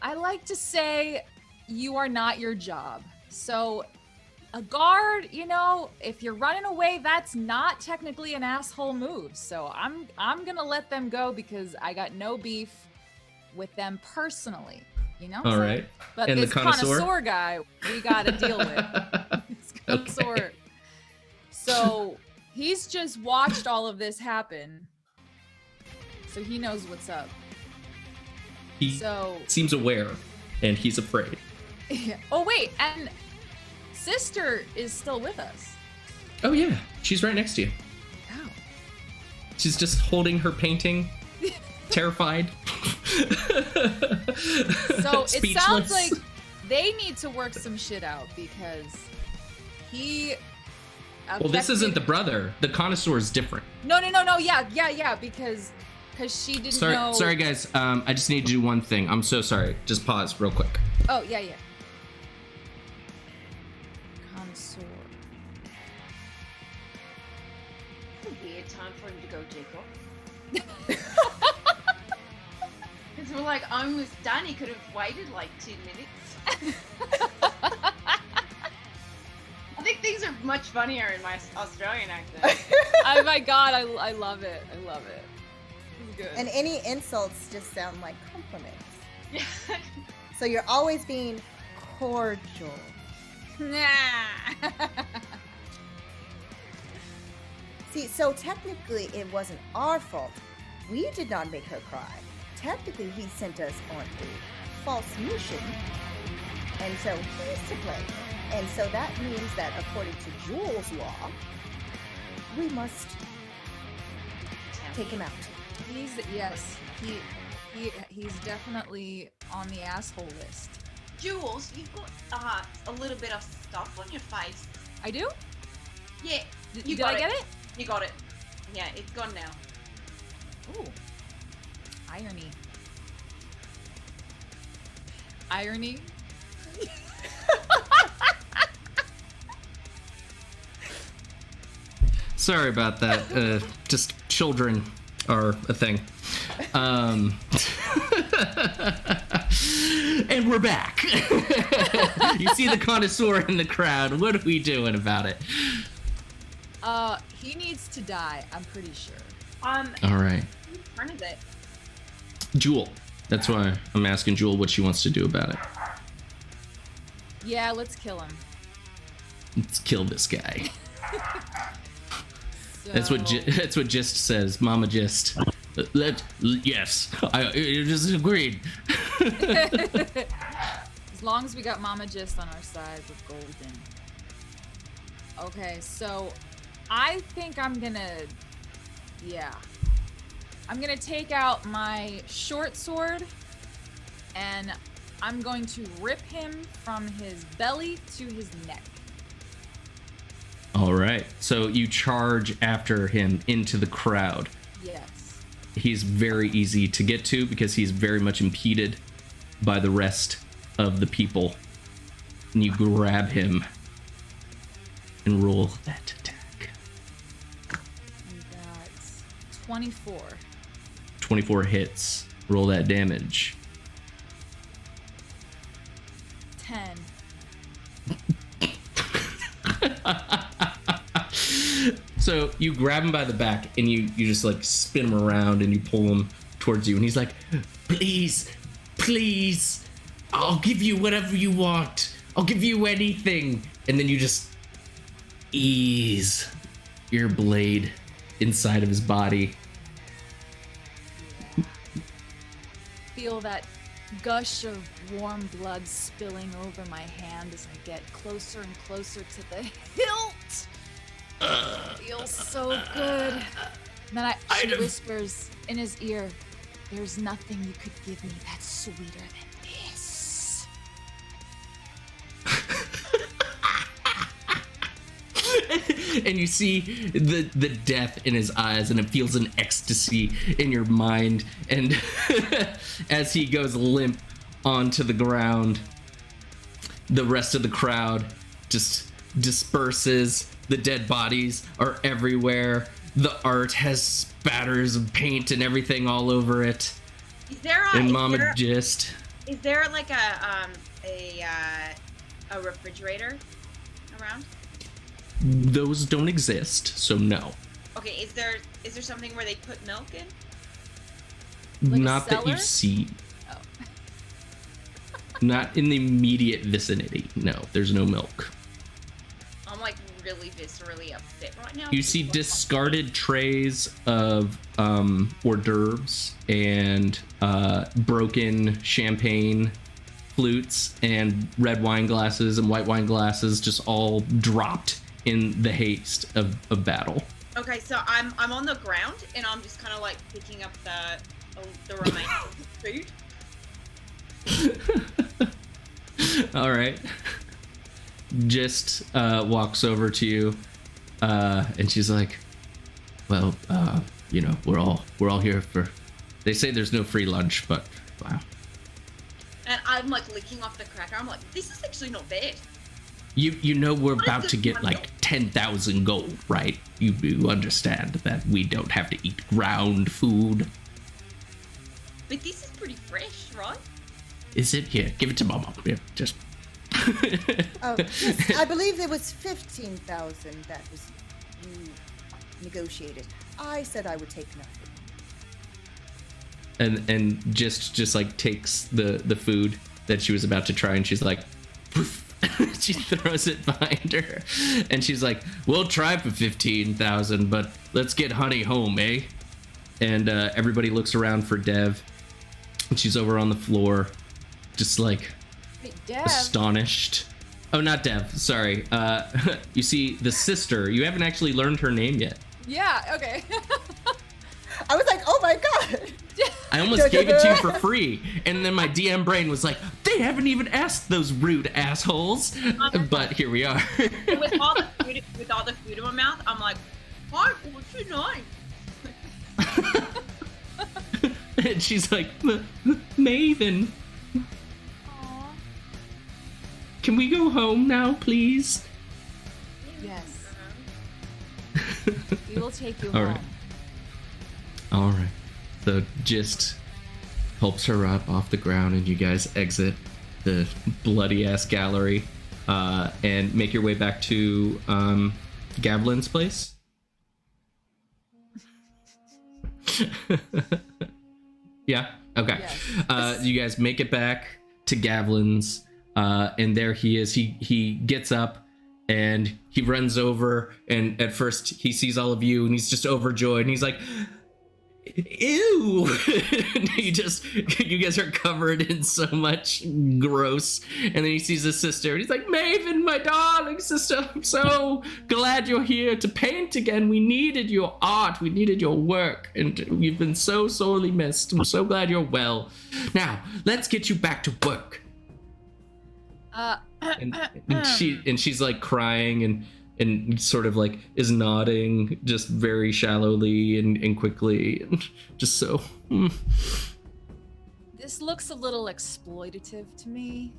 I like to say you are not your job. So a guard, you know, if you're running away, that's not technically an asshole move. So I'm gonna let them go because I got no beef with them personally. You know? All right. But and this the connoisseur guy, we gotta deal with. This connoisseur. Okay. So he's just watched all of this happen. So he knows what's up. He seems aware, and he's afraid. Yeah. Oh wait, and sister is still with us. Oh yeah, she's right next to you. Oh. She's just holding her painting, terrified. So Speechless. it sounds like they need to work some shit out because he. Well, this isn't the brother. The connoisseur is different. No. Yeah. Because she didn't know. Sorry, guys. I just need to do one thing. I'm so sorry. Just pause real quick. Oh yeah. Connoisseur. Weird time for him to go, Jacob. Because we're like almost done. He could have waited like 2 minutes. I think things are much funnier in my Australian accent. Oh my god, I love it. I love it. It's good. And any insults just sound like compliments. Yeah. So you're always being cordial. Nah. See, so technically it wasn't our fault. We did not make her cry. Technically he sent us on a false mission. And so he's to blame. And so that means that according to Jules' law, we must take him out. He's definitely on the asshole list. Jules, you've got a little bit of stuff on your face. I do? Yeah. Did I get it? You got it. Yeah, it's gone now. Ooh. Irony. Sorry about that. Just children are a thing. And we're back. You see the connoisseur in the crowd. What are we doing about it? He needs to die, I'm pretty sure. All right. Whose turn is it? Jewel. That's why I'm asking Jewel what she wants to do about it. Yeah, let's kill him. Let's kill this guy. So... That's what Gist says. Mama Gist. Yes, I just agreed. As long as we got Mama Gist on our side, we're golden. Okay, so I think I'm gonna take out my short sword and I'm going to rip him from his belly to his neck. All right. So you charge after him into the crowd. Yes. He's very easy to get to because he's very much impeded by the rest of the people. And you grab him and roll that attack. And that's 24. 24 hits. Roll that damage. 10. So you grab him by the back and you just like spin him around and you pull him towards you and he's like, please, I'll give you whatever you want. I'll give you anything. And then you just ease your blade inside of his body. Feel that gush of warm blood spilling over my hand as I get closer and closer to the hilt. Feels so good. And then she whispers in his ear, "There's nothing you could give me that's sweeter than this." And you see the death in his eyes, and it feels an ecstasy in your mind. And as he goes limp onto the ground, the rest of the crowd just disperses. The dead bodies are everywhere. The art has spatters of paint and everything all over it. Is there and Mama Gist. Is there like a refrigerator ground? Those don't exist, so no. Okay, is there something where they put milk in? Like a Not that you cellar? see. Oh. Not in the immediate vicinity. No, there's no milk. I'm like really viscerally upset right now. You see discarded trays of hors d'oeuvres and broken champagne flutes and red wine glasses and white wine glasses just all dropped in the haste of battle. Okay, so I'm on the ground and I'm just kind of like picking up the remaining food. All right. Just walks over to you, and she's like, "Well, you know, we're all here for." They say there's no free lunch, but wow. And I'm like licking off the cracker. I'm like, this is actually not bad. You know we're What is about this to get bundle? like 10,000 gold, right? You understand that we don't have to eat ground food. But this is pretty fresh, right? Is it? Here, give it to Mama. Here, just. Oh, yes, I believe there was 15,000 that was you negotiated. I said I would take nothing. and just like takes the food that she was about to try, and she's like, poof. She throws it behind her, and she's like, "We'll try for 15,000, but let's get Honey home, eh?" And everybody looks around for Dev, and she's over on the floor, just like Wait, Dev. astonished. Oh, not Dev. Sorry. You see the sister. You haven't actually learned her name yet. Yeah, okay. I was like, oh my god! I almost gave it to you for free, and then my DM brain was like, "They haven't even asked those rude assholes." But here we are. with all the food in my mouth, I'm like, "Hi, what's your name?" And she's like, "Maven, Aw. can we go home now, please?" Yes. We will take you All home. right. All right. So just helps her up off the ground, and you guys exit the bloody ass gallery and make your way back to Gavlin's place. Yeah. Okay. Yes. You guys make it back to Gavlin's, and there he is. He gets up and he runs over, and at first he sees all of you, and he's just overjoyed, and he's like, "Ew!" You guys are covered in so much gross. And then he sees his sister, and he's like, "Maven, my darling sister, I'm so glad you're here to paint again. We needed your art, we needed your work, and you've been so sorely missed. I'm so glad you're well. Now, let's get you back to work." And she's like crying and sort of like is nodding just very shallowly and quickly, and just so This looks a little exploitative to me.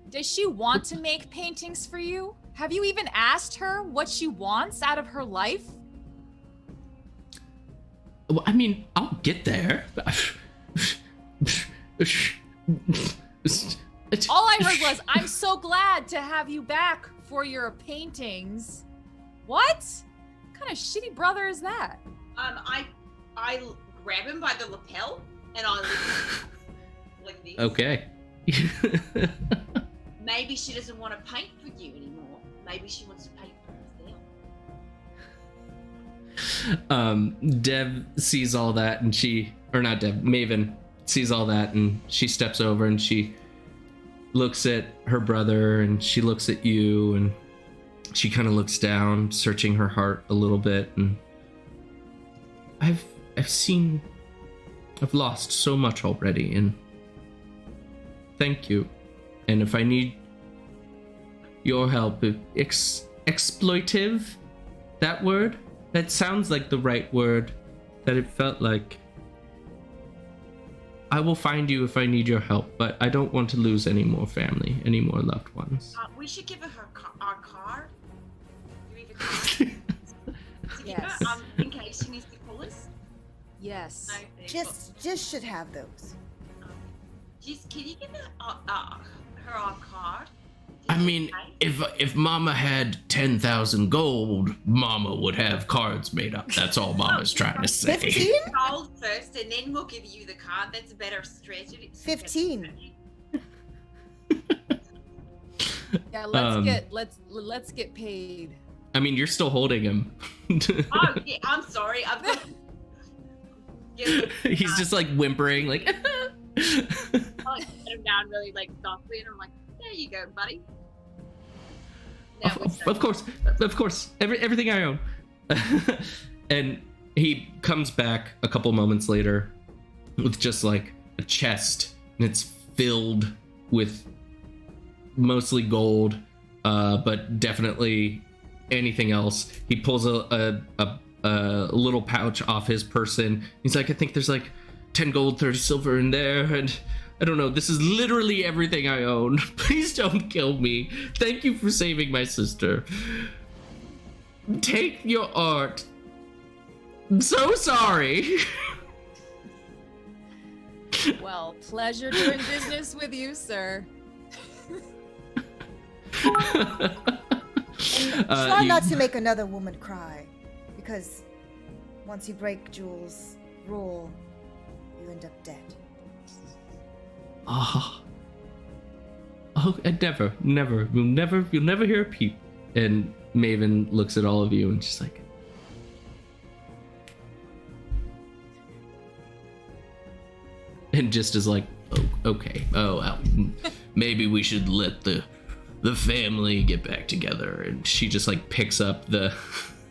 Does she want to make paintings for you? Have you even asked her what she wants out of her life? Well, I mean, I'll get there. All I heard was, "I'm so glad to have you back for your paintings." What kind of shitty brother is that? I grab him by the lapel and I like this. Okay. Maybe she doesn't want to paint for you anymore. Maybe she wants to paint for herself. Dev sees all that, and Maven sees all that, and she steps over and she looks at her brother, and she looks at you, and she kind of looks down, searching her heart a little bit, and I've lost so much already, and thank you. And if I need your help, exploitive, that word, that sounds like the right word, that it felt like. I will find you if I need your help, but I don't want to lose any more family, any more loved ones. We should give her our card. Do we have a card? Yes. In case she needs to call us. Yes. No, thanks. Just should have those. Can you give her our card? I mean, if Mama had 10,000 gold, Mama would have cards made up. That's all Mama's trying to say. 15? Gold first, and then we'll give you the card. That's a better strategy. 15. Yeah, let's get paid. I mean, you're still holding him. Oh, yeah, I'm sorry. I've got. He's just like whimpering, like. I like put him down really like softly, and I'm like, "There you go, buddy." Now Of course, everything I own. And he comes back a couple moments later with just like a chest, and it's filled with mostly gold, but definitely anything else. He pulls a little pouch off his person. He's like, I think there's like 10 gold, 30 silver in there, and I don't know, this is literally everything I own. Please don't kill me. Thank you for saving my sister. Take your art. I'm so sorry. Well, pleasure doing business with you, sir. Try not to make another woman cry, because once you break Jules' rule, you end up dead. Oh, and never, you'll never hear a peep. And Maven looks at all of you and she's like, and just is like, oh, okay, oh, well, maybe we should let the family get back together. And she just like picks up the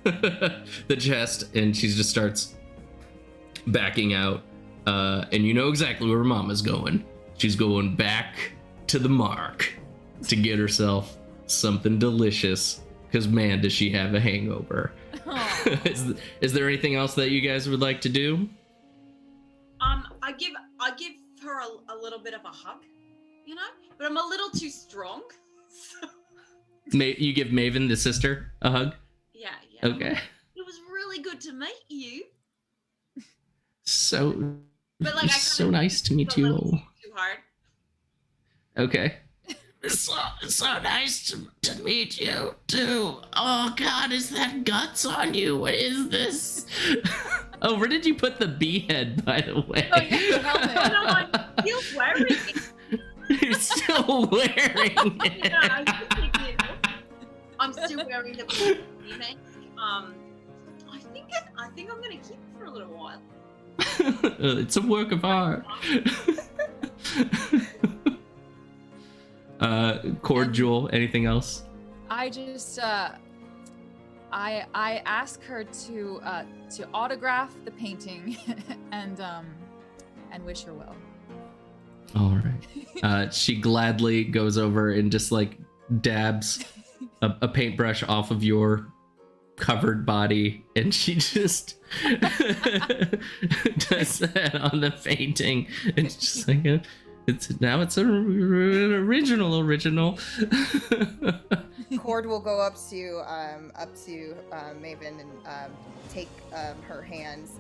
the chest and she just starts backing out. And you know exactly where Mama's going. She's going back to the mark to get herself something delicious, because man, does she have a hangover. Is there anything else that you guys would like to do? I give her a little bit of a hug, you know, but I'm a little too strong. You give Maven, the sister, a hug? Yeah. Okay. It was really good to meet you. But like, so nice to meet you all. Too hard. Okay. It's so nice to meet you too. Oh God, is that guts on you? What is this? Oh, where did you put the bee head, by the way? Oh, yeah, No, I'm still wearing it. You're still wearing it. Yeah, I'm still wearing the bee mask. I think I'm gonna keep it for a little while. It's a work of art. Cordial, anything else? I just I ask her to autograph the painting and wish her well. All right. She gladly goes over and just like dabs a paintbrush off of your covered body, and she just does that on the painting, and it's just like it's an original. Cord will go up to Maven and take her hands,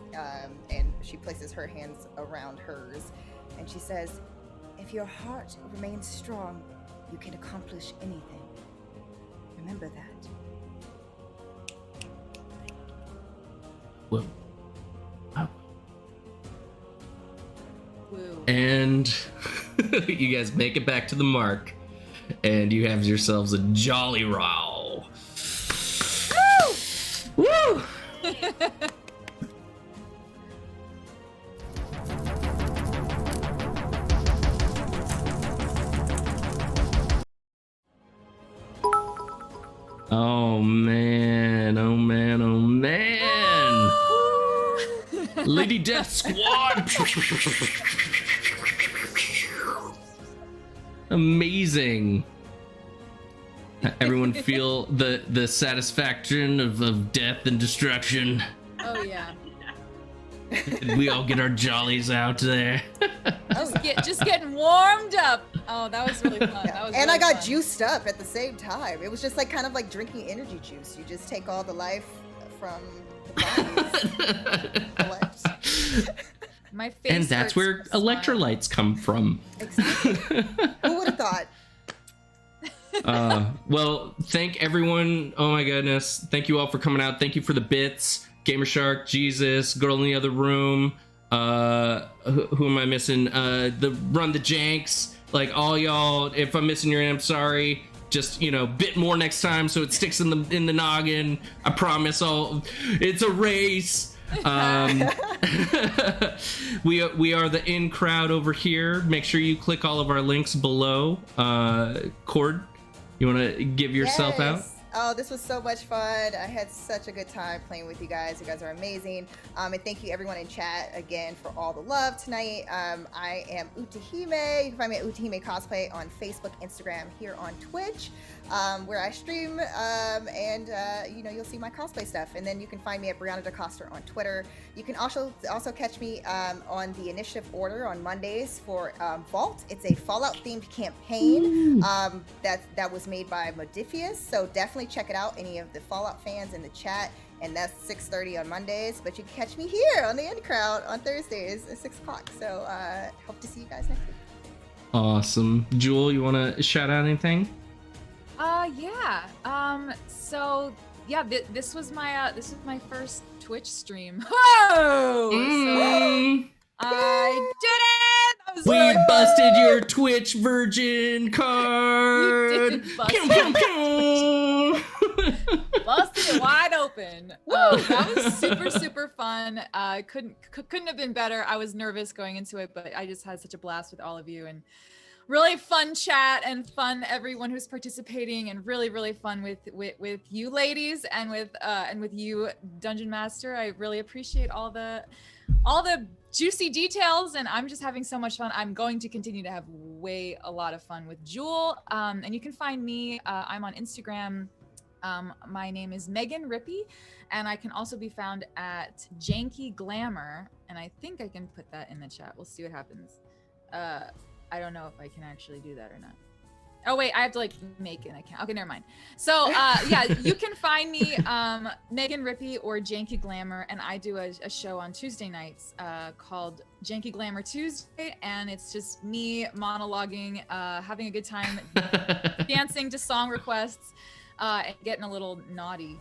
and she places her hands around hers, and she says, "If your heart remains strong, you can accomplish anything. Remember that." Well, Woo. and you guys make it back to the mark, and you have yourselves a jolly row. Woo! Woo! Oh man, oh man, oh man. Lady Death Squad. Amazing. Everyone feel the satisfaction of death and destruction. Oh yeah. Did we all get our jollies out there? Just getting warmed up. Oh, that was really fun. Yeah. That was And really I got fun. juiced up at the same time. It was just like kind of like drinking energy juice. You just take all the life from the bodies. My face. And that's hurts where from smiling. electrolytes come from. Exactly. Who would have thought? Well, thank everyone. Oh my goodness. Thank you all for coming out. Thank you for the bits. Gamer Shark, Jesus, Girl in the Other Room. Who am I missing? The Run the Janks. Like all y'all, if I'm missing your name, I'm sorry. Just, you know, bit more next time so it sticks in the noggin. I promise it's a race. We are the in crowd over here. Make sure you click all of our links below. Cord, you want to give yourself out? Oh, this was so much fun. I had such a good time playing with you guys. You guys are amazing. And thank you everyone in chat again for all the love tonight. I am Utahime. You can find me at Utahime Cosplay on Facebook, Instagram, here on Twitch, where I stream. You know, you'll see my cosplay stuff. And then you can find me at Brianna DeCoster on Twitter. You can also catch me on the Initiative Order on Mondays for Vault. It's a Fallout themed campaign that was made by Modifius. So definitely check it out, any of the Fallout fans in the chat. And that's 6:30 on Mondays. But you can catch me here on the In Crowd on Thursdays at 6 o'clock. So hope to see you guys next week. Awesome. Jewel, you want to shout out anything? Yeah. So yeah, this was my first Twitch stream. Whoa! So, I did it! We busted your Twitch virgin card. You did bust busted it wide open. That was super fun. Couldn't have been better. I was nervous going into it, but I just had such a blast with all of you, and really fun chat and fun everyone who's participating, and really fun with you ladies and with you Dungeon Master. I really appreciate all the juicy details, and I'm just having so much fun. I'm going to continue to have a lot of fun with Jewel. And you can find me, I'm on Instagram. My name is Megan Rippey, and I can also be found at Janky Glamour, and I think I can put that in the chat. We'll see what happens. I don't know if I can actually do that or not. Oh wait, I have to like make an account. Okay, never mind. So yeah, you can find me Megan Rippey or Janky Glamour, and I do a show on Tuesday nights called Janky Glamour Tuesday, and it's just me monologuing, having a good time, dancing to song requests, and getting a little naughty.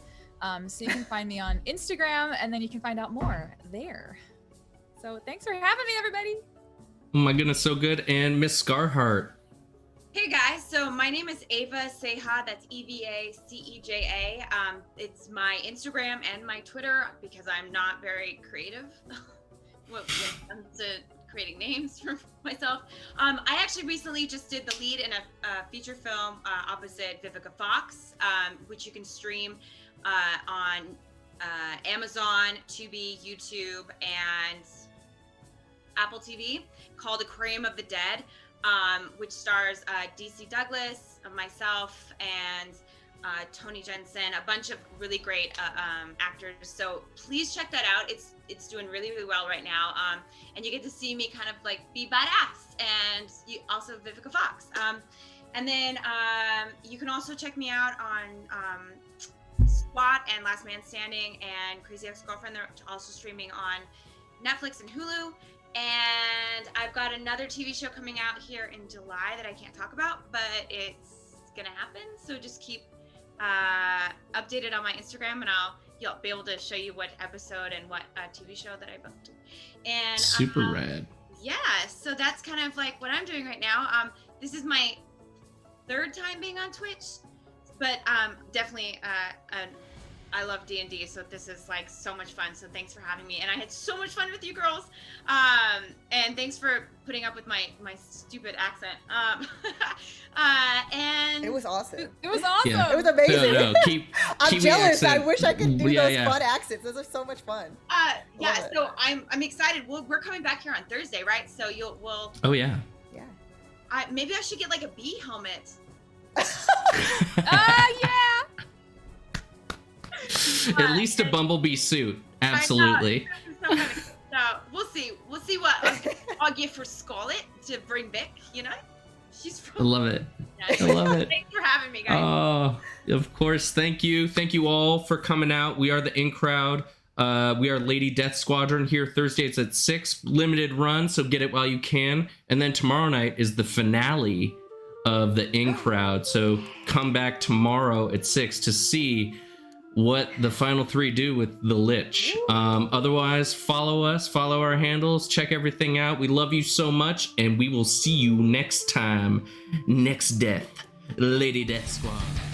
So you can find me on Instagram, and then you can find out more there. So thanks for having me, everybody. Oh my goodness, so good. And Miss Scarheart. Hey guys, so my name is Ava Ceja, that's EVACEJA. It's my Instagram and my Twitter because I'm not very creative when it comes to creating names for myself. I actually recently just did the lead in a feature film opposite Vivica Fox, which you can stream on Amazon, Tubi, YouTube, and Apple TV, called Aquarium of the Dead. Which stars DC Douglas, myself, and Tony Jensen, a bunch of really great actors. So please check that out. It's doing really well right now, and you get to see me kind of like be badass, and also Vivica Fox. And then you can also check me out on SWAT and Last Man Standing and Crazy Ex-Girlfriend. They're also streaming on Netflix and Hulu. And I've got another TV show coming out here in July that I can't talk about, but it's gonna happen. So just keep updated on my Instagram, and I'll be able to show you what episode and what TV show that I booked. And super rad. Yeah, so that's kind of like what I'm doing right now. This is my third time being on Twitch, but definitely I love D&D, so this is like so much fun. So thanks for having me, and I had so much fun with you girls. And thanks for putting up with my stupid accent. And it was awesome. It was awesome. Yeah. It was amazing. No, I'm jealous. Accent. I wish I could do those fun accents. Those are so much fun. Yeah. So I'm excited. We're coming back here on Thursday, right? So we'll. Oh yeah. Yeah. Maybe I should get like a bee helmet. Yeah. At least a bumblebee suit. Absolutely. So we'll see what I'll give for Scarlet to bring back, you know? She's from... I love it. I love it. Thanks for having me, guys. Oh, of course. Thank you. Thank you all for coming out. We are the In Crowd. We are Lady Death Squadron here Thursday. It's at 6, limited run, so get it while you can. And then tomorrow night is the finale of the in crowd. So come back tomorrow at 6 to see what the final 3 do with the Lich. Otherwise, follow us, follow our handles, check everything out. We love you so much, and we will see you next time. Next death, Lady Death Squad.